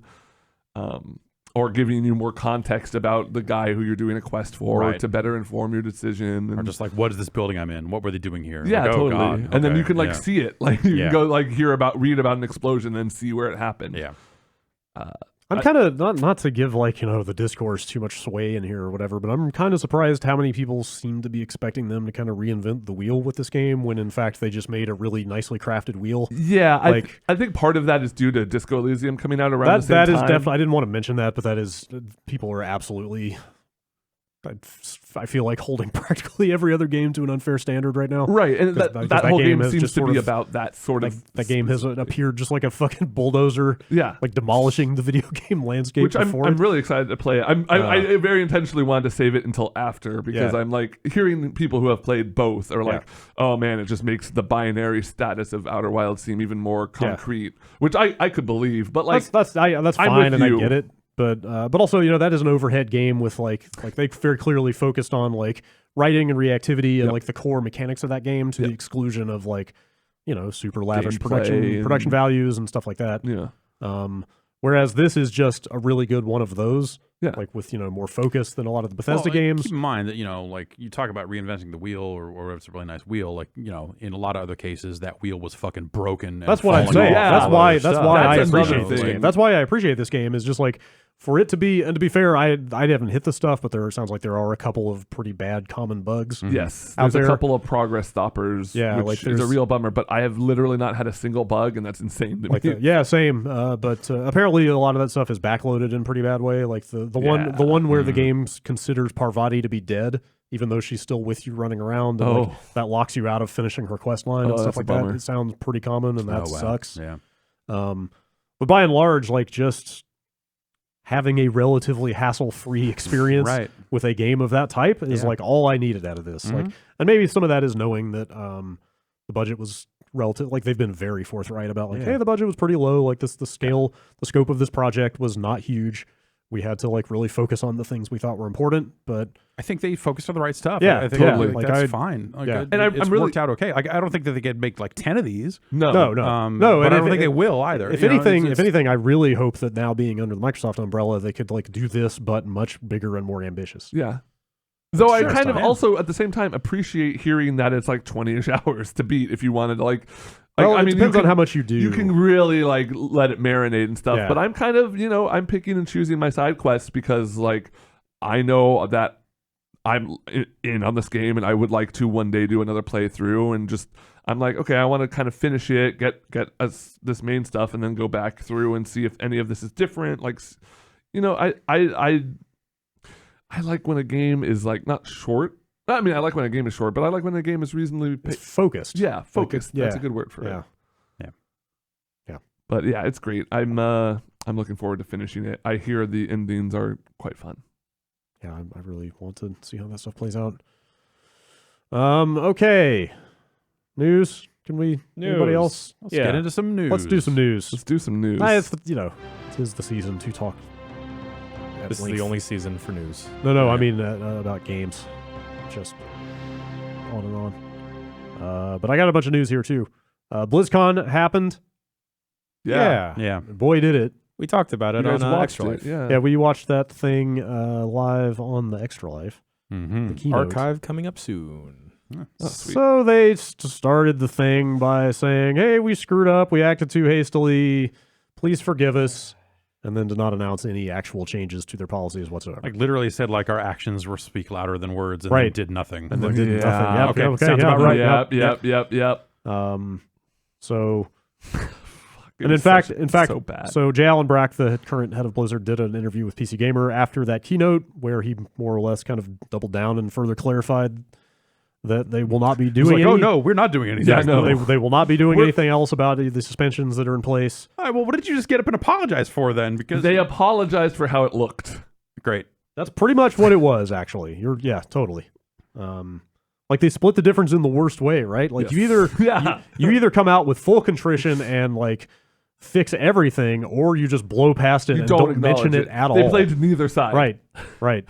Or giving you more context about the guy who you're doing a quest for to better inform your decision. And or just like, what is this building I'm in? What were they doing here? Yeah, like, totally. God. And then you can like see it. Like you can go like read about an explosion, then see where it happened. Yeah. I'm kind of not to give like the discourse too much sway in here or whatever, but I'm kind of surprised how many people seem to be expecting them to kind of reinvent the wheel with this game when in fact they just made a really nicely crafted wheel. Yeah, like I think part of that is due to Disco Elysium coming out around the same time. That is definitely. I didn't want to mention that, but that is people are absolutely. I feel like holding practically every other game to an unfair standard right now. Right, and that whole game seems to be about that sort of... That game has appeared just like a fucking bulldozer, like demolishing the video game landscape. Which I'm really excited to play. I very intentionally wanted to save it until after because I'm like, hearing people who have played both are like, oh man, it just makes the binary status of Outer Wilds seem even more concrete, which I could believe, but like... That's fine, and I get it. But also, that is an overhead game with like they very clearly focused on like writing and reactivity and like the core mechanics of that game to the exclusion of like, super lavish production values and stuff like that. Yeah. Whereas this is just a really good one of those. Yeah. Like with, more focus than a lot of the Bethesda games. Keep in mind that, like you talk about reinventing the wheel or it's a really nice wheel. Like, in a lot of other cases, that wheel was fucking broken. That's what I'm saying. Yeah, that's why I appreciate this game. That's why I appreciate this game is just like for it to be, and to be fair, I haven't hit the stuff, but sounds like there are a couple of pretty bad common bugs. Mm-hmm. Yes. There's a couple of progress stoppers, which is a real bummer, but I have literally not had a single bug, and that's insane to me. Yeah, same. But apparently a lot of that stuff is backloaded in a pretty bad way. Like the one where the game considers Parvati to be dead, even though she's still with you running around, and that locks you out of finishing her quest line and stuff like that. It sounds pretty common, and that sucks. Yeah. But by and large, like just having a relatively hassle-free experience with a game of that type is like all I needed out of this. Mm-hmm. Like, and maybe some of that is knowing that the budget was relative. Like they've been very forthright about like, hey, the budget was pretty low. Like the scope of this project was not huge. we had to like really focus on the things we thought were important. But I think they focused on the right stuff. Yeah, I think totally. like, that's fine. Like, yeah. And it's I'm really worked out okay. Like, I don't think that they could make like 10 of these. no. no, But and I don't think they will either. If You know, anything, it's- if anything, I really hope that now being under the Microsoft umbrella, they could like do this, but much bigger and more ambitious. Yeah. Though I Sure, kind of fine. also at the same time appreciate hearing that it's like 20-ish hours to beat if you wanted to like Well, I it mean, depends you on can- how much you do. You can really like let it marinate and stuff, Yeah. but I'm kind of, I'm picking and choosing my side quests because like I know that I'm in on this game and I would like to one day do another playthrough and just I'm like, okay, I want to kind of finish it, get us this main stuff and then go back through and see if any of this is different. Like, I like when a game is like not short. I mean, I like when a game is short, but I like when a game is reasonably It's focused. yeah, focused. yeah. That's a good word for it. Yeah. But yeah, it's great. I'm looking forward to finishing it. I hear the endings are quite fun. Yeah, I really want to see how that stuff plays out. Okay. News? Can we? Anybody News. else? Let's get into some news. Let's do some news. Let's do some news. It's it is the season to talk. at This is length. the only season for news. No, I Yeah. mean about games. Just on and on. But I got a bunch of news here too. BlizzCon happened. yeah. Yeah. Boy, did it. We talked about You it guys on watched Extra Life. it. Yeah. Yeah, we watched that thing live on the Extra Life. Mm-hmm. The keynote. Archive coming up soon. Oh, sweet. So they started the thing by saying, "Hey, we screwed up. We acted too hastily. Please forgive us." And then did not announce any actual changes to their policies whatsoever. Like literally said like our actions will speak louder than words and Right. they did nothing. and then did Yeah. nothing. Yep, Okay, okay, sounds yeah, about right. Yep. So, It and in was fact, so bad. so Jay Allen Brack, the current head of Blizzard, did an interview with PC Gamer after that keynote where he more or less kind of doubled down and further clarified that they will not be He's doing like, any. oh no, we're not doing anything. Yeah, no. They will not be doing We're- anything else about the suspensions that are in place. All right, well, what did you just get up and apologize for then? Because They apologized for how it looked. great. That's pretty much what it was, actually. Totally. Like they split the difference in the worst way, right? Like you either Yeah. you either come out with full contrition and like fix everything, or you just blow past it You and don't don't mention acknowledge it at They all. played neither side. Right.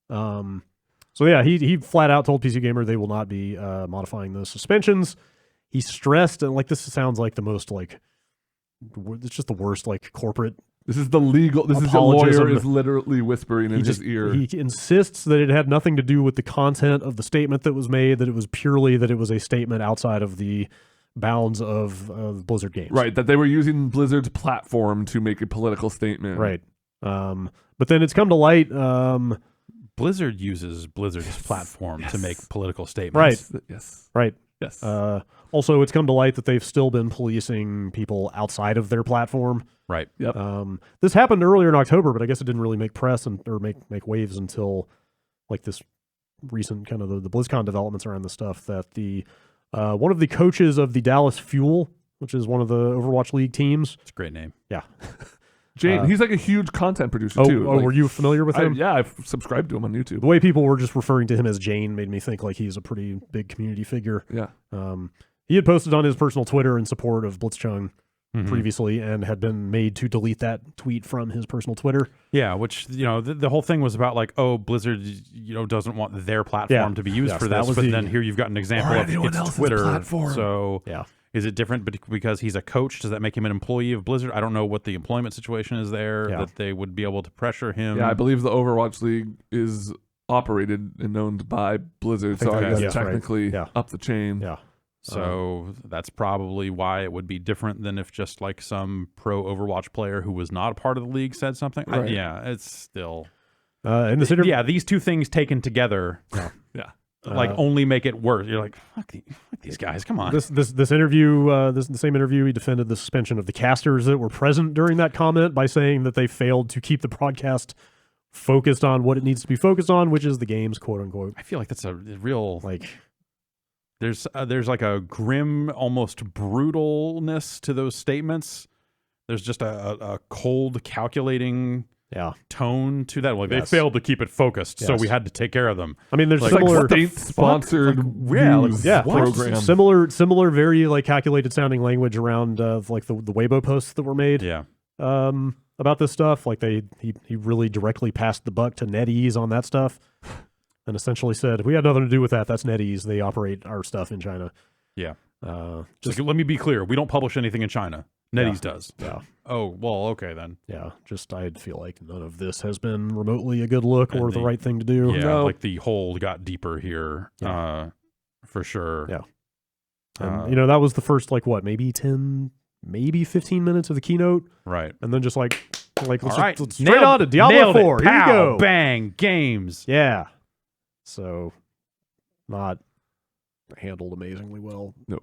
So yeah, he flat out told PC Gamer they will not be modifying those suspensions. He stressed, and like this sounds like the most like it's just the worst like corporate. This is the legal. This is the Apologism. lawyer is literally whispering in his ear. He insists that it had nothing to do with the content of the statement that was made. That it was purely that it was a statement outside of the bounds of Blizzard games. Right, that they were using Blizzard's platform to make a political statement. Right. But then it's come to light. Blizzard uses Blizzard's platform to make political statements. Right. Yes. Right. Yes. Also, it's come to light that they've still been policing people outside of their platform. Right. Yep. This happened earlier in October, but I guess it didn't really make press or make waves until like this recent kind of the BlizzCon developments around the stuff that the one of the coaches of the Dallas Fuel, which is one of the Overwatch League teams. It's a great name. Yeah. Jane, he's like a huge content producer too. Like, were you familiar with him? yeah, I've subscribed to him on YouTube. The way people were just referring to him as Jane made me think like he's a pretty big community figure. Yeah. He had posted on his personal Twitter in support of Blitzchung Mhm. previously and had been made to delete that tweet from his personal Twitter. Yeah, which the whole thing was about like, oh, Blizzard, doesn't want their platform Yeah. to be used Yes, for that this. was But the- then here you've got an example Or of anyone it's else's Twitter. platform. So Yeah. is it different because he's a coach? Does that make him an employee of Blizzard? I don't know what the employment situation is there Yeah. that they would be able to pressure him. Yeah, I believe the Overwatch League is operated and owned by Blizzard, so think I guess that's right. technically Yeah. up the chain. Yeah. So that's probably why it would be different than if just like some pro Overwatch player who was not a part of the league said something. Right. It's still. In this interview, Yeah, these two things taken together, Yeah. like only make it worse. You're like, fuck these guys, come on. this interview, the same interview, he defended the suspension of the casters that were present during that comment by saying that they failed to keep the broadcast focused on what it needs to be focused on, which is the games, quote unquote. I feel like that's a real Like, there's like a grim, almost brutalness to those statements. There's just a cold, calculating yeah. tone to that. Like Yes. they failed to keep it focused, so Yes. we had to take care of them. I mean, there's Like, similar, what the State-sponsored news yeah, program. similar, very like calculated sounding language around like the Weibo posts that were made. Yeah. about this stuff. Like he really directly passed the buck to NetEase on that stuff, and essentially said, "We had nothing to do with that. That's NetEase. They operate our stuff in China." Yeah. Just let me be clear. We don't publish anything in China. NetEase does. Yeah. Oh, well, okay then. Yeah. Just I feel like none of this has been remotely a good look or the right thing to do. Yeah. No. Like the hole got deeper here. For sure. Yeah. And that was the first maybe 10, maybe 15 minutes of the keynote. Right. And then just let's straight Nailed on to Diablo 4. Here you Pow, go. Bang, games. Yeah. So not handled amazingly well. No.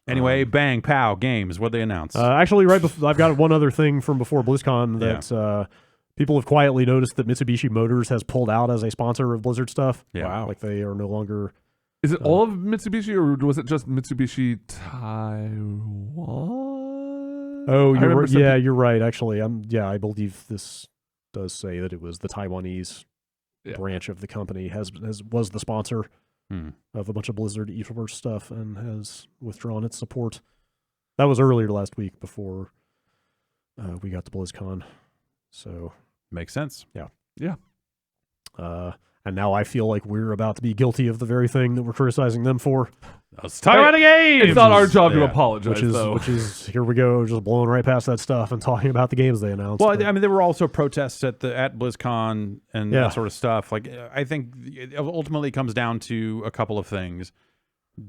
Anyway, bang, pow, games. What'd they announce? Actually, right before, I've got one other thing from before BlizzCon that people have quietly noticed that Mitsubishi Motors has pulled out as a sponsor of Blizzard stuff. Yeah. Wow. Like they are no longer... Is it all of Mitsubishi, or was it just Mitsubishi Taiwan? Oh, you're right. Yeah, you're right. Actually, I believe this does say that it was the Taiwanese branch of the company was the sponsor of a bunch of Blizzard esports stuff and has withdrawn its support. That was earlier last week before we got to BlizzCon. So makes sense. Yeah. And now I feel like we're about to be guilty of the very thing that we're criticizing them for. Let's talk about the games. It's not our job to apologize, which is here we go, just blowing right past that stuff and talking about the games they announced. Well, I mean, there were also protests at BlizzCon and that sort of stuff. Like, I think it ultimately comes down to a couple of things.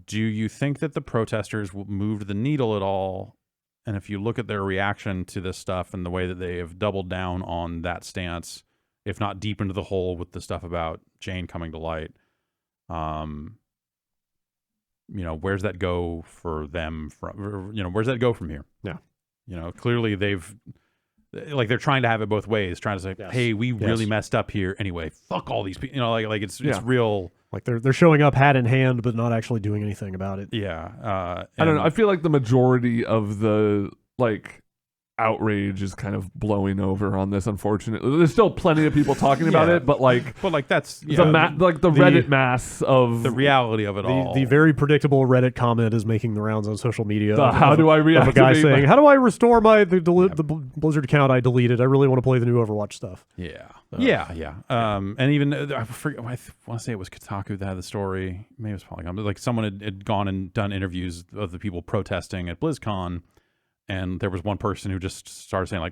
Do you think that the protesters moved the needle at all? And if you look at their reaction to this stuff and the way that they have doubled down on that stance, if not deep into the hole with the stuff about Jane coming to light, where's that go for them? Where's that go from here? Yeah. Clearly they're trying to have it both ways, trying to say, hey, we really messed up here. Anyway, fuck all these people. It's real. Like they're showing up hat in hand, but not actually doing anything about it. Yeah. I don't know. I feel like the majority of the outrage is kind of blowing over on this. Unfortunately, there's still plenty of people talking about it, but that's the Reddit mass of the reality of it all. The very predictable Reddit comment is making the rounds on social media. How do I react? Of a guy saying, "How do I restore the Blizzard account I deleted? I really want to play the new Overwatch stuff." Yeah. And even I want to say it was Kotaku that had the story. Maybe it was Polygon, but someone had gone and done interviews of the people protesting at BlizzCon. And there was one person who just started saying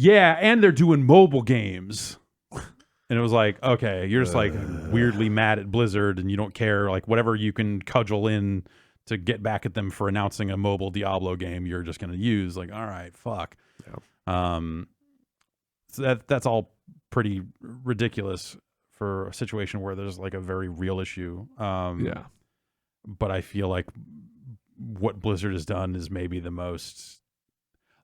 and they're doing mobile games. And it was like, okay, you're just weirdly mad at Blizzard and you don't care. Like whatever you can cudgel in to get back at them for announcing a mobile Diablo game, you're just going to use. Like, all right, fuck. Yeah. So that's all pretty ridiculous for a situation where there's a very real issue. But I feel like what Blizzard has done is maybe the most,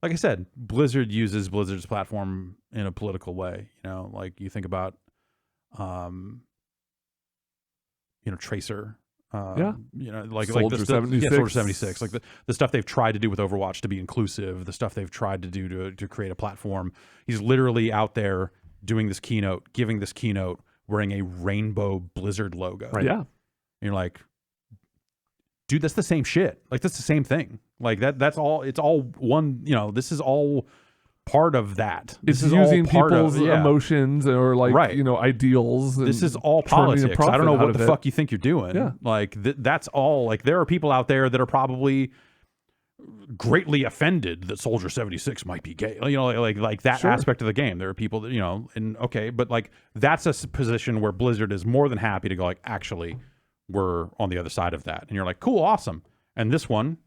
like I said, Blizzard uses Blizzard's platform in a political way. You think about, Tracer, Soldier 76. Soldier 76, the stuff they've tried to do with Overwatch to be inclusive, the stuff they've tried to do to create a platform. He's literally out there giving this keynote, wearing a rainbow Blizzard logo. Right. Yeah. And you're like, dude, that's the same shit. That's the same thing. That's all. It's all one. This is all part of that. It's using people's emotions or ideals. This is all politics. I don't know what the fuck you think you're doing. Yeah. That's all. There are people out there that are probably greatly offended that Soldier 76 might be gay. That aspect of the game. There are people that but that's a position where Blizzard is more than happy to go actually, we're on the other side of that. And you're like, cool, awesome. And this one,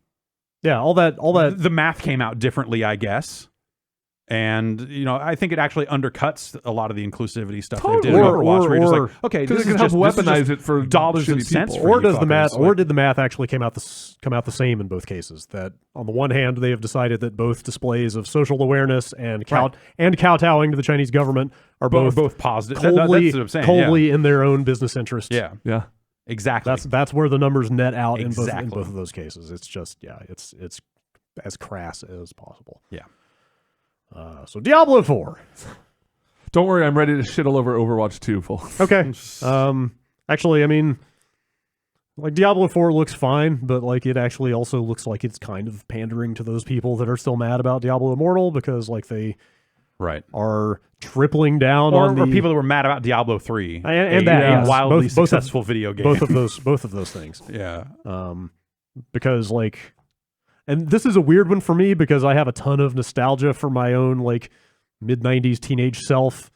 all that the math came out differently, I guess. And I think it actually undercuts a lot of the inclusivity stuff they did in Overwatch. Where you're just okay, this is just weaponize it for dollars and cents. Or does the math? Or did the math actually come out the same in both cases? That on the one hand, they have decided that both displays of social awareness and kowtowing to the Chinese government are both positive, coldly, that's what I'm saying, coldly in their own business interest. Yeah. Exactly. That's where the numbers net out in both of those cases. It's just it's as crass as possible. Yeah. So Diablo 4. Don't worry, I'm ready to shit all over Overwatch 2, folks. Okay. Actually, I mean, Like Diablo 4 looks fine, but like it actually also looks like it's kind of pandering to those people that are still mad about Diablo Immortal because like they are tripling down on or people that were mad about Diablo 3 and that yes. wildly successful video game. Both of those things. Yeah. Because like, and this is a weird one for me because I have a ton of nostalgia for my own like mid-90s teenage self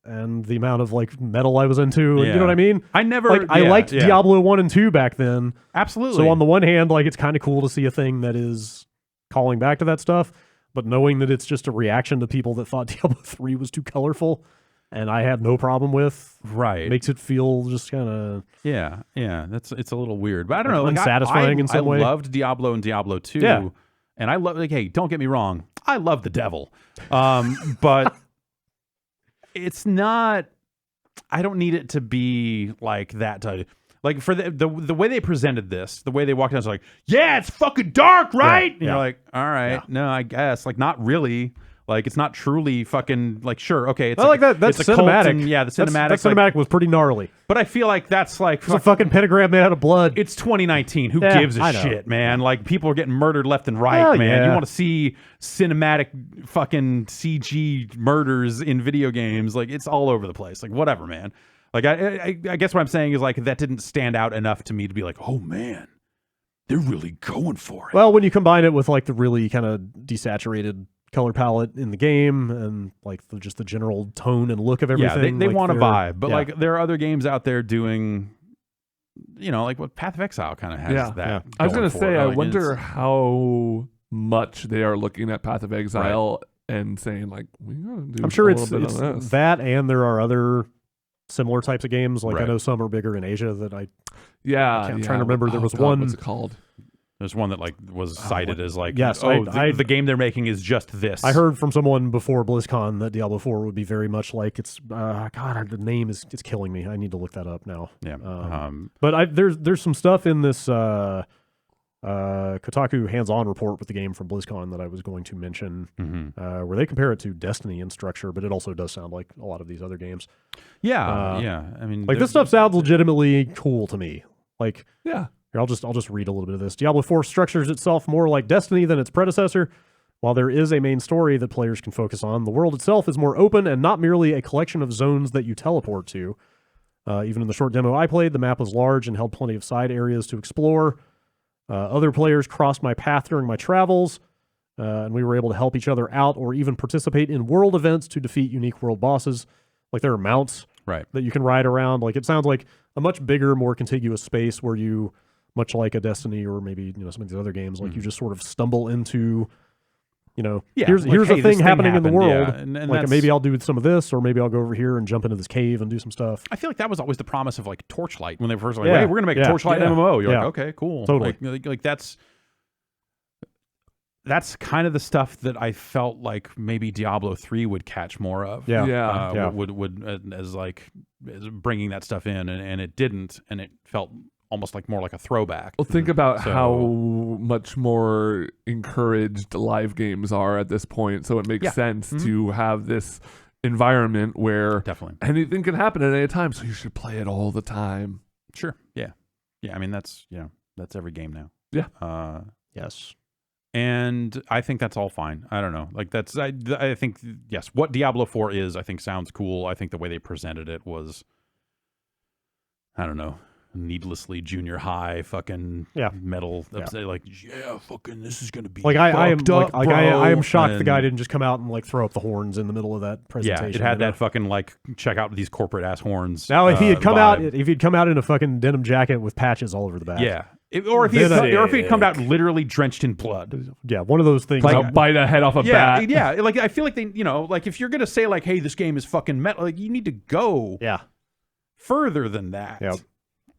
and the amount of like metal I was into. And, you know what I mean? I never like I liked Diablo 1 and 2 back then. Absolutely. So on the one hand, like it's kind of cool to see a thing that is calling back to that stuff, but knowing that it's just a reaction to people that thought Diablo 3 was too colorful and I had no problem with, makes it feel just kind of it's a little weird, but I don't know, like unsatisfying in some way. I loved Diablo and Diablo 2, and I love, like, hey, don't get me wrong, I love the devil, but it's not. I don't need it to be like that. Like for the way they presented this, the way they walked out, it's like, yeah, it's fucking dark, right? And you're like, all right, no, I guess, like, not really. Like, it's not truly fucking, like, sure, okay, it's like that. That's it's cinematic. And, yeah, the cinematic. That cinematic was pretty gnarly. But I feel like that's like it's a fucking pentagram made out of blood. It's 2019. Who gives a shit, man? Like, people are getting murdered left and right, man. You want to see cinematic fucking CG murders in video games? Like, it's all over the place. Like, whatever, man. Like, I guess what I'm saying is, like, that didn't stand out enough to me to be like, oh man, they're really going for it. Well, when you combine it with like the really kind of desaturated color palette in the game and like just the general tone and look of everything. They like want a vibe, but like there are other games out there doing, you know, like what Path of Exile kind of has that. Yeah. I was going to say, I wonder how much they are looking at Path of Exile and saying like, we gotta do I'm sure a it's little bit on this. that, and there are other similar types of games. Like I know some are bigger in Asia that I'm trying to remember. There was one. What's it called? There's one that like was cited as like, yes, the game they're making is just this. I heard from someone before BlizzCon that Diablo 4 would be very much like it's. God, the name is killing me. I need to look that up now. Yeah. But there's some stuff in this Kotaku hands-on report with the game from BlizzCon that I was going to mention, where they compare it to Destiny in structure, but it also does sound like a lot of these other games. Yeah. I mean, like this stuff sounds legitimately cool to me. Like I'll just read a little bit of this. Diablo 4 structures itself more like Destiny than its predecessor. While there is a main story that players can focus on, the world itself is more open and not merely a collection of zones that you teleport to. Even in the short demo I played, the map was large and held plenty of side areas to explore. Other players crossed my path during my travels, and we were able to help each other out or even participate in world events to defeat unique world bosses. Like there are mounts that you can ride around. Like it sounds like a much bigger, more contiguous space where you, much like a Destiny or maybe some of these other games, like you just sort of stumble into, here's like, a thing happening in the world. And like maybe I'll do some of this, or maybe I'll go over here and jump into this cave and do some stuff. I feel like that was always the promise of like Torchlight when they first like, hey, we're gonna make a Torchlight MMO. You're like, okay, cool, totally. Like that's kind of the stuff that I felt like maybe Diablo 3 would catch more of. Would as bringing that stuff in, and it didn't, and it felt almost like more like a throwback. Well, think about how much more encouraged live games are at this point. So it makes sense to have this environment where anything can happen at any time. So you should play it all the time. Sure. Yeah. I mean, that's every game now. Yeah. Yes. And I think that's all fine. I don't know. Like I think, yes, what Diablo 4 is, I think sounds cool. I think the way they presented it was, I don't know, needlessly junior high fucking metal like fucking this is gonna be like I am shocked the guy didn't just come out and like throw up the horns in the middle of that presentation. It had that fucking like check out these corporate ass horns. Now if he had come out in a fucking denim jacket with patches all over the back, or if he'd come out literally drenched in blood, one of those things, like bite a head off a bat. Like I feel like they, like if you're gonna say like, hey, this game is fucking metal, like you need to go further than that.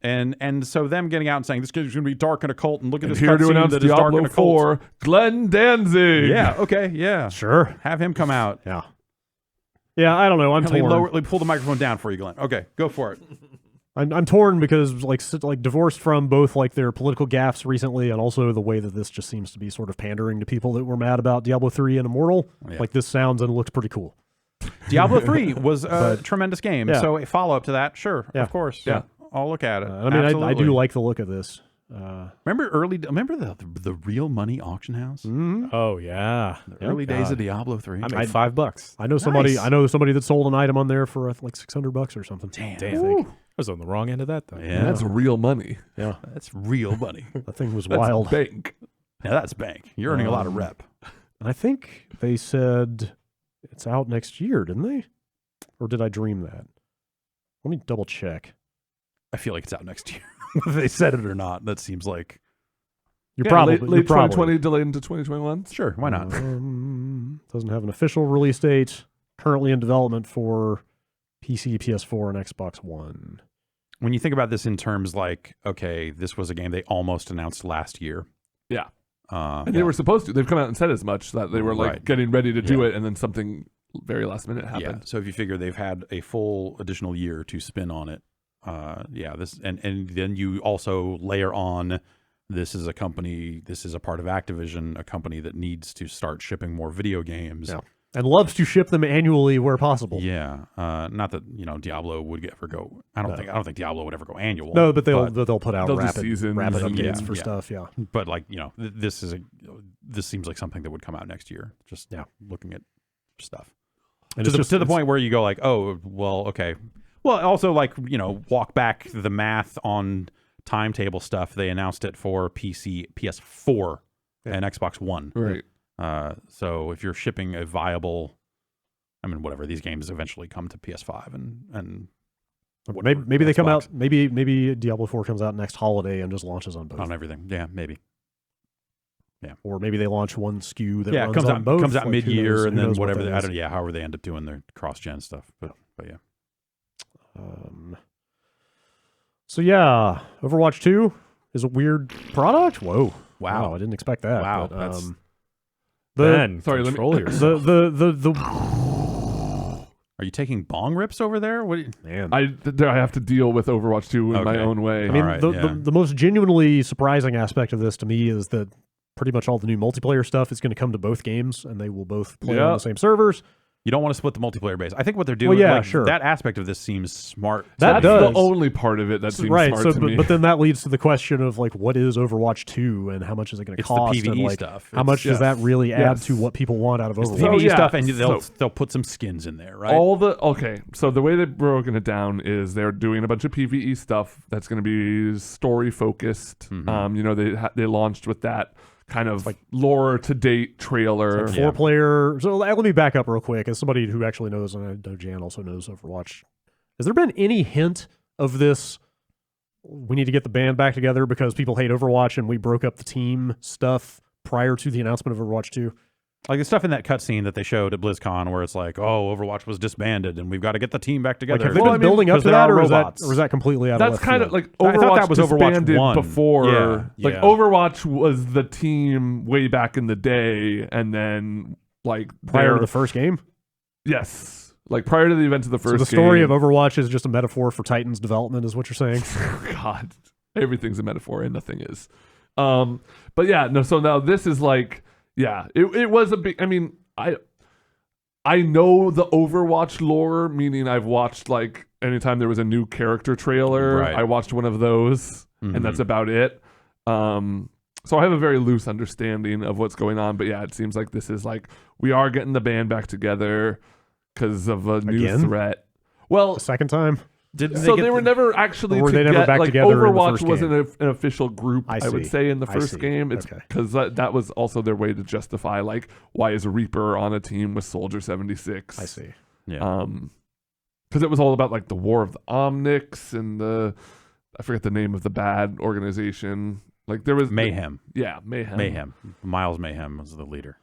And so them getting out and saying this game is going to be dark and occult, and look at this cutscene that is dark and occult. Diablo 4, Glenn Danzig. Yeah, okay, yeah. Sure. Have him come out. Yeah, I don't know. I'm torn. Pull the microphone down for you, Glenn. Okay, go for it. I'm torn because like divorced from both like their political gaffes recently and also the way that this just seems to be sort of pandering to people that were mad about Diablo 3 and Immortal. Like this sounds and looks pretty cool. Diablo 3 was a tremendous game, so a follow-up to that, sure, of course. I'll look at it. I mean, I do like the look of this. Remember the real money auction house? Mm-hmm. Oh yeah, The early days of Diablo 3. I made $5. I know somebody. Nice. I know somebody that sold an item on there for like $600 or something. Damn. Damn. I was on the wrong end of that though. Yeah. That's real money. Yeah, That's real money. that thing was That's wild. bank. Yeah, that's bank. You're earning a lot of rep. I think they said it's out next year, didn't they? Or did I dream that? Let me double check. I feel like it's out next year. Whether they said it or not, that seems like You're Yeah, probably late you're probably. 2020 delayed into 2021. sure. Why not? Doesn't have an official release date. Currently in development for PC, PS4, and Xbox One. When you think about this in terms like, okay, this was a game they almost announced last year. Yeah. And And they were supposed to. They've come out and said as much, that they were like Right. getting ready to do it, and then something very last minute happened. So if you figure they've had a full additional year to spin on it, this and then you also layer on this is a company, this is a part of Activision, a company that needs to start shipping more video games. Yeah. And loves to ship them annually where possible. Yeah, not that Diablo would ever go. I don't think Diablo would ever go annual. No, but they'll put out they'll do rapid seasons updates and- for yeah. stuff. Yeah. But like this seems like something that would come out next year. Just looking at stuff. And To the point where you go like, oh, well, okay. Well, also like, walk back the math on timetable stuff. They announced it for PC, PS4, and Xbox One. Right. So if you're shipping a viable, whatever, these games eventually come to PS5 and maybe they come Xbox. out. Maybe Diablo 4 comes out next holiday and just launches on both. on everything. Yeah, maybe. Or maybe they launch one SKU that It runs comes on out both. comes out Like, who mid-year knows- and who then knows what whatever. that is. However they end up doing their cross-gen stuff. But yeah. So yeah, Overwatch 2 is a weird product. Whoa! Wow. I didn't expect that. Wow, But, that's- Ben, Sorry, let me- control yourself. the Are you taking bong rips over there? What? man. I have to deal with Overwatch 2 in my Okay. own way. I mean, Alright, the most genuinely surprising aspect of this to me is that pretty much all the new multiplayer stuff is going to come to both games, and they will both play on the same servers. You don't want to split the multiplayer base. I think what they're doing, Well, yeah, like, sure. that aspect of this seems smart. That That's does. the only part of it that seems Right, smart to me. but then that leads to the question of like, what is Overwatch 2, and how much is it going to It's the cost? PvE and like, stuff. how much does that really add Yes. to what people want out of It's Overwatch? the PvE yeah, stuff, and so- they'll put some skins in there, right? So the way they've broken it down is they're doing a bunch of PvE stuff that's going to be story focused. Mhm. They launched with that kind of like lore to date trailer. Like 4-player. So let me back up real quick. As somebody who actually knows, and I know Jan also knows Overwatch, has there been any hint of this? We need to get the band back together because people hate Overwatch, and we broke up the team stuff prior to the announcement of Overwatch 2. Like the stuff in that cutscene that they showed at BlizzCon where it's like, oh, Overwatch was disbanded and we've got to get the team back Like, together. have they Well, been I mean, building up 'cause to there that, are or is robots. that completely out That's of left kind of field? like I thought Overwatch that was Overwatch disbanded 1. before. Yeah, Like yeah. Overwatch was the team way back in the day, and then like prior to their- the first game. yes, like prior to the events of the So first. the story game. of Overwatch is just a metaphor for Titan's development, is what you're saying? God, everything's a metaphor and nothing is. But yeah, no. So now this is like, yeah, it was a big. I mean, I know the Overwatch lore, meaning I've watched like anytime there was a new character trailer, Right. I watched one of those, and that's about it. So I have a very loose understanding of what's going on. But yeah, it seems like this is like we are getting the band back together because of a new Again? threat. Well, The second time? so they were never actually Or were they never back like together in the Overwatch first wasn't game? an official group. I I would see. say in the I first see. game, it's Okay. because that was also their way to justify like why is Reaper on a team with Soldier 76? I see. Yeah. Because it was all about like the War of the Omnics and I forget the name of the bad organization. Like there was Mayhem. Yeah, Mayhem. Mayhem. Miles Mayhem was the leader.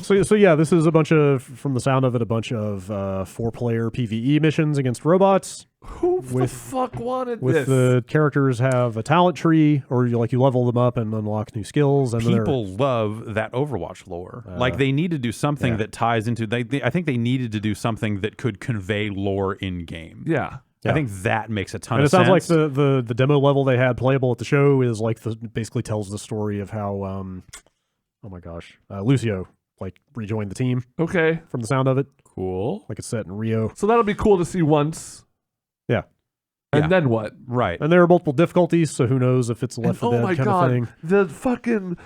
So yeah, this is a bunch of, from the sound of it, a bunch of 4-player PvE missions against robots. Who the With- fuck wanted With this? the characters have a talent tree, or you level them up and unlock new skills. And then People love that Overwatch lore. Like they need to do something yeah. that ties into. I think they needed to do something that could convey lore in game. Yeah. I think that makes a ton and of it sounds sense. like the demo level they had playable at the show is like basically tells the story of how oh my gosh, Lucio like rejoined the team Okay. from the sound of it. Cool. Like it's set in Rio. So that'll be cool to see once. Yeah. And then what? Right. And there are multiple difficulties, so who knows if it's a Left 4 Dead kind of thing. The fucking...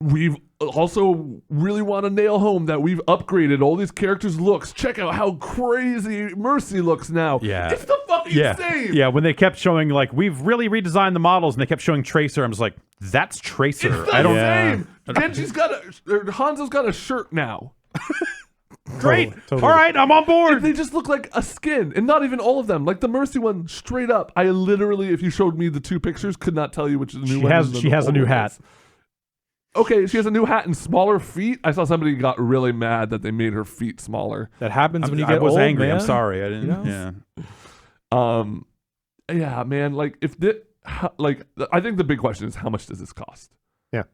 We've also really want to nail home that we've upgraded all these characters' looks. Check out how crazy Mercy looks now. Yeah. It's the fucking same. Yeah, when they kept showing, like, we've really redesigned the models, and they kept showing Tracer, I was like, that's Tracer. It's the same. Genji's Hanzo's got a shirt now. Great. Totally. All right, I'm on board. They just look like a skin, and not even all of them. Like the Mercy one, straight up. I literally, if you showed me the two pictures, could not tell you which is the new one. She has a new hat. Okay, she has a new hat and smaller feet. I saw somebody got really mad that they made her feet smaller. That happens when you get I was old, angry. man. I'm sorry. I didn't. Yeah, man. Like I think the big question is how much does this cost? Yeah.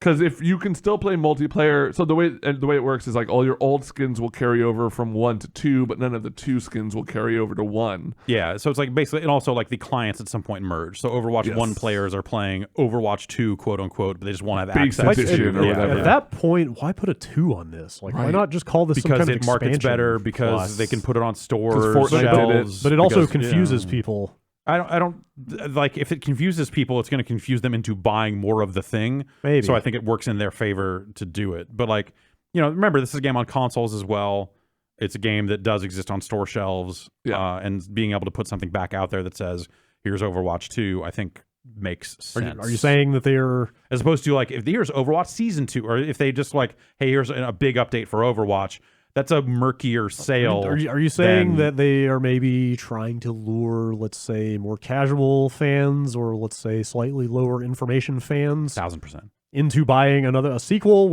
Because if you can still play multiplayer, so the way it works is like all your old skins will carry over from 1 to 2, but none of the 2 skins will carry over to 1. Yeah, so it's like basically, and also like the clients at some point merge. So Overwatch 1 players are playing Overwatch 2, quote unquote, but they just won't have Base access edition to or whatever. At that point, why put a 2 on this? Like, why not just call this because some kind of it markets expansion? better, because they can put it on stores, Fortnite shelves. But it also because, confuses people. I don't like if it confuses people, it's going to confuse them into buying more of the thing. Maybe. So I think it works in their favor to do it. But like, remember, this is a game on consoles as well. It's a game that does exist on store shelves. And being able to put something back out there that says, here's Overwatch 2, I think makes sense. Are you saying that they're... As opposed to like, if here's Overwatch Season 2, or if they just like, hey, here's a big update for Overwatch, that's a murkier sale. Are you saying that they are maybe trying to lure, let's say, more casual fans, or let's say slightly lower information fans 1,000% into buying a sequel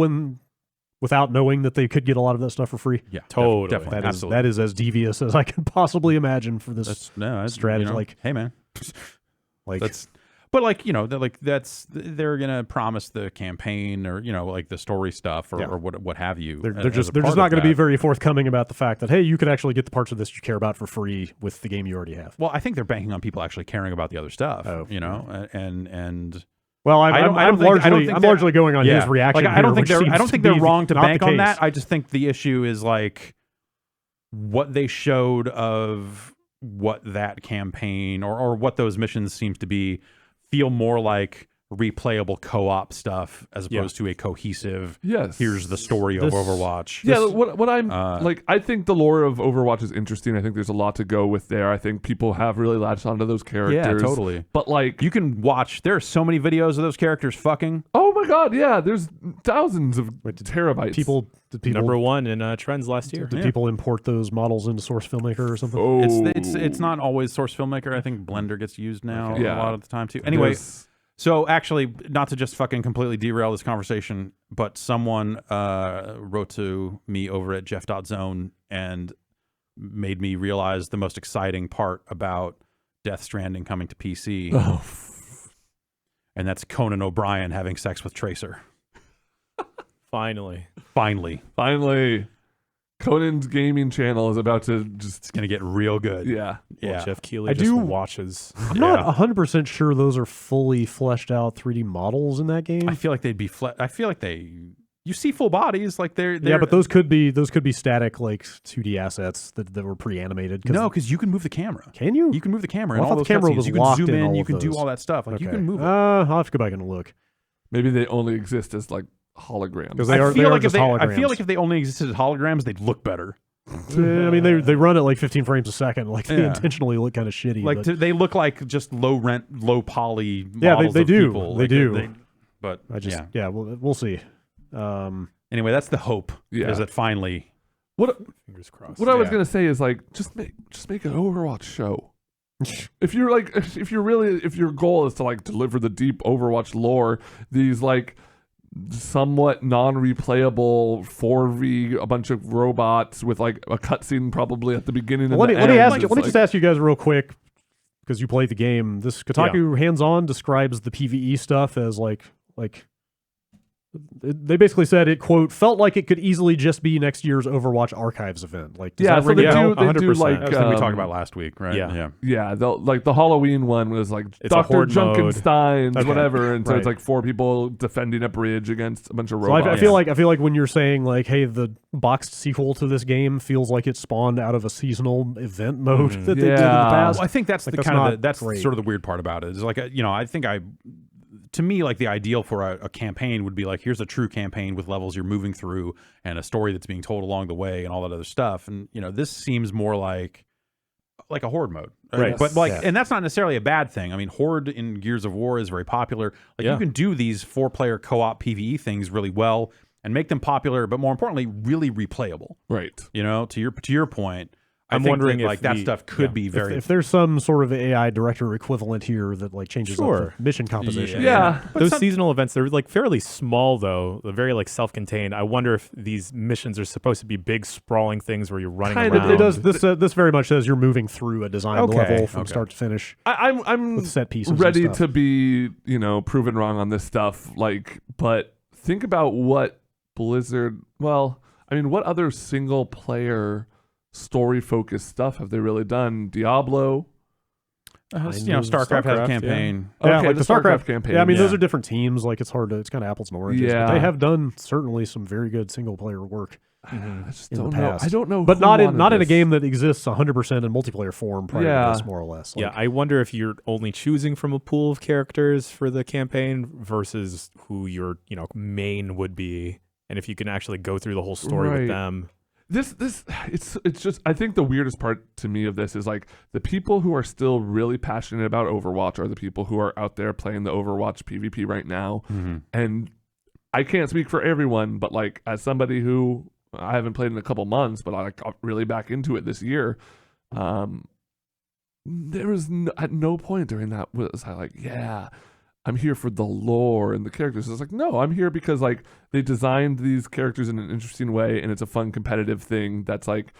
without knowing that they could get a lot of that stuff for free? Yeah, totally. Definitely. That is as devious as I can possibly imagine for this strategy. Like, hey man, like that's. But they're gonna promise the campaign or like the story stuff or what have you. They're just not going to be very forthcoming about the fact that, hey, you could actually get the parts of this you care about for free with the game you already have. Well, I think they're banking on people actually caring about the other stuff. And well, I'm largely going on his reaction. Like, I don't think they're wrong to bank on that. I just think the issue is like what they showed of what that campaign or what those missions seems to be. Feel more like replayable co-op stuff as opposed to a cohesive. Here's the story of Overwatch. What I'm like, I think the lore of Overwatch is interesting. I think there's a lot to go with there. I think people have really latched onto those characters. Yeah, totally. But like, you can watch. There are so many videos of those characters fucking. Oh my god, yeah. There's thousands of terabytes. People number 1 in trends last year. Did people import those models into Source Filmmaker or something? Oh, it's not always Source Filmmaker. I think Blender gets used now a lot of the time too. Anyway. So actually, not to just fucking completely derail this conversation, but someone wrote to me over at Jeff.Zone and made me realize the most exciting part about Death Stranding coming to PC. And that's Conan O'Brien having sex with Tracer. Finally. Conan's gaming channel is about to it's going to get real good. Yeah. Well, Jeff Keighley just watches. I'm not 100% sure those are fully fleshed out 3D models in that game. I feel like they'd be I feel like you see full bodies like they're yeah, but those could be static like 2D assets that were pre-animated. No, because you can move the camera. Can you? You can move the camera. Well, I thought the camera was you can locked zoom in. all You of can do those. all that stuff. Like you can move it. I'll have to go back and look. maybe they only exist as like holograms. Because I feel like if they only existed as holograms, they'd look better. I mean, they run at like 15 frames a second. Like they intentionally look kind of shitty. Like they look like just low rent, low poly models. Yeah, they do. People. They do. But I just we'll see. Anyway, that's the hope. Is that finally? Fingers crossed. What I was gonna say is like just make an Overwatch show. If your goal is to like deliver the deep Overwatch lore, these like somewhat non-replayable 4v, a bunch of robots with like a cutscene probably at the beginning. Let me just ask you guys real quick, because you played the game. This Kotaku hands-on describes the PvE stuff as like they basically said it, quote, felt like it could easily just be next year's Overwatch Archives event. Like, does that so ring they a bell? do like That's what we talked about last week, right? Yeah, the Halloween one was like It's a Dr. horde mode. Junkenstein's Okay. whatever, and so Right. it's like 4 people defending a bridge against a bunch of So robots. I feel like when you're saying like, hey, the boxed sequel to this game feels like it spawned out of a seasonal event mode that they did in the past. Well, I think that's Like, the that's kind of not the, that's great. sort of the weird part about it. Is like to me, like the ideal for a campaign would be like, here's a true campaign with levels you're moving through and a story that's being told along the way and all that other stuff. And this seems more like a horde mode, Right. But and that's not necessarily a bad thing. I mean, horde in Gears of War is very popular. Like you can do these 4-player co-op PvE things really well and make them popular, but more importantly, really replayable. Right. To your point. I'm think wondering that, if like that stuff could be very. If there's some sort of AI director equivalent here that like changes up Sure. the mission composition. Yeah. Those seasonal events, they're like fairly small though. They're very like self-contained. I wonder if these missions are supposed to be big sprawling things where you're running Kind of, around. It does. This very much says you're moving through a designed Okay, level from okay. start to finish I'm with set pieces. ready and stuff. to be, proven wrong on this stuff. Like, but think about what Blizzard. Well, I mean, what other single player story focused stuff have they really done? Diablo. StarCraft has a campaign. Yeah, Okay, like the StarCraft campaign. Yeah, I mean those yeah. are different teams. Like it's kind of apples and oranges. Yeah. But they have done certainly some very good single player work. I just in the don't know. past. I don't know, But who not in wanted a this. game that exists 100% in multiplayer form prior Yeah. to this, more or less. Yeah, I wonder if you're only choosing from a pool of characters for the campaign versus who your main would be, and if you can actually go through the whole story Right. with them. It's just, I think the weirdest part to me of this is like the people who are still really passionate about Overwatch are the people who are out there playing the Overwatch PvP right now. And I can't speak for everyone, but like as somebody who I haven't played in a couple months, but I got really back into it this year. There was at no point during that was I like, yeah, I'm here for the lore and the characters. It's like, no, I'm here because like they designed these characters in an interesting way, and it's a fun competitive thing that's like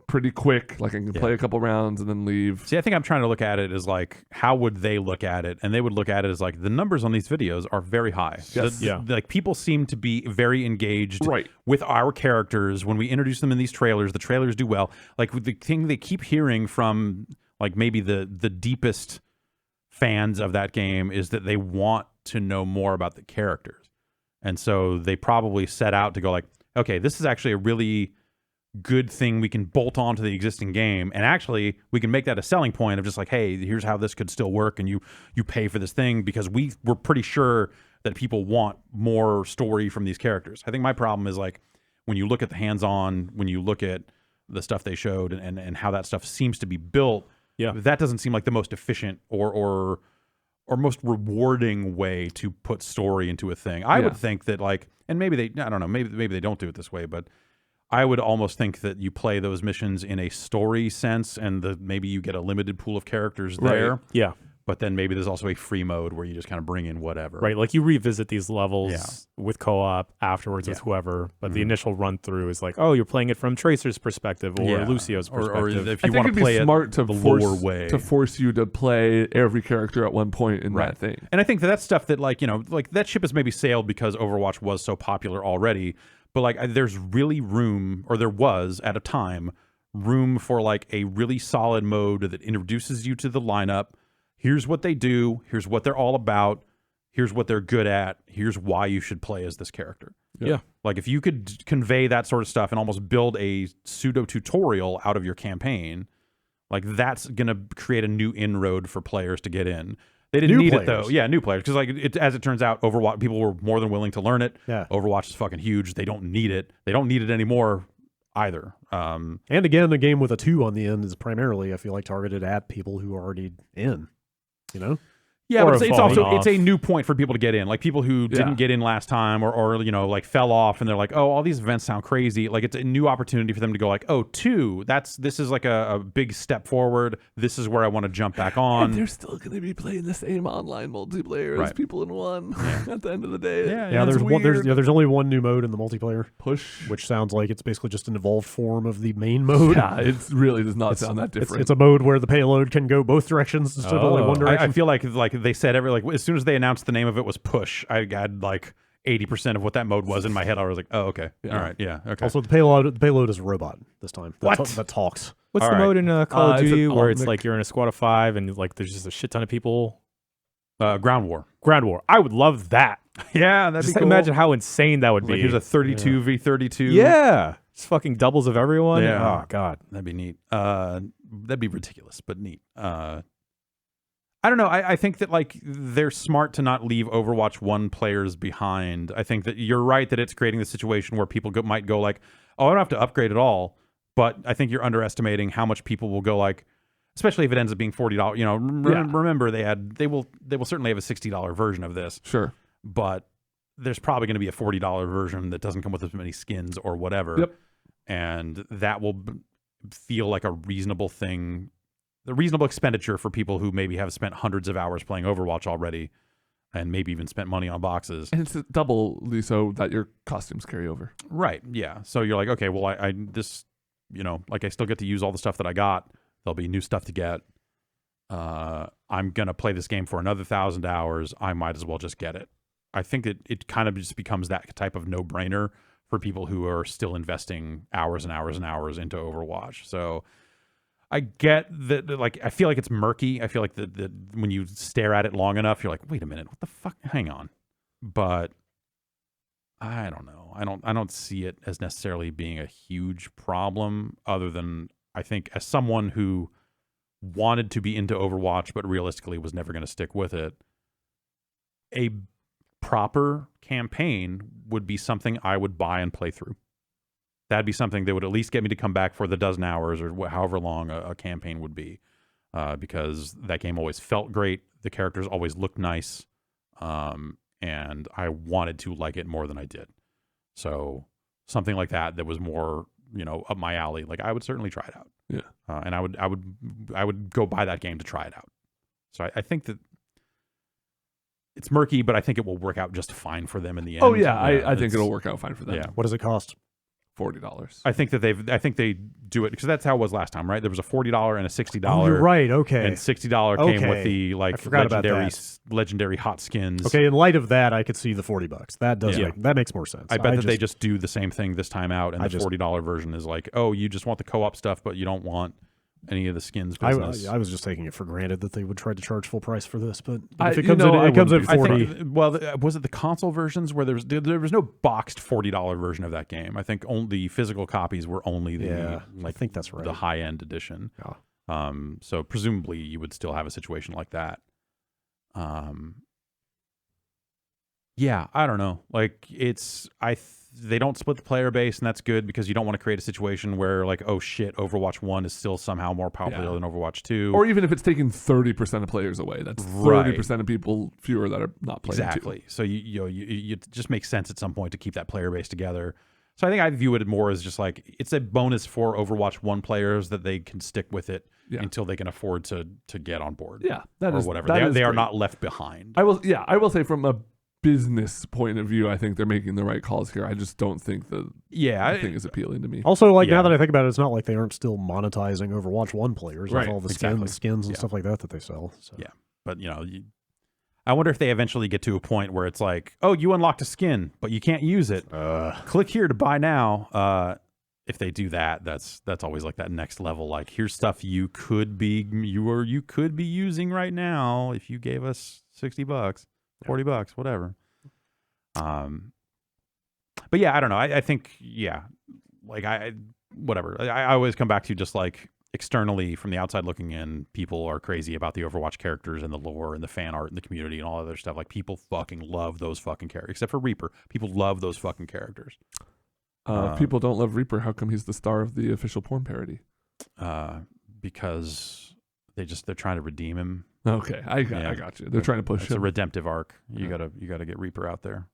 pretty quick. Like I can play a couple rounds and then leave. See, I think I'm trying to look at it as like, how would they look at it? And they would look at it as like, the numbers on these videos are very high. Yes. Like people seem to be very engaged Right. with our characters when we introduce them in these trailers. The trailers do well. Like the thing they keep hearing from like maybe the deepest fans of that game is that they want to know more about the characters. And so they probably set out to go like, okay, this is actually a really good thing we can bolt on to the existing game, and actually we can make that a selling point of just like, hey, here's how this could still work, and you pay for this thing because we're pretty sure that people want more story from these characters. I think my problem is like when you look at the hands-on, when you look at the stuff they showed and how that stuff seems to be built, that doesn't seem like the most efficient or most rewarding way to put story into a thing. I would think that like, and maybe I don't know, maybe they don't do it this way, but I would almost think that you play those missions in a story sense, and maybe you get a limited pool of characters there. Yeah. But then maybe there's also a free mode where you just kind of bring in whatever. Right, like you revisit these levels with co-op afterwards with whoever, but the initial run through is like, oh, you're playing it from Tracer's perspective or Lucio's perspective. Or if I you think want it'd to play be smart it to the force, lore way. to force you to play every character at one point in that thing. And I think that's stuff that like, like that ship has maybe sailed because Overwatch was so popular already, but like there's really room, or there was at a time, room for like a really solid mode that introduces you to the lineup. Here's what they do. Here's what they're all about. Here's what they're good at. Here's why you should play as this character. Yeah. Like if you could convey that sort of stuff and almost build a pseudo tutorial out of your campaign, like that's going to create a new inroad for players to get in. They didn't need it though. Yeah, new players. Because like as it turns out, Overwatch people were more than willing to learn it. Yeah. Overwatch is fucking huge. They don't need it. They don't need it anymore either. And again, a game with a 2 on the end is primarily, I feel like, targeted at people who are already in. Yeah, Or but it's falling also it's a off. new point for people to get in. Like people who didn't get in last time or like fell off and they're like, oh, all these events sound crazy. Like it's a new opportunity for them to go like, oh, 2, this is like a big step forward. This is where I want to jump back on. And they're still going to be playing the same online multiplayer as people in one at the end of the day. Yeah, there's only one new mode in the multiplayer. Push. Which sounds like it's basically just an evolved form of the main mode. Yeah, it really does not sound that different. It's a mode where the payload can go both directions instead of only one direction. I feel like they said as soon as they announced the name of it was Push, I had like 80% of what that mode was in my head. I was like, oh, okay. All right. Yeah. Okay. Also, the payload is a robot this time. That talks. What's All the right. mode in Call of Duty where it's Omnic. like you're in a squad of 5 and like there's just a shit ton of people? Ground War. Ground War. I would love that. Yeah, that'd Just be cool. imagine how insane that would Like, be. here's a 32 v 32. Yeah. It's fucking doubles of everyone. Yeah. Oh, God. That'd be neat. That'd be ridiculous, but neat. I don't know. I think that like they're smart to not leave Overwatch 1 players behind. I think that you're right that it's creating the situation where people might go like, oh, I don't have to upgrade at all. But I think you're underestimating how much people will go like, especially if it ends up being $40. You know, remember they will certainly have a $60 version of this. Sure. But there's probably going to be a $40 version that doesn't come with as many skins or whatever. Yep. And that will feel like a reasonable thing. The reasonable expenditure for people who maybe have spent hundreds of hours playing Overwatch already and maybe even spent money on boxes. And it's doubly so that your costumes carry over. Right. Yeah. So you're like, okay, well, I like I still get to use all the stuff that I got. There'll be new stuff to get. I'm going to play this game for another 1,000 hours. I might as well just get it. I think that it kind of just becomes that type of no-brainer for people who are still investing hours and hours and hours into Overwatch. So I get that, like, I feel like it's murky. I feel like that when you stare at it long enough, you're like, wait a minute, what the fuck? Hang on. But I don't know. I don't see it as necessarily being a huge problem, other than I think as someone who wanted to be into Overwatch but realistically was never going to stick with it, a proper campaign would be something I would buy and play through. That'd be something that would at least get me to come back for the dozen hours or however long a campaign would be, because that game always felt great. The characters always looked nice, and I wanted to like it more than I did. So something like that was more, up my alley. Like, I would certainly try it out. Yeah. And I would go buy that game to try it out. So I think that it's murky, but I think it will work out just fine for them in the end. Oh yeah, I think it'll work out fine for them. Yeah. What does it cost? $40. I think that they do it because that's how it was last time, right? There was a $40 and a $60. Oh, you're right. Okay. And $60 came with Okay. the I forgot about legendary hot skins. Okay, in light of that, I could see the $40. That does Yeah. that makes more sense. I bet they just do the same thing this time out, and the $40 version is like, oh, you just want the co-op stuff, but you don't want any of the skins business. I was just taking it for granted that they would try to charge full price for this, but I if it comes in wouldn't be. 40. Was it the console versions where there was no boxed $40 version of that game? I think only the physical copies were only the I think that's right. the high end edition. Yeah. So presumably you would still have a situation like that. Yeah, I don't know. Like, they don't split the player base, and that's good because you don't want to create a situation where, like, oh shit, Overwatch 1 is still somehow more popular than Overwatch 2. Or even if it's taking 30% of players away, that's 30% of people fewer that are not playing. Exactly. So you it just makes sense at some point to keep that player base together. So I think I view it more as just like it's a bonus for Overwatch 1 players that they can stick with it until they can afford to get on board. Yeah, that is whatever. They are great. not left behind. I will say from a business point of view, I think they're making the right calls here. I just don't think the thing is appealing to me. Also, like, now that I think about it, it's not like they aren't still monetizing Overwatch 1 players with all the skins and stuff like that they sell. So. Yeah, but I wonder if they eventually get to a point where it's like, oh, you unlocked a skin, but you can't use it. Click here to buy now. If they do that, that's always like that next level. Like, here's stuff you could be using right now if you gave us $60. $40, whatever. But yeah, I don't know. I think, like whatever. I always come back to just like externally from the outside looking in, people are crazy about the Overwatch characters and the lore and the fan art and the community and all other stuff. Like, people fucking love those fucking characters, except for Reaper. People love those fucking characters. If people don't love Reaper, how come he's the star of the official porn parody? Because they're trying to redeem him. Okay, I got you. They're trying to push It's him. a redemptive arc. You gotta get Reaper out there.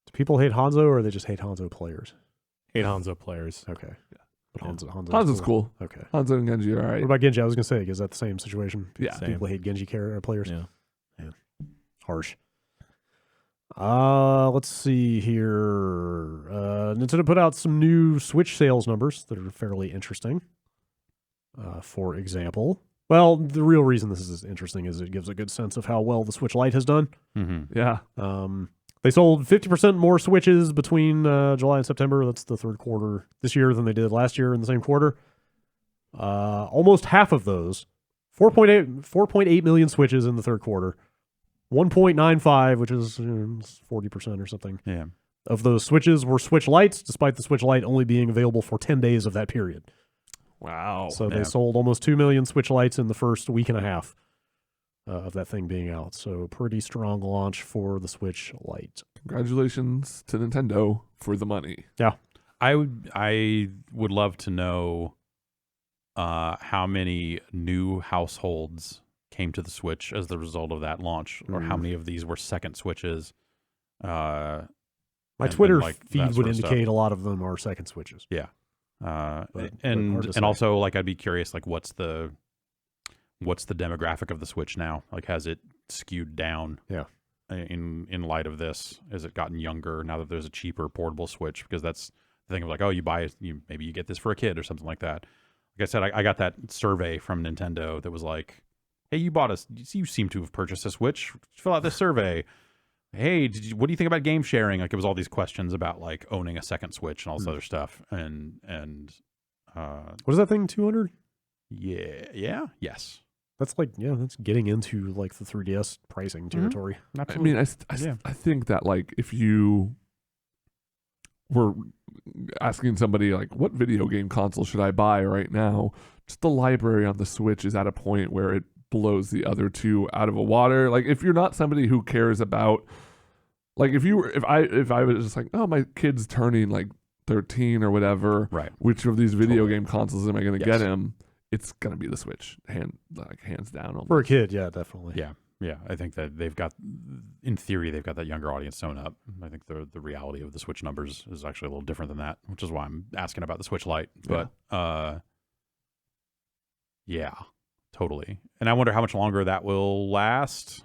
Do people hate Hanzo, or they just hate Hanzo players? Hate Hanzo players. Okay. But Hanzo's cool. Okay. Hanzo and Genji are all right. What about Genji? I was going to say, is that the same situation? Yeah. People hate Genji players? Yeah. Harsh. Let's see here. Nintendo put out some new Switch sales numbers that are fairly interesting. For example, Well, the real reason this is interesting is it gives a good sense of how well the Switch Lite has done. Mm-hmm. Yeah. They sold 50% more Switches between July and September. That's the third quarter this year than they did last year in the same quarter. Almost half of those, 4.8 million Switches in the third quarter. 1.95, which is 40% or something. Yeah. Of those Switches were Switch Lites, despite the Switch Lite only being available for 10 days of that period. Wow. So they sold almost 2 million Switch Lites in the first week and a half of that thing being out. So pretty strong launch for the Switch Lite. Congratulations to Nintendo for the money. Yeah. I would love to know how many new households came to the Switch as the result of that launch, or how many of these were second Switches. My Twitter feed would indicate a lot of them are second Switches. Yeah. But And also, like, I'd be curious, like, what's the demographic of the Switch now? Like, has it skewed down? Yeah. In light of this, has it gotten younger now that there's a cheaper portable Switch? Because that's the thing of like, oh, you buy it, maybe you get this for a kid or something like that. Like I said, I got that survey from Nintendo that was like, hey, you seem to have purchased a Switch. Fill out this survey. Hey, what do you think about game sharing? Like, it was all these questions about like owning a second Switch and all this other stuff. And what is that thing? 200? Yeah, yes. That's like, that's getting into like the 3DS pricing territory. Absolutely. I mean, I think that like if you were asking somebody like, what video game console should I buy right now? Just the library on the Switch is at a point where it blows the other two out of the water. Like, if you're not somebody who cares about, like, if I was just like, oh, my kid's turning like 13 or whatever, right? Which of these video game consoles am I going to get him? It's gonna be the Switch, hands down. Almost. For a kid, yeah, definitely. Yeah. I think that they've got, in theory, they've got that younger audience sewn up. I think the reality of the Switch numbers is actually a little different than that, which is why I'm asking about the Switch Lite. But yeah, totally. And I wonder how much longer that will last.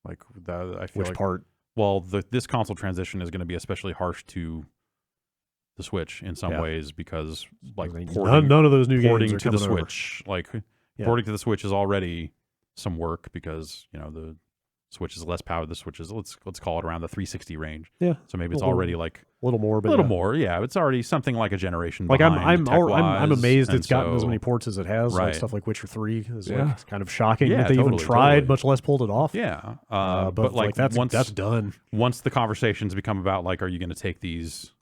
Like, I feel Which part? Well, this console transition is going to be especially harsh to the Switch in some ways, because like none of those new games are to the coming Switch porting to the Switch is already some work, because the Switch is less powered. The Switch is let's call it around the 360 range. Yeah, so maybe it's already like a little more, but more. Yeah, it's already something like a generation. Like behind I'm amazed it's gotten as so, many ports as it has. Right. Like stuff like Witcher 3 is like, it's kind of shocking that they totally, even tried, totally. much less pulled it off. Yeah, but like that's done. Once the conversations become about like, are you going to take these,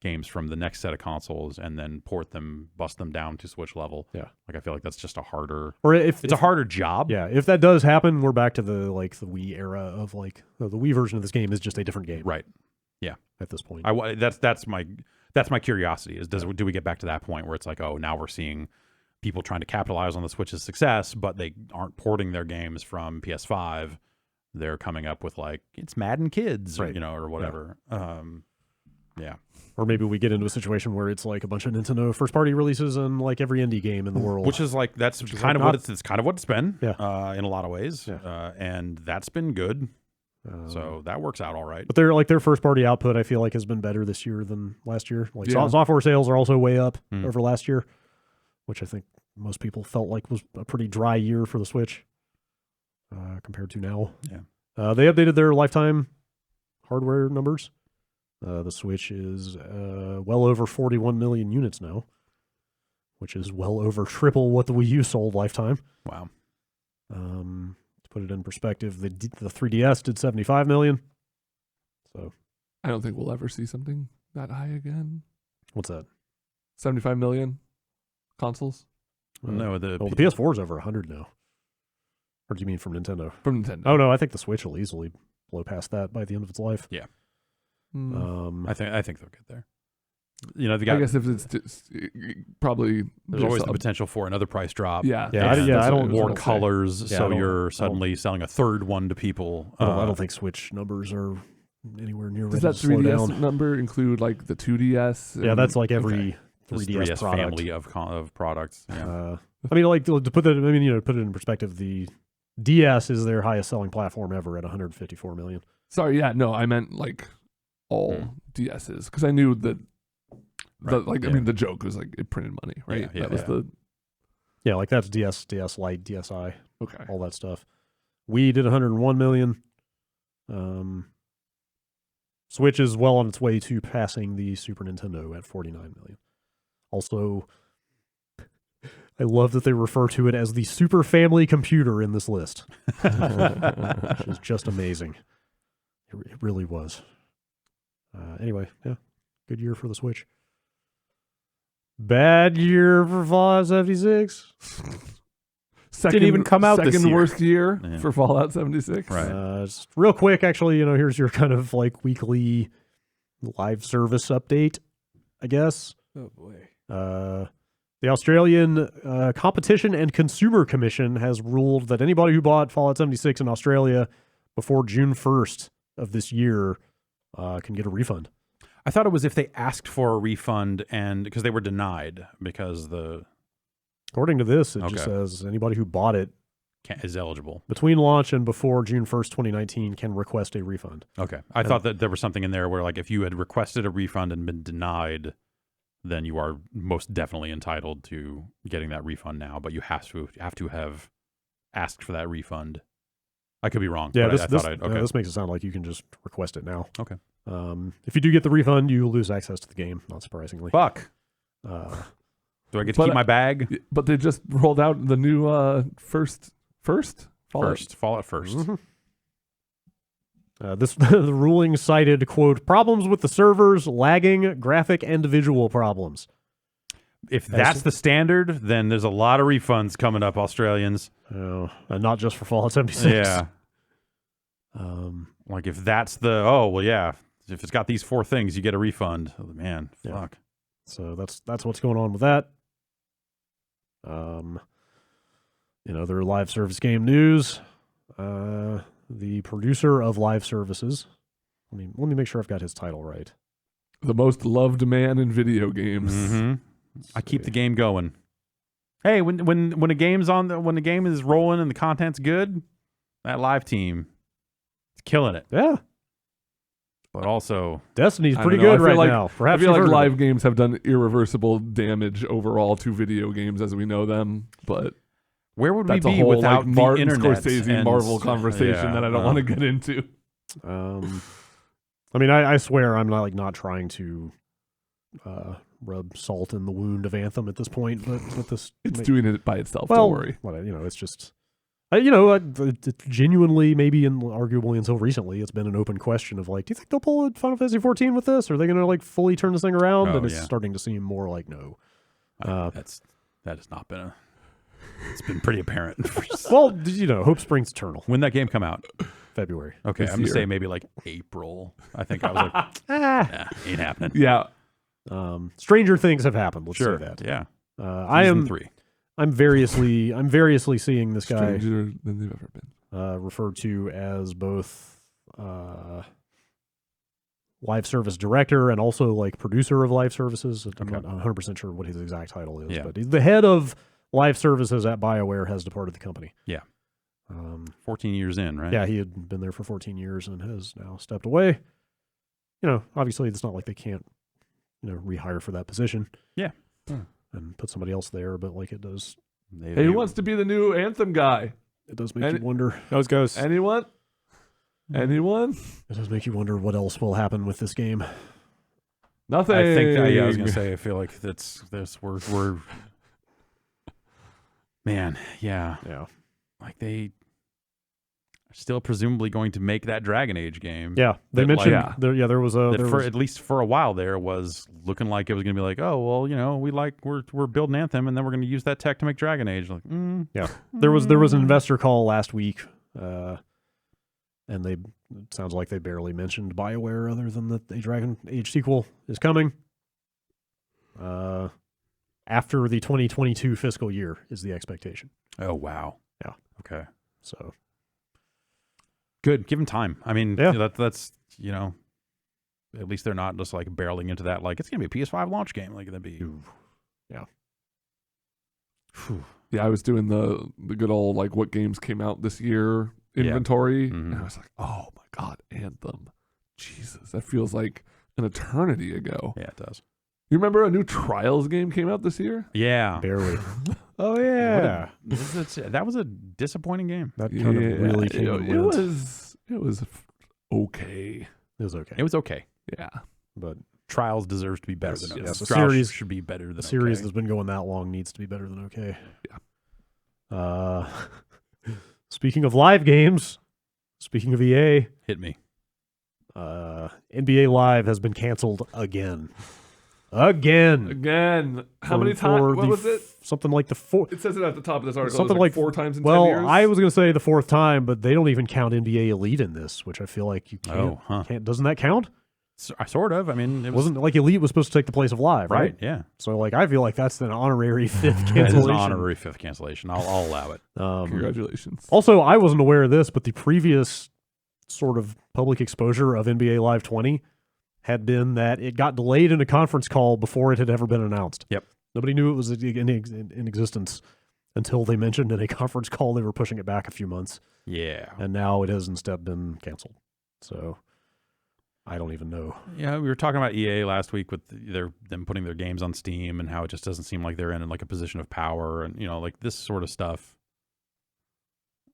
games from the next set of consoles and then port them, bust them down to Switch level? Yeah, like I feel like that's just a harder, it's a harder job. Yeah, if that does happen, we're back to the Wii era of like the Wii version of this game is just a different game, right? Yeah, at this point, that's my curiosity is do we get back to that point where it's like, oh, now we're seeing people trying to capitalize on the Switch's success, but they aren't porting their games from PS5. They're coming up with like, it's Madden Kids, right. Or whatever. Yeah. Or maybe we get into a situation where it's like a bunch of Nintendo first-party releases and like every indie game in the world, which is like it's kind of what it's been. Yeah. In a lot of ways. Yeah. And that's been good. So that works out all right. But their first-party output, I feel like, has been better this year than last year. Like software sales are also way up over last year, which I think most people felt like was a pretty dry year for the Switch compared to now. Yeah. They updated their lifetime hardware numbers. The Switch is well over 41 million units now, which is well over triple what the Wii U sold lifetime. Wow. To put it in perspective, the 3DS did 75 million. So I don't think we'll ever see something that high again. What's that? 75 million consoles? No, the PS4 is over 100 now. Or do you mean from Nintendo? From Nintendo. Oh no, I think the Switch will easily blow past that by the end of its life. Yeah. I think they'll get there. I guess if it's probably there's always the potential for another price drop. Yeah. I don't more colors, so you're suddenly selling a third one to people. I don't think Switch numbers are anywhere near. Does that 3DS number include like the 2DS? Yeah, that's like every 3DS product. family of products. Yeah. I mean, like to put that. I mean, put it in perspective. The DS is their highest selling platform ever at 154 million. Sorry, yeah, no, I meant like all DSs, because I knew that. I mean, the joke was like it printed money, right? Yeah, that was the. Yeah, like that's DS, Lite, DSi, Okay. all that stuff. Wii did 101 million. Switch is well on its way to passing the Super Nintendo at 49 million. Also, I love that they refer to it as the Super Family Computer in this list, which is just amazing. It really was. Anyway, yeah, good year for the Switch. Bad year for Fallout 76. Didn't even come out this second year. worst year for Fallout 76. Right. Just real quick, actually, here's your kind of like weekly live service update, I guess. Oh boy. The Australian Competition and Consumer Commission has ruled that anybody who bought Fallout 76 in Australia before June 1st of this year can get a refund. I thought it was if they asked for a refund and because they were denied because According to this, it just says anybody who bought it is eligible between launch and before June 1st, 2019 can request a refund. Okay. I thought that there was something in there where like if you had requested a refund and been denied, then you are most definitely entitled to getting that refund now, but you have to have asked for that refund. I could be wrong. Yeah, but this makes it sound like you can just request it now. Okay. If you do get the refund, you lose access to the game, not surprisingly. Fuck. Do I get to keep my bag? But they just rolled out the new first Fallout. Fallout first. Mm-hmm. The ruling cited, quote, problems with the servers, lagging, graphic, and visual problems. If that's the standard, then there's a lot of refunds coming up, Australians. And not just for Fallout 76. Yeah. Like if that's if it's got these 4 things, you get a refund. Oh, man, fuck. So that's what's going on with that. In other live service game news, the producer of live services, let me make sure I've got his title right. The most loved man in video games. Mm-hmm. I keep the game going. Hey, when a game's when the game is rolling and the content's good, that live team is killing it. Yeah. But also, Destiny's pretty good right now. Perhaps I feel like live games have done irreversible damage overall to video games as we know them. But where would we that's be a whole without Martin the internet Scorsese and Marvel conversation that I don't want to get into. I swear I'm not trying to rub salt in the wound of Anthem at this point, but this it's doing it by itself. Don't worry. It's just. Genuinely, maybe arguably until recently, it's been an open question of do you think they'll pull a Final Fantasy 14 with this? Are they going to fully turn this thing around? And it's starting to seem more like no. That has not been it's been pretty apparent. Well, hope springs eternal. When that game come out? February. Okay, I'm going to say maybe April. I think I was like, ain't happening. Yeah. Stranger things have happened. Let's say that. Yeah. Season 3. I'm variously seeing this guy stranger than they've ever been referred to as both live service director and also producer of live services. I'm not 100% sure what his exact title is, but he's the head of live services at BioWare, has departed the company. Yeah. 14 years in, right? Yeah, he had been there for 14 years and has now stepped away. Obviously it's not like they can't, rehire for that position. Yeah. And put somebody else there, but it does. Hey, who wants to be the new Anthem guy? It does make you wonder. Those goes. Anyone? Anyone? It does make you wonder what else will happen with this game. Nothing. I think. I was gonna say. I feel like we're. Man, yeah. They are still presumably going to make that Dragon Age game. Yeah, they mentioned. There was at least for a while there was looking like it was going to be we're building Anthem and then we're going to use that tech to make Dragon Age. Yeah, there was an investor call last week, and it sounds like they barely mentioned BioWare other than that a Dragon Age sequel is coming. After the 2022 fiscal year is the expectation. Oh wow. Yeah. Okay. So. Good. Give them time. I mean, that's at least they're not just barreling into that. It's going to be a PS5 launch game. That'd be. Yeah. Yeah, I was doing the good old what games came out this year inventory, and I was like, oh my god, Anthem. Jesus, that feels like an eternity ago. Yeah, it does. You remember a new Trials game came out this year? Yeah. Barely. Oh yeah. That was a disappointing game. That kind of really came and went. It was okay. It was okay. It was okay. Yeah. But Trials deserves to be better than okay. Yes, a Trials series should be better than a series okay. that's been going that long needs to be better than okay. Yeah. Speaking of live games, speaking of EA, Hit me. NBA Live has been canceled again. Again. How many times? What was it? Something like the four. It says it at the top of this article. Something Like like 4 times in 10 years. Well, I was going to say the 4th time, but they don't even count NBA Elite in this, which I feel like you can't. Can't. Doesn't that count? Sort of. I mean, it wasn't like Elite was supposed to take the place of Live, right? Yeah. So like, I feel like that's an honorary 5th cancellation. That is an honorary 5th cancellation. I'll allow it. Congratulations. Also, I wasn't aware of this, but the previous sort of public exposure of NBA Live 20 had been that it got delayed in a conference call before it had ever been announced. Yep. Nobody knew it was in existence until they mentioned in a conference call they were pushing it back a few months. Yeah. And now it has instead been canceled. So I don't even know. Yeah, we were talking about EA last week with them putting their games on Steam and how it just doesn't seem like they're in like a position of power and, like this sort of stuff.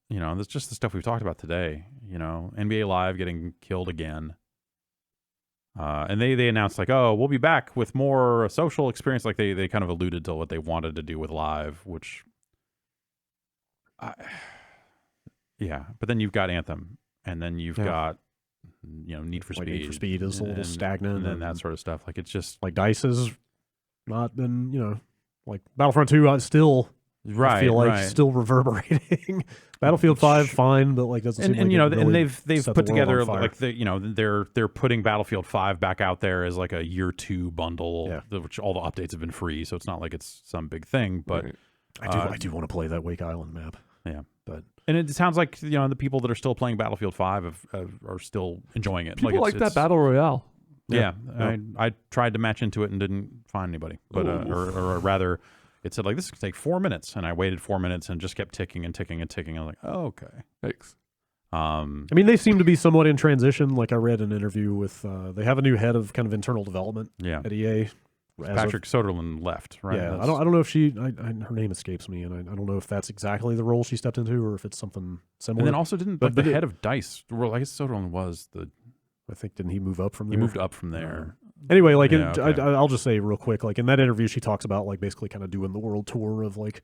That's just the stuff we've talked about today. NBA Live getting killed again. And they announced like, oh, we'll be back with more social experience. Like they kind of alluded to what they wanted to do with Live, which, yeah. But then you've got Anthem, and then you've got, Need for Speed. Need for Speed is a little stagnant, and then that sort of stuff. Like it's just like DICE has not been, like Battlefront 2 still. Right, I feel like still reverberating. Battlefield 5, fine, but like doesn't seem like it really and they've set put the world together on fire. like they're putting Battlefield 5 back out there as like a year 2 bundle, which all the updates have been free, so it's not like it's some big thing. But I do want to play that Wake Island map. Yeah, but and it sounds like the people that are still playing Battlefield 5 are still enjoying it. People like that battle royale. Yeah, I tried to match into it and didn't find anybody, but or rather. It said, like, this could take 4 minutes, and I waited 4 minutes and just kept ticking and ticking and ticking. I was like, oh, okay. Thanks. I mean, they seem to be somewhat in transition. Like, I read an interview with, they have a new head of kind of internal development at EA. Patrick Soderlund left, right? Yeah, I don't know if she, her name escapes me, and I don't know if that's exactly the role she stepped into or if it's something similar. And then also didn't, but the head of DICE, well, I guess Soderlund was I think, didn't he move up from there? He moved up from there. Anyway, like I'll just say real quick, like in that interview, she talks about like basically kind of doing the world tour of like,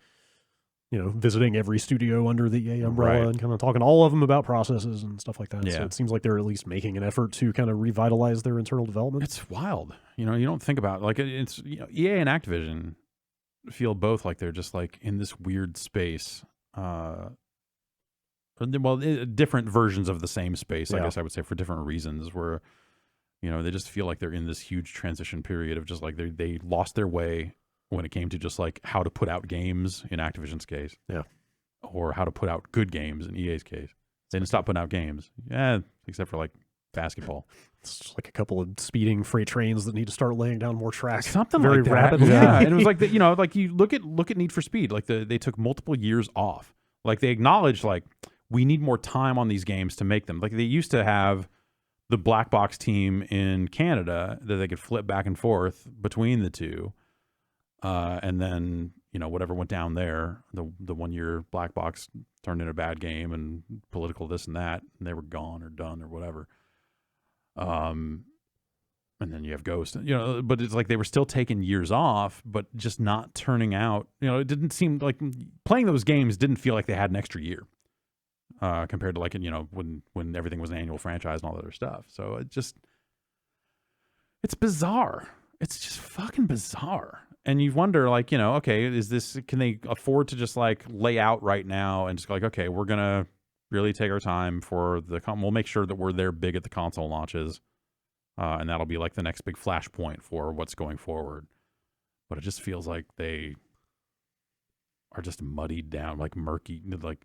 visiting every studio under the EA umbrella and kind of talking to all of them about processes and stuff like that. Yeah. So it seems like they're at least making an effort to kind of revitalize their internal development. It's wild. You don't think about it. Like it's EA and Activision feel both like they're just like in this weird space. Different versions of the same space, I guess I would say, for different reasons where, they just feel like they're in this huge transition period of just like they lost their way when it came to just like how to put out games in Activision's case. Yeah. Or how to put out good games in EA's case. They didn't stop putting out games. Yeah, except for like basketball. It's just like a couple of speeding freight trains that need to start laying down more tracks. Something very like that. rapidly. Yeah. And it was like like you look at Need for Speed, like they took multiple years off. Like they acknowledged like we need more time on these games to make them. Like they used to have the black box team in Canada that they could flip back and forth between the two. And then, whatever went down there, the 1 year black box turned into a bad game and political this and that, and they were gone or done or whatever. And then you have Ghost, but it's like they were still taking years off, but just not turning out, it didn't seem like playing those games didn't feel like they had an extra year. Compared to like, when everything was an annual franchise and all that other stuff. So it's bizarre. It's just fucking bizarre. And you wonder like, okay, can they afford to just like lay out right now and just like, okay, we're going to really take our time for we'll make sure that we're there big at the console launches. And that'll be like the next big flashpoint for what's going forward. But it just feels like they are just muddied down, like murky, like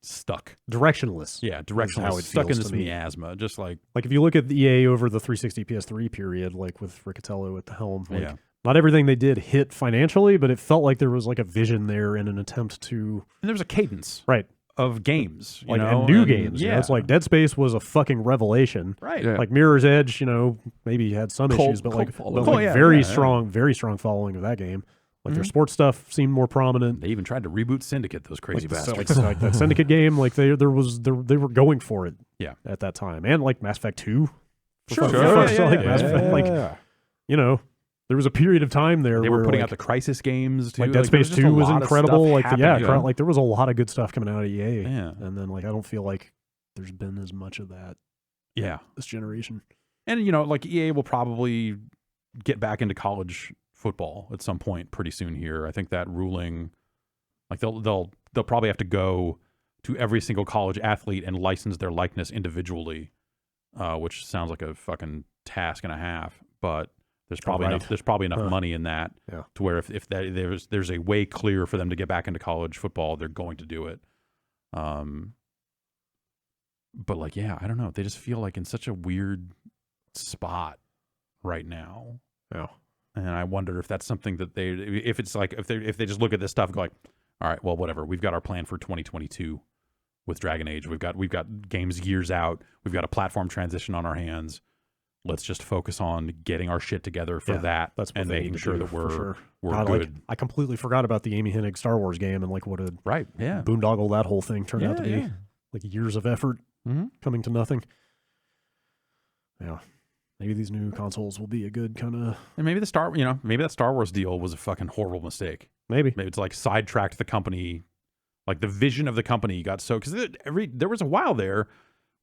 stuck. Directionless. Yeah, directionless. How it stuck in feels this to me. miasma. Just like if you look at the EA over the 360 PS3 period, like with Riccatello at the helm, like not everything they did hit financially, but it felt like there was like a vision there and an attempt to. And there was a cadence. Right. Of games, and new games. Yeah, it's like Dead Space was a fucking revelation, right? Yeah. Like Mirror's Edge, maybe had some issues, but very strong following of that game. Like their sports stuff seemed more prominent. They even tried to reboot Syndicate. Those crazy bastards. Like that Syndicate game, like they were going for it. Yeah. At that time, and like Mass Effect 2. Sure. Mass Effect, like there was a period of time there they where were putting like, out the Crisis games too. Like Dead Space 2 was incredible. Like happening. there was a lot of good stuff coming out of EA. Yeah. And then like I don't feel like there's been as much of that. Yeah. This generation. And like EA will probably get back into college football at some point pretty soon here. I think that ruling, like they'll probably have to go to every single college athlete and license their likeness individually, which sounds like a fucking task and a half. But there's probably enough money in that to where if there's a way clear for them to get back into college football, they're going to do it. But like, yeah, I don't know. They just feel like in such a weird spot right now. Yeah. And I wonder if that's something that if they just look at this stuff and go like, all right, well, whatever. We've got our plan for 2022 with Dragon Age. We've got games years out. We've got a platform transition on our hands. Let's just focus on getting our shit together for that. That's what and making sure that we're God, good. Like, I completely forgot about the Amy Hennig Star Wars game and like what a boondoggle that whole thing turned out to be. Like years of effort coming to nothing. Yeah. Maybe these new consoles will be a good kind of... And maybe maybe that Star Wars deal was a fucking horrible mistake. Maybe it's like sidetracked the company. Like the vision of the company got so... Because there was a while there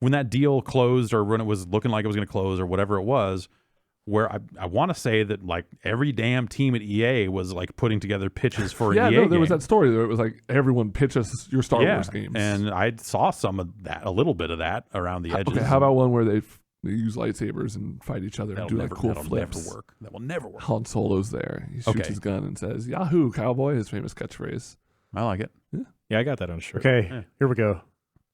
when that deal closed or when it was looking like it was going to close or whatever it was, where I want to say that like every damn team at EA was like putting together pitches for an EA game. There was that story where it was like everyone pitch us your Star Wars games. And I saw some of that, a little bit of that around the edges. Okay, how about one where they use lightsabers and fight each other and do like cool flips? That will never work. Han Solo's there. He shoots his gun and says, "Yahoo, cowboy," his famous catchphrase. I like it. Yeah, I got that on a shirt. Okay, here we go.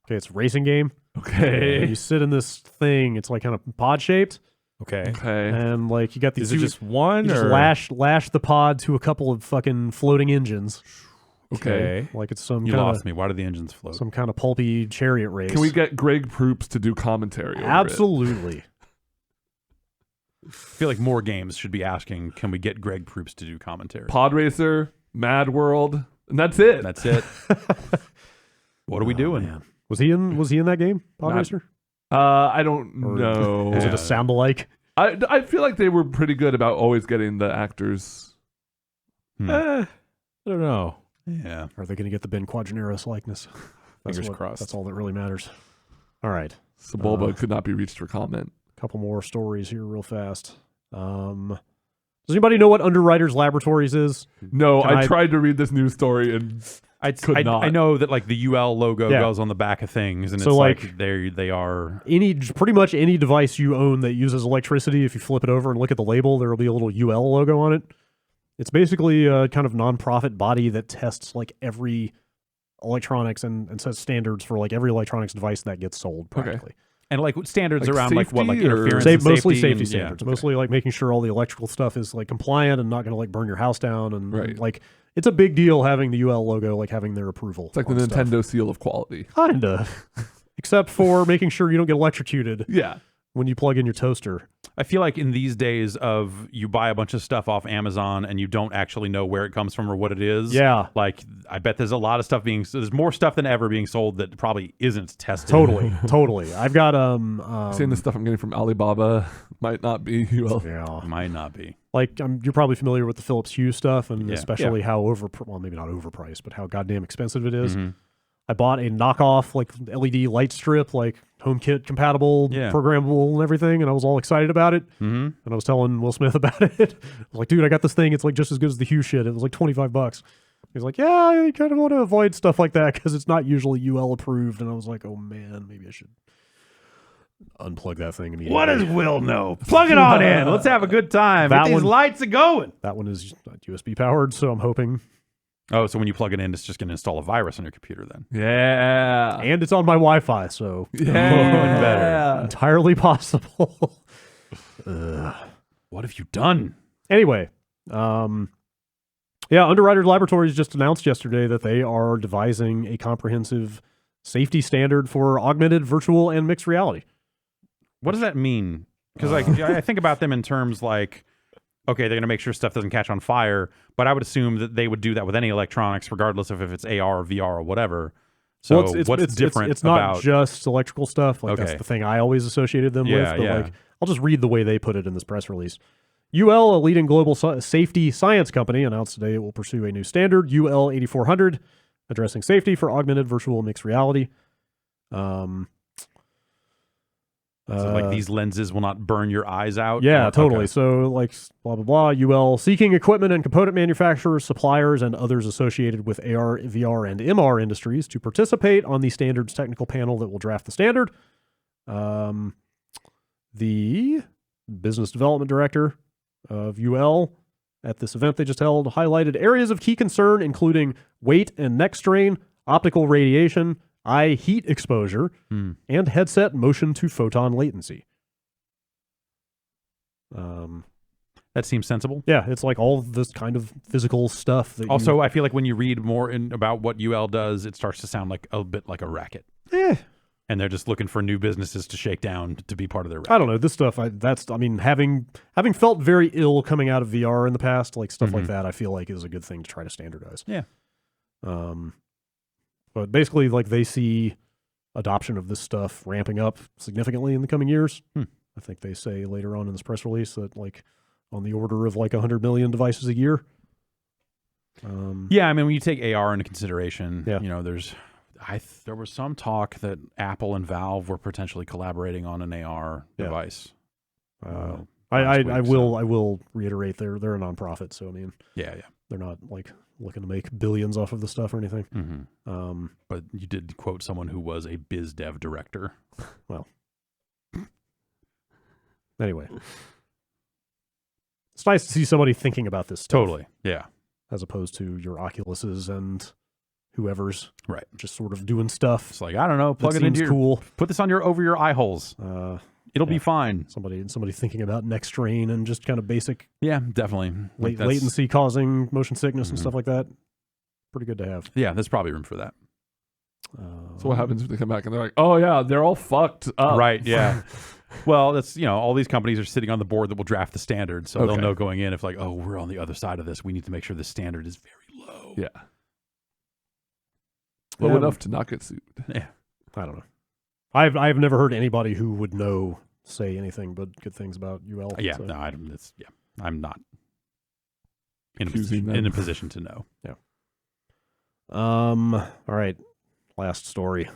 Okay, it's a racing game. Okay. You sit in this thing. It's like kind of pod shaped. Okay. And like you got these. Is it just one? You just lash the pod to a couple of fucking floating engines. Okay. Like it's some. You lost me. Why do the engines float? Some kind of pulpy chariot race. Can we get Greg Proops to do commentary? Absolutely. I feel like more games should be asking, can we get Greg Proops to do commentary? Pod Racer, Mad World, and that's it. That's it. What are we doing? Man. Was he in that game, Pod Racer? I don't know. Was it a sound alike? I feel like they were pretty good about always getting the actors. I don't know. Yeah. Are they going to get the Ben Quadraneros likeness? Fingers crossed. That's all that really matters. All right. Sebulba could not be reached for comment. A couple more stories here real fast. Does anybody know what Underwriters Laboratories is? No, I tried to read this news story and could not. I know that like the UL logo goes on the back of things, and so it's like they are pretty much any device you own that uses electricity. If you flip it over and look at the label, there will be a little UL logo on it. It's basically a kind of nonprofit body that tests like every electronics and sets standards for like every electronics device that gets sold practically. Okay. And like standards like around like what, like interference mostly safety and, standards. Mostly like making sure all the electrical stuff is like compliant and not going to like burn your house down. And like it's a big deal having the UL logo, like having their approval. It's like the Nintendo seal of quality. Kinda. Except for making sure you don't get electrocuted. Yeah. When you plug in your toaster. I feel like in these days of you buy a bunch of stuff off Amazon and you don't actually know where it comes from or what it is. Yeah. Like I bet there's a lot of stuff there's more stuff than ever being sold that probably isn't tested. Totally. I've got saying the stuff I'm getting from Alibaba might not be might not be. Like you're probably familiar with the Philips Hue stuff and especially how maybe not overpriced, but how goddamn expensive it is. Mm-hmm. I bought a knockoff like LED light strip, like HomeKit compatible, programmable and everything, and I was all excited about it. Mm-hmm. And I was telling Will Smith about it. I was like, dude, I got this thing. It's like just as good as the Hue shit. It was like $25. He's like, yeah, I kind of want to avoid stuff like that because it's not usually UL approved. And I was like, oh man, maybe I should unplug that thing immediately. What does Will know? Plug it on in. Let's have a good time. These lights are going. That one is USB powered, so I'm hoping. Oh, so when you plug it in, it's just going to install a virus on your computer then. Yeah. And it's on my Wi-Fi, so better. Entirely possible. What have you done? Anyway, Underwriters Laboratories just announced yesterday that they are devising a comprehensive safety standard for augmented, virtual, and mixed reality. What does that mean? Because I think about them in terms like okay, they're going to make sure stuff doesn't catch on fire. But I would assume that they would do that with any electronics, regardless of if it's AR or VR or whatever. So what's different it's not about just electrical stuff. Like that's the thing I always associated them with. But like, I'll just read the way they put it in this press release. UL, a leading global safety science company, announced today it will pursue a new standard, UL 8400, addressing safety for augmented virtual mixed reality. So like these lenses will not burn your eyes out? Yeah, totally. Okay. So like blah, blah, blah. UL seeking equipment and component manufacturers, suppliers, and others associated with AR, VR, and MR industries to participate on the standards technical panel that will draft the standard. The business development director of UL at this event they just held highlighted areas of key concern, including weight and neck strain, optical radiation, eye heat exposure, and headset motion to photon latency. That seems sensible. Yeah, it's like all this kind of physical stuff. That also, I feel like when you read more about what UL does, it starts to sound like a bit like a racket. And they're just looking for new businesses to shake down to be part of their racket. I don't know. This stuff, having felt very ill coming out of VR in the past, like stuff like that, I feel like is a good thing to try to standardize. Yeah. But basically, like they see adoption of this stuff ramping up significantly in the coming years. I think they say later on in this press release that like on the order of like 100 million devices a year. Yeah, I mean, when you take AR into consideration, you know, there was some talk that Apple and Valve were potentially collaborating on an AR device. I will reiterate they're a nonprofit, so I mean, they're not like looking to make billions off of the stuff or anything. But you did quote someone who was a biz dev director. Well, anyway, it's nice to see somebody thinking about this stuff. Totally, yeah, as opposed to your Oculuses and whoever's right, just sort of doing stuff. It's like, I don't know, plug it into cool. Put this on over your eye holes. It'll be fine. Somebody thinking about neck strain and just kind of basic. Yeah, definitely. Latency causing motion sickness and stuff like that. Pretty good to have. Yeah, there's probably room for that. So what happens if they come back and they're like, oh yeah, they're all fucked up. Right, yeah. Well, that's, you know, all these companies are sitting on the board that will draft the standard. So they'll know going in if like, oh, we're on the other side of this. We need to make sure the standard is very low. Yeah. Low enough to not get sued. Yeah. I don't know. I've never heard anybody who would say anything but good things about UL. Yeah, so. No, I'm not in a position to know. Yeah. All right. Last story.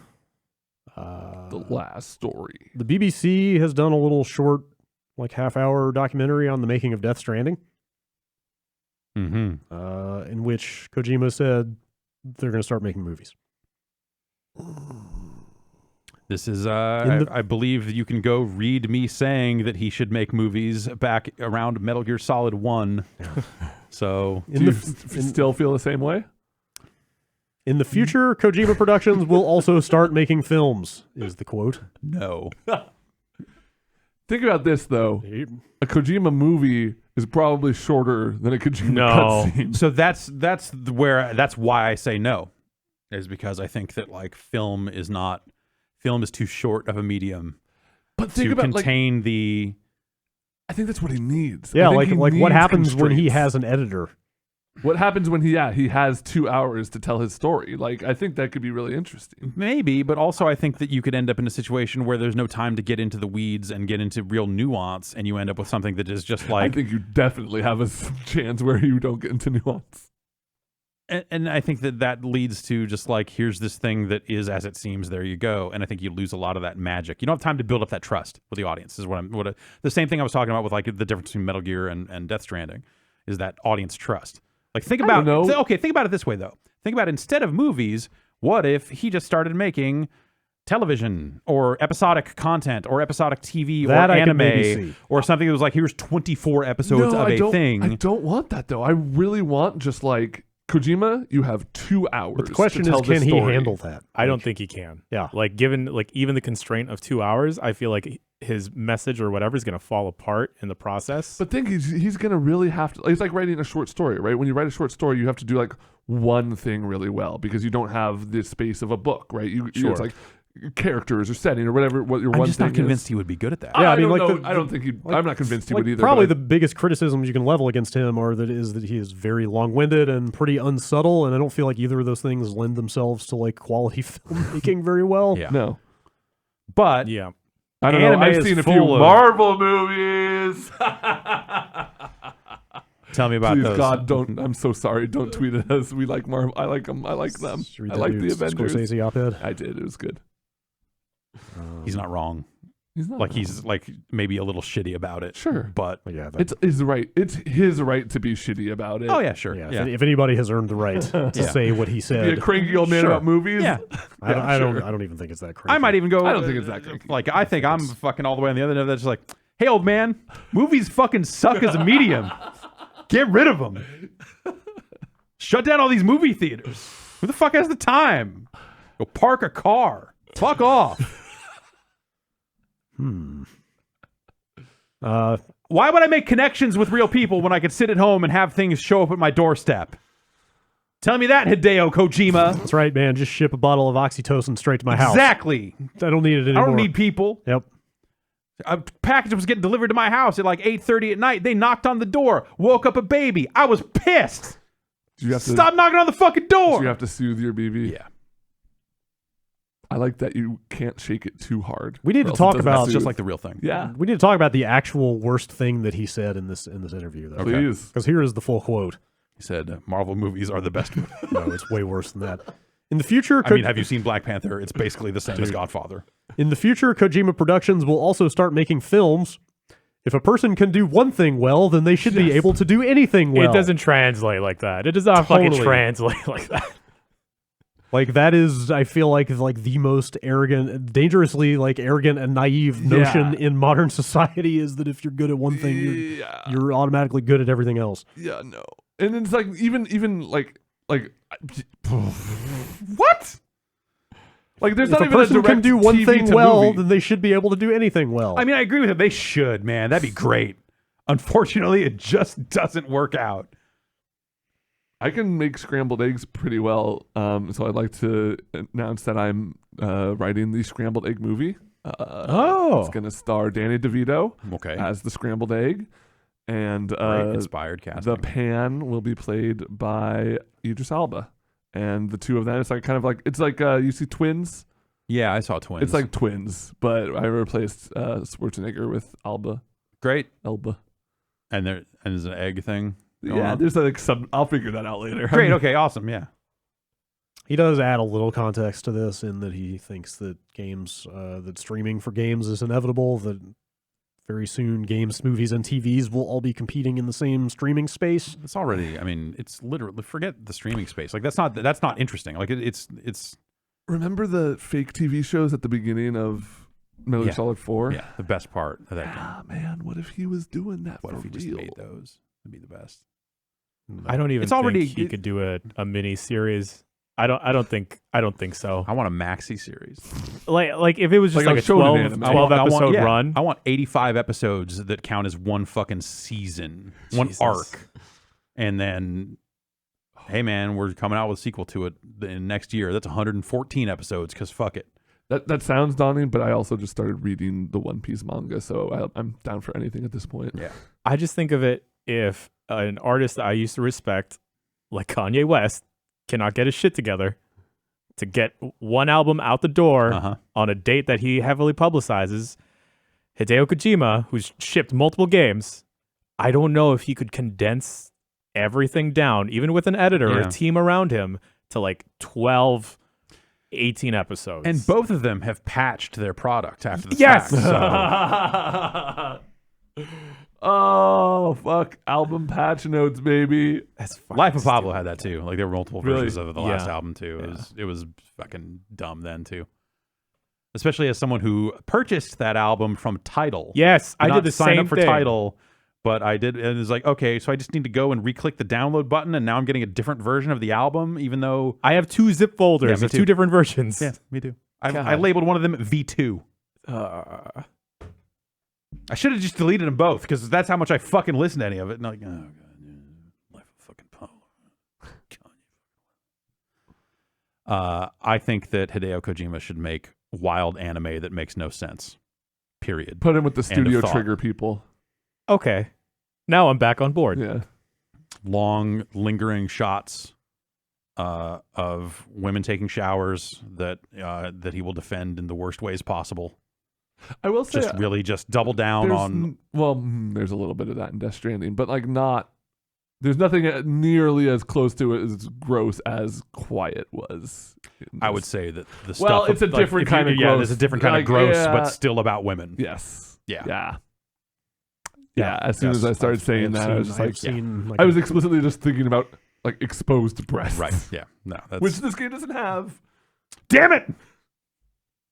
The last story. The BBC has done a little short, like half-hour documentary on the making of Death Stranding. In which Kojima said they're going to start making movies. This is, I believe you can go read me saying that he should make movies back around Metal Gear Solid 1. So, do you still feel the same way? In the future, Kojima Productions will also start making films, is the quote. No. Think about this, though. A Kojima movie is probably shorter than a Kojima cutscene. So that's why I say no, is because I think that like film is too short of a medium to contain the. I think that's what he needs. Yeah, like what happens when he has an editor? What happens when he has 2 hours to tell his story? Like, I think that could be really interesting. Maybe, but also I think that you could end up in a situation where there's no time to get into the weeds and get into real nuance, and you end up with something that is just like. I think you definitely have a chance where you don't get into nuance. And I think that leads to just like, here's this thing that is as it seems, there you go. And I think you lose a lot of that magic. You don't have time to build up that trust with the audience. Is the same thing I was talking about with like the difference between Metal Gear and Death Stranding is that audience trust. Like think about it this way though. Think about instead of movies, what if he just started making television or episodic content or episodic TV or anime or something that was like, here's 24 episodes of a thing. I don't want that though. I really want just like Kojima, you have 2 hours. But the question is, can he handle that? I don't think he can. Yeah. Like given like even the constraint of 2 hours, I feel like his message or whatever is going to fall apart in the process. But think he's going to really have to. It's like writing a short story, right? When you write a short story, you have to do like one thing really well because you don't have the space of a book, right? It's like characters or setting or whatever. What your I'm one just thing not convinced is. he would be good at that. Yeah, I I mean, don't like know. I don't think he. I'm not convinced he like would either. probably but the biggest criticisms you can level against him are that he is very long-winded and pretty unsubtle, and I don't feel like either of those things lend themselves to like quality filmmaking very well. Yeah. no. But Yeah. I don't know. Anime I've is seen a full few of- Marvel movies. tell me about Please, those. God, don't. I'm so sorry. Don't tweet at us. We like Marvel. I like them. I like them. Did you read I that like the dude's Avengers. Scorsese op-ed? I did. It was good. He's not wrong. He's not Like wrong. he's like maybe a little shitty about it. Sure. But Yeah, It's his right. It's his right to be shitty about it. oh yeah, sure. yeah, Yeah. if anybody has earned the right to Yeah. say what he Be a said, cranky old man Sure. about movies. Yeah. I don't even think it's that crazy. I might even go. I don't think it's that cranky. Like I think I'm fucking all the way on the other end of that. Just like, hey, old man, movies fucking suck as a medium. Get rid of them. Shut down all these movie theaters. Who the fuck has the time? Go park a car. Fuck off. Why would I make connections with real people when I could sit at home and have things show up at my doorstep? Tell me that, Hideo Kojima. That's right, man. Just ship a bottle of oxytocin straight to my house. Exactly. I don't need it I anymore. don't need people. Yep. A package was getting delivered to my house at like 8:30 at night. They knocked on the door, woke up a baby. I was pissed. Do you have to Stop knocking on the fucking door. Do you have to soothe your BB? Yeah. I like that you can't shake it too hard. We need or to else talk it doesn't about- It's soothe. just like the real thing. Yeah. We need to talk about the actual worst thing that he said in this interview, though. Please. Because here is the full quote. He said, Marvel movies are the best. No, it's way worse than that. In the future, I mean, have you seen Black Panther? It's basically the same as Godfather. in the future, Kojima Productions will also start making films. If a person can do one thing well, then they should be able to do anything well. It doesn't translate like that. It does not fucking Totally. translate like that. Like that is, I feel like the most arrogant, dangerously arrogant and naive notion in modern society is that if you're good at one thing, you're automatically good at everything else. Yeah, no. And it's like even like What? like there's If not a even a person direct can do one TV thing to well, movie. then they should be able to do anything well. I mean, I agree with him. They should, man. That'd be great. Unfortunately, it just doesn't work out. I can make scrambled eggs pretty well. So I'd like to announce that I'm writing the scrambled egg movie. It's gonna star Danny DeVito Okay. as the scrambled egg, and Great inspired casting. the pan will be played by Idris Elba, and the two of them. It's like kind of like it's like you see Twins. Yeah, I saw Twins. It's like Twins, but I replaced Schwarzenegger with Elba. great. And There's an egg thing. going yeah, on. there's like some. I'll figure that out later. Great. Okay. Awesome. Yeah. he does add a little context to this in that he thinks that that streaming for games is inevitable, that very soon games, movies, and TVs will all be competing in the same streaming space. It's already. I mean, it's literally. Forget the streaming space. Like that's not interesting. Like it's. Remember the fake TV shows at the beginning of Metal Gear Yeah. Solid 4? Yeah, the best part of that game. Ah, man, what if he was doing that What for if he just real? made those? It'd be the best. I don't even It's think already- he could do a mini series. I don't think so. I want a maxi series. Like if it was just Like like, a a shonen 12, anime. 12 episode yeah, run. I want 85 episodes that count as one fucking season, one Jesus. arc, and then, hey man, we're coming out with a sequel to it in next year. That's 114 episodes. Because fuck it. That sounds daunting, but I also just started reading the One Piece manga, so I'm down for anything at this point. Yeah. I just think of it if an artist that I used to respect, like Kanye West, cannot get his shit together to get one album out the door on a date that he heavily publicizes. Hideo Kojima, who's shipped multiple games, I don't know if he could condense everything down, even with an editor or a team around him, to like 12, 18 episodes. And both of them have patched their product after the Yes! fact. So. Oh, fuck. Album patch notes, baby. That's Life of Pablo had that too. Like there were multiple Really? versions of the last Yeah. album too. It was fucking dumb then too. Especially as someone who purchased that album from Tidal. Yes, I Not did the sign same up for thing. Tidal, but I did, and it's like, okay, so I just need to go and re-click the download button, and now I'm getting a different version of the album, even though I have 2 zip folders me of too. 2 different versions. yeah, me too. I God. labeled one of them V2. I should have just deleted them both because that's how much I fucking listen to any of it. And I'm like, oh god, yeah. Life of fucking Pablo. I think that Hideo Kojima should make wild anime that makes no sense. Period. Put him with the End of Studio thought. Trigger people. Okay. Now I'm back on board. Yeah. Long, lingering shots of women taking showers that he will defend in the worst ways possible. I will say, Just double down on. There's a little bit of that in Death Stranding, but like not. There's nothing nearly as close to it as gross as Quiet was. I would say that the stuff. Well, it's a different kind of gross. Yeah, there's a different kind of gross, but still about women. Yes. Yeah. Yeah. As soon as I started saying that, I was just like, I was explicitly just thinking about like exposed breasts. Right. Yeah. No. That's... Which this game doesn't have. Damn it!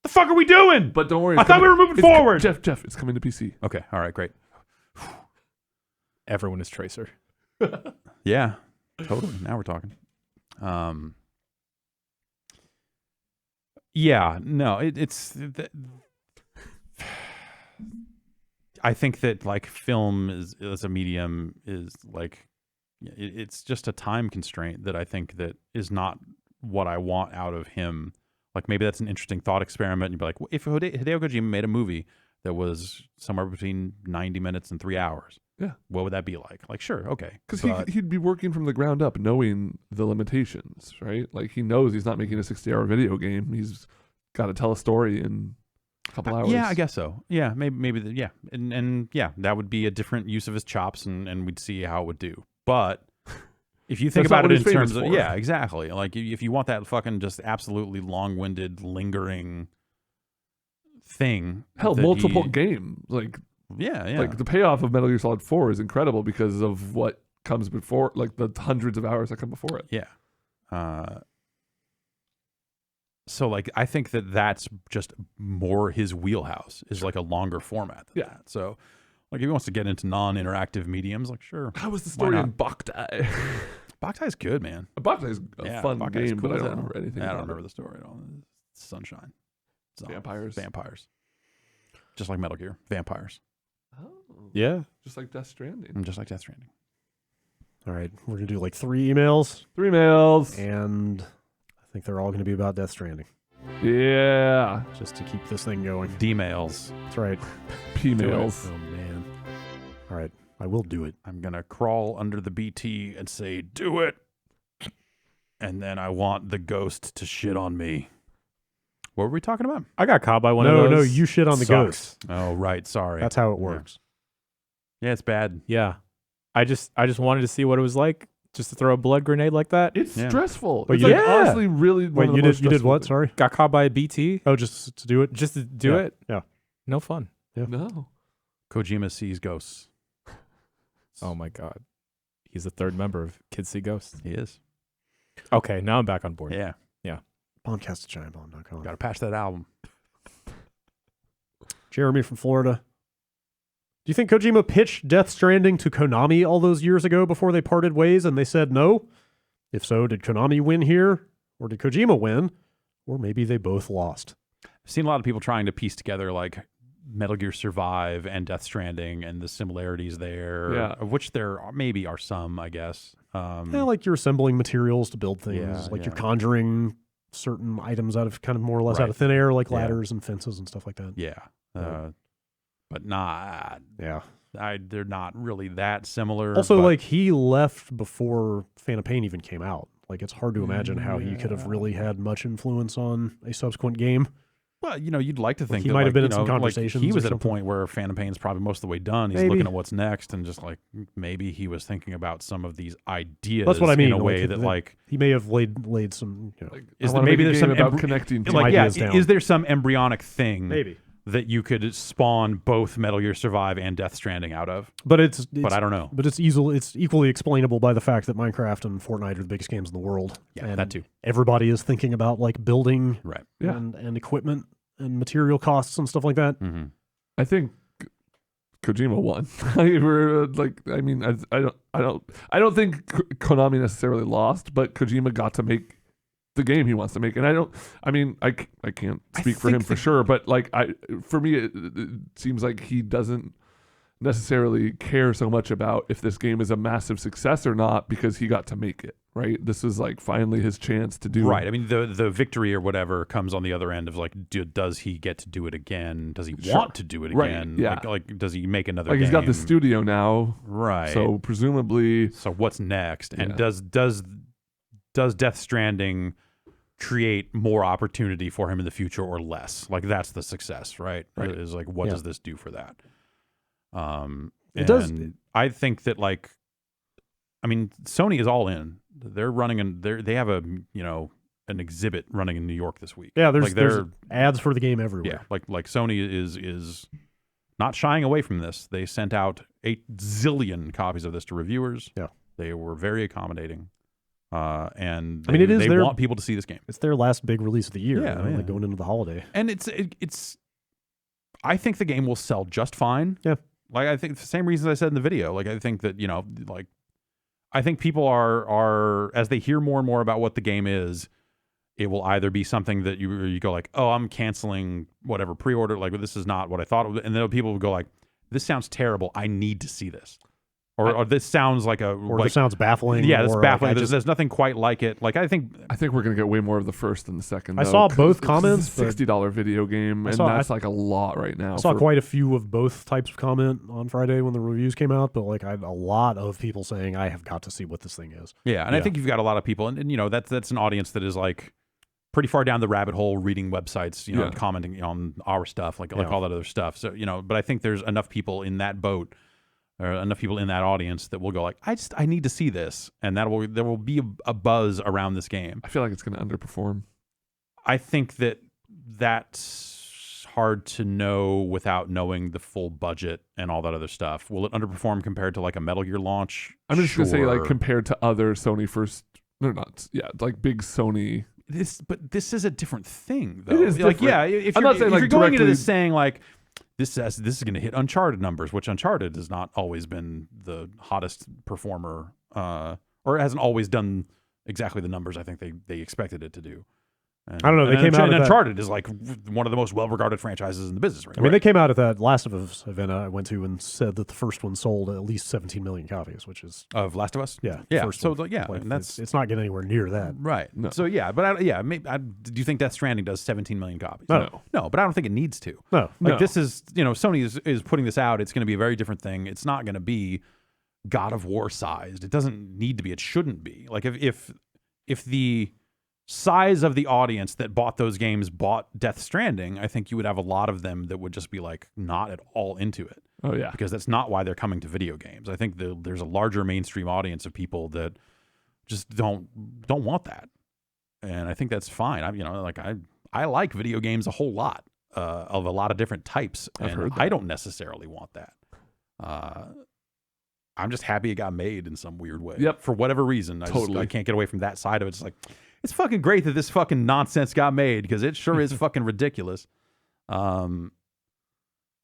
The fuck are we doing? But don't worry. I thought we were moving forward. Jeff, it's coming to PC. Okay. All right. Great. Everyone is Tracer. Yeah. Totally. Now we're talking. Yeah. No. I think that like film as a medium is like it's just a time constraint that I think that is not what I want out of him. Like maybe that's an interesting thought experiment. And you'd be like, well, if Hideo Kojima made a movie that was somewhere between 90 minutes and 3 hours, yeah, what would that be like? Like, sure, okay. Because he'd be working from the ground up, knowing the limitations, right? Like he knows he's not making a 60-hour video game. He's got to tell a story in a couple hours. Yeah, I guess so. Yeah, maybe yeah. And yeah, that would be a different use of his chops and we'd see how it would do. But if you think about it in terms of, yeah, exactly. Like if you want that fucking just absolutely long-winded, lingering thing. Hell, multiple games. Like, yeah. Like the payoff of Metal Gear Solid 4 is incredible because of what comes before, like the hundreds of hours that come before it. Yeah. So like, I think that that's just more his wheelhouse is like a longer format than that. So like if he wants to get into non-interactive mediums, like sure. How was the story in Boktai? Boktai's good, man. Boktai is a fun game, but I don't remember anything. I don't remember the story at all. It's sunshine. Vampires. Just like Metal Gear. Vampires. Oh. Yeah. Just like Death Stranding. All right, we're gonna do like 3 emails. 3 emails. And I think they're all gonna be about Death Stranding. Yeah. Just to keep this thing going. D-mails. That's right. P-mails. Oh man. All right, I will do it. I'm gonna crawl under the BT and say, do it. And then I want the ghost to shit on me. What were we talking about? I got caught by one of those. No, you shit on the ghost. Oh, right. Sorry. That's how it works. Yeah, it's bad. Yeah. I just wanted to see what it was like just to throw a blood grenade like that. It's stressful. But it's honestly really Wait, you did what? Sorry? Got caught by a BT. Oh, just to do it? Just to do it? Yeah. No fun. Yeah. No. Kojima sees ghosts. Oh my God. He's the 3rd member of Kids See Ghosts. He is. Okay, now I'm back on board. Yeah. Bombcast@giantbomb.com. Got to patch that album. Jeremy from Florida. Do you think Kojima pitched Death Stranding to Konami all those years ago before they parted ways and they said no? If so, did Konami win here? Or did Kojima win? Or maybe they both lost. I've seen a lot of people trying to piece together like Metal Gear Survive and Death Stranding and the similarities there, of which there maybe are some, I guess. Like you're assembling materials to build things, you're conjuring certain items out of kind of more or less out of thin air, like ladders and fences and stuff like that. Yeah. But not. Yeah. They're not really that similar. Also, like he left before Phantom Pain even came out. Like it's hard to imagine how he could have really had much influence on a subsequent game. Well, you'd like to think he that, might have been in some conversations. He was at a point where Phantom Pain's probably most of the way done. He's looking at what's next, and just like maybe he was thinking about some of these ideas. That's what I mean. In a way that like he may have laid some. Is there, maybe there's some about connecting like ideas down. Is there some embryonic thing maybe that you could spawn both Metal Gear Survive and Death Stranding out of? But I don't know. But it's equally explainable by the fact that Minecraft and Fortnite are the biggest games in the world. Yeah, and that too. Everybody is thinking about like building and equipment and material costs and stuff like that. Mm-hmm. I think Kojima won. I don't think Konami necessarily lost, but Kojima got to make the game he wants to make, and I can't speak for him for sure, but like for me it seems like he doesn't necessarily care so much about if this game is a massive success or not because he got to make it, right? This is like finally his chance to do right. I mean, the victory or whatever comes on the other end of like, does he get to do it again? Does he want to do it Right, again? yeah. Like, does he make another? Like game? he's got the studio now, right? So presumably, so what's next? And Yeah. does Death Stranding create more opportunity for him in the future or less? Like that's the success, right? Is like, what does this do for that? It does. I think that like, I mean, Sony is all in. They're running and they have a an exhibit running in New York this week. Yeah, there's ads for the game everywhere. Yeah, like Sony is not shying away from this. They sent out 8 zillion copies of this to reviewers. Yeah, they were very accommodating. And I mean, they want people to see this game. It's their last big release of the year. Yeah, like going into the holiday. And it's. I think the game will sell just fine. Yeah, like I think the same reasons I said in the video. Like I think that like I think people are as they hear more and more about what the game is, it will either be something that you go like, oh, I'm canceling whatever pre-order. Like this is not what I thought it was. And then people will go like, this sounds terrible. I need to see this. Or this sounds like this sounds baffling. Yeah, it's baffling. Like there's nothing quite like it. Like I think we're gonna get way more of the first than the second. I saw both comments. $60 video game, and that's like a lot right now. I saw quite a few of both types of comment on Friday when the reviews came out, but like I had a lot of people saying I have got to see what this thing is. Yeah, and I think you've got a lot of people, and that's an audience that is like pretty far down the rabbit hole, reading websites, and commenting on our stuff, like all that other stuff. So but I think there's enough people in that boat. Or enough people in that audience that will go like, I need to see this, and there will be a buzz around this game. I feel like it's going to underperform. I think that's hard to know without knowing the full budget and all that other stuff. Will it underperform compared to like a Metal Gear launch? I'm just going to say like compared to other Sony like big Sony. This is a different thing though. It is like different. if I'm not saying you're like going directly... into this saying like. This is going to hit Uncharted numbers, which Uncharted has not always been the hottest performer, or it hasn't always done exactly the numbers I think they expected it to do. And, I don't know. They came out. Uncharted is like one of the most well-regarded franchises in the business right now. I mean, they came out at that Last of Us event I went to and said that the first one sold at least 17 million copies, which is of Last of Us. Yeah. So like, and it's not getting anywhere near that. Right. No. So but do you think Death Stranding does 17 million copies? No. But I don't think it needs to. No. This is Sony is putting this out. It's going to be a very different thing. It's not going to be God of War sized. It doesn't need to be. It shouldn't be. Like if the size of the audience that bought those games bought Death Stranding, I think you would have a lot of them that would just be like not at all into it. Oh yeah, because that's not why they're coming to video games. I think there's a larger mainstream audience of people that just don't want that, and I think that's fine. I like video games a whole lot of a lot of different types, and I don't necessarily want that. I'm just happy it got made in some weird way. Yep, for whatever reason, I can't get away from that side of it. It's like. It's fucking great that this fucking nonsense got made because it sure is fucking ridiculous. Yeah,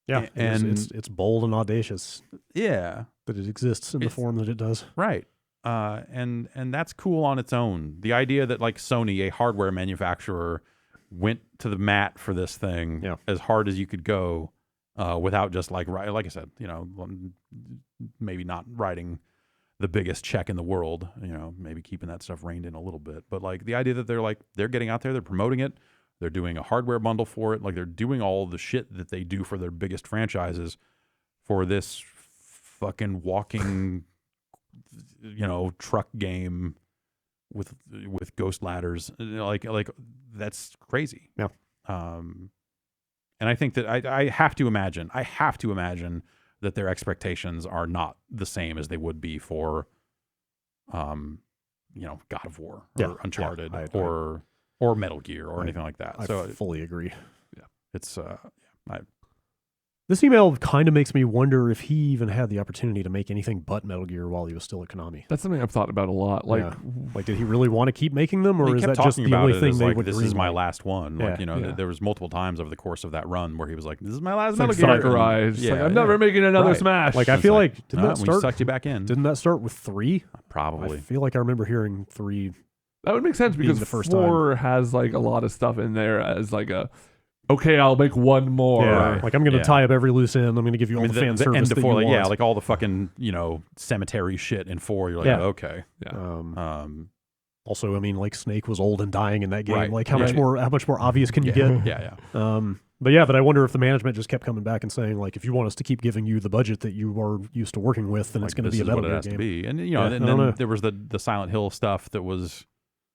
and it's bold and audacious. Yeah, that it exists in the form that it does. Right, and that's cool on its own. The idea that like Sony, a hardware manufacturer, went to the mat for this thing as hard as you could go, without just like I said, maybe not writing the biggest check in the world, maybe keeping that stuff reined in a little bit. But like the idea that they're getting out there, they're promoting it, they're doing a hardware bundle for it, like they're doing all the shit that they do for their biggest franchises for this fucking walking, truck game with ghost ladders. Like that's crazy. Yeah. And I think that I have to imagine that their expectations are not the same as they would be for, God of War or Uncharted or Metal Gear or anything like that. I fully agree. Yeah, it's This email kind of makes me wonder if he even had the opportunity to make anything but Metal Gear while he was still at Konami. That's something I've thought about a lot. Like, did he really want to keep making them, or is that just the only thing they would? This is my last one. There was multiple times over the course of that run where he was like, "This is my last Metal Gear." I'm never making another Smash. Like I feel like didn't that start? Sucked you back in. Didn't that start with 3? Probably. I feel like I remember hearing 3. That would make sense because the first 4 has like a lot of stuff in there as like a. Okay, I'll make one more. Yeah, like I'm going to tie up every loose end. I'm going to give you all the fan service end that of 4, you want. like all the fucking cemetery shit in 4. You're like, okay. Yeah. Also, I mean, like Snake was old and dying in that game. Right. Like how much more obvious can you get? Yeah. But I wonder if the management just kept coming back and saying, like, if you want us to keep giving you the budget that you are used to working with, then Like, it's going to be a this is Metal what it Gear has game. to be. And I then don't know. there was the Silent Hill stuff that was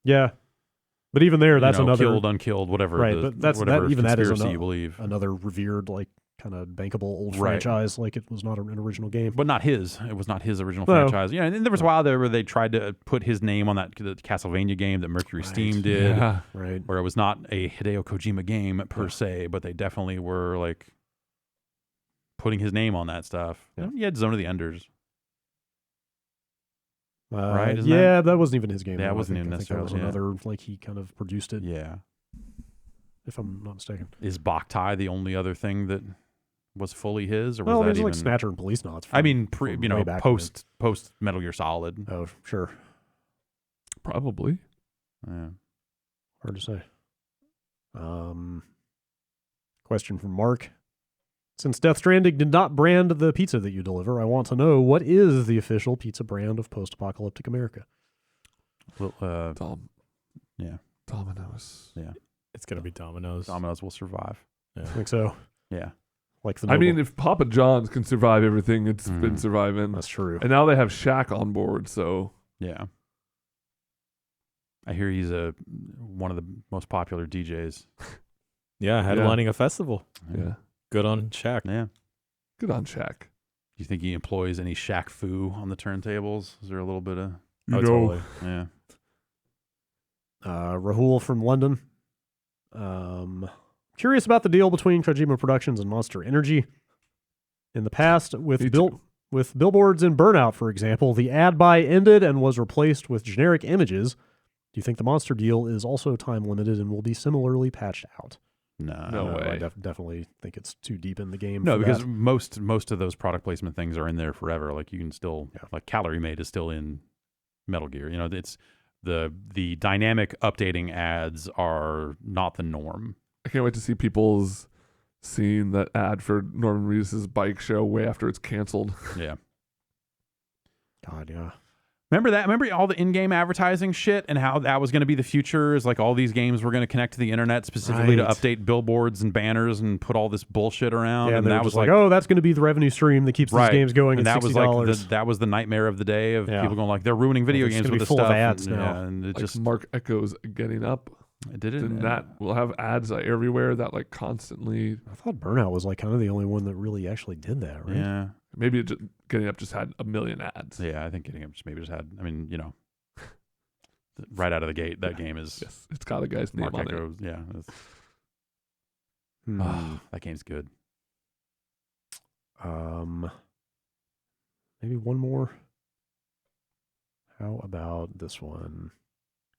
But even there, that's another killed, unkilled, whatever. right. But that's whatever even that is conspiracy you believe. another revered, like, kind of bankable old Right. franchise. Like it was not an original game. But not his. It was not his original No. franchise. Yeah, and then there was a while there where they tried to put his name on the Castlevania game that Mercury Steam did, Yeah. Right. where it was not a Hideo Kojima game per se, but they definitely were like putting his name on that stuff. Yeah. He had Zone of the Enders. Right, isn't that wasn't even his game. Yeah, it though. wasn't even I think that was necessarily, another, like, he kind of produced it, Yeah. if I'm not mistaken. Is Boktai the only other thing that was fully his, or was Well, that there's even? like Snatcher and Police Knots. I mean, from way back post Metal Gear Solid. Oh, sure. Probably. Yeah. Hard to say. Question from Mark. Since Death Stranding did not brand the pizza that you deliver, I want to know, what is the official pizza brand of post-apocalyptic America? Well, Domino's. yeah. It's gonna be Domino's. Domino's will survive. I think so. Yeah. Like the I mean, Noble. if Papa John's can survive everything, it's been Mhm. surviving. That's true. And now they have Shaq on board, so Yeah. I hear he's one of the most popular DJs. Yeah, headlining a festival. yeah. Good on Shaq. Yeah. Good on Shaq. Do you think he employs any Shaq Fu on the turntables? Is there a little bit of Oh, totally. yeah? Rahul from London. Curious about the deal between Kojima Productions and Monster Energy. In the past, Me with too. billboards in Burnout, for example, the ad buy ended and was replaced with generic images. Do you think the Monster deal is also time limited and will be similarly patched out? No. No way. I definitely think it's too deep in the game. No, for because that. most of those product placement things are in there forever. Like you can still like Calorie Made is still in Metal Gear. You know, it's the dynamic updating ads are not the norm. I can't wait to see people's seeing that ad for Norman Reedus' bike show way after it's canceled. Yeah. God, yeah. Remember that? Remember all the in-game advertising shit and how that was going to be the future? Is like all these games were going to connect to the internet specifically to Right. update billboards and banners and put all this bullshit around. Yeah, and they that were was just like, oh, that's going to be the revenue stream that keeps right. these games going. And at that was $60. like that was the nightmare of the day of Yeah. people going like they're ruining video It's games gonna with be this full of stuff. ads and, now. Yeah, and it Like just Mark Echo's getting up. it didn't. Then that will have ads everywhere that like constantly. I thought Burnout was like kind of the only one that really actually did that, right? Yeah. Maybe getting up just had a million ads. Yeah, I think getting up maybe just had. I mean, you know, right out of the gate, that game is Yes, it's got a guy's name Mark on it. Echoes. Yeah, Hmm. that game's good. Maybe one more. How about this one?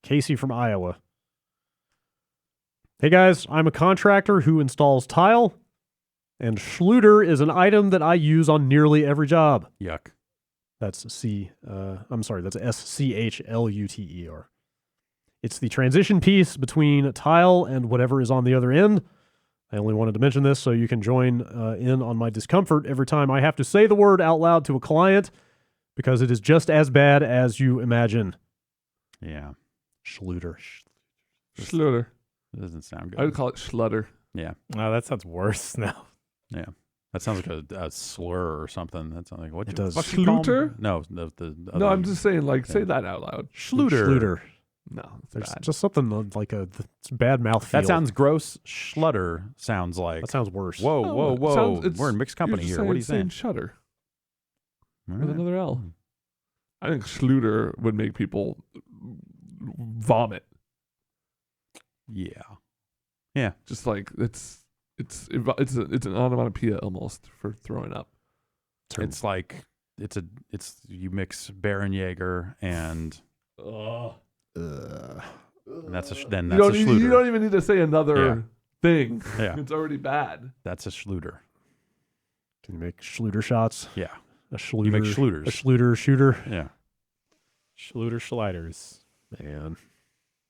Casey from Iowa. Hey guys, I'm a contractor who installs tile, and schluter is an item that I use on nearly every job. Yuck. That's that's SCHLUTER. It's the transition piece between tile and whatever is on the other end. I only wanted to mention this so you can join in on my discomfort every time I have to say the word out loud to a client, because it is just as bad as you imagine. Yeah, Schluter. Schluter. it doesn't sound good. I would call it schlutter. Yeah, Oh, that sounds worse now. yeah. That sounds like a slur or something. That sounds like what? It the does. fuck you call 'em? Schluter? No, the No, other- I'm just saying, like, say Yeah. that out loud. Schluter. No, it's There's bad. just something like it's bad mouth feel. That sounds gross. Schlutter sounds like. That sounds worse. Whoa, No, whoa, it whoa! sounds- it's- We're in mixed company You're here. What are you saying saying? Shutter All with right. another L. I think schluter would make people vomit. Yeah. Just like it's an onomatopoeia almost for throwing up. It's like it's you mix Baron Jaeger and that's a You don't even need to say another thing. Yeah. It's already bad. That's a schluter. Can you make schluter shots? Yeah. A schluter. You make schluters. A schluter shooter. Yeah. Schluter Schleiders. Man,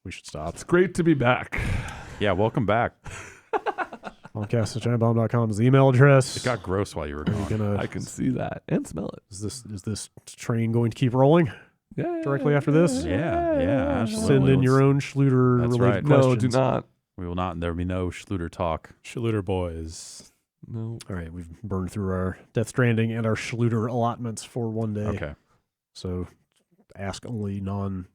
we should stop. It's great to be back. Yeah. Welcome back. Bombcast@giantbomb.com is the email address. It got gross while you were Are you gone. gonna, I can see that and smell it. is this train going to keep rolling? directly after this. Yeah, absolutely. Send in your own schluter That's related right. questions. No, do not. We will not. There will be no schluter talk. Schluter boys. No. All right, we've burned through our Death Stranding and our schluter allotments for one day. Okay. So ask only non-related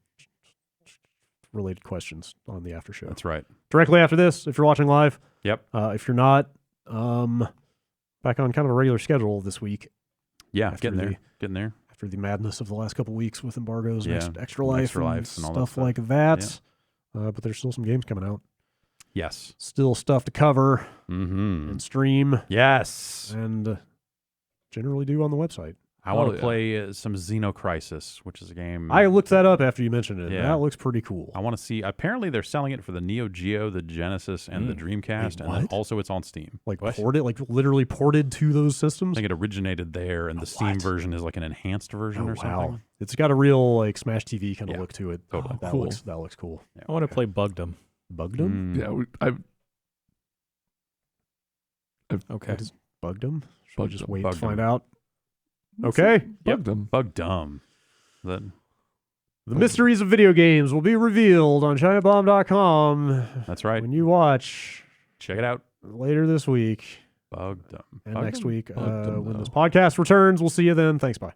questions on the after show. That's right. Directly after this, if you're watching live. Yep. If you're not, back on kind of a regular schedule this week. Yeah, After getting there. After the madness of the last couple weeks with embargoes, Yeah, extra life, and and all that stuff stuff. like that. But there's still some games coming out. Yes. Still stuff to cover Mm-hmm. and stream Yes. and generally do on the website. I want to yeah. play some Xenocrisis, which is a game. I looked that up after you mentioned it. Yeah. That looks pretty cool. I want to see. Apparently, they're selling it for the Neo Geo, the Genesis, and the Dreamcast, and then what? also it's on Steam. Like literally ported to those I systems. think it originated there, and the Steam version is like an enhanced version or something. Wow, it's got a real like Smash TV kind of Yeah, look to it. totally. That Cool. looks cool. I want to play Bugdom. Bugdom? Yeah, Okay. What is Bugdom? Should we just Bugdom. wait to Bugdom. find out? Okay. Bugged them. Bug dumb. That The mysteries of video games will be revealed on GiantBomb.com that's right. when you watch Check it out. later this week Bug dumb. and Bug next dumb. week Bugdom, when though. this podcast returns. We'll see you then. Thanks. Bye.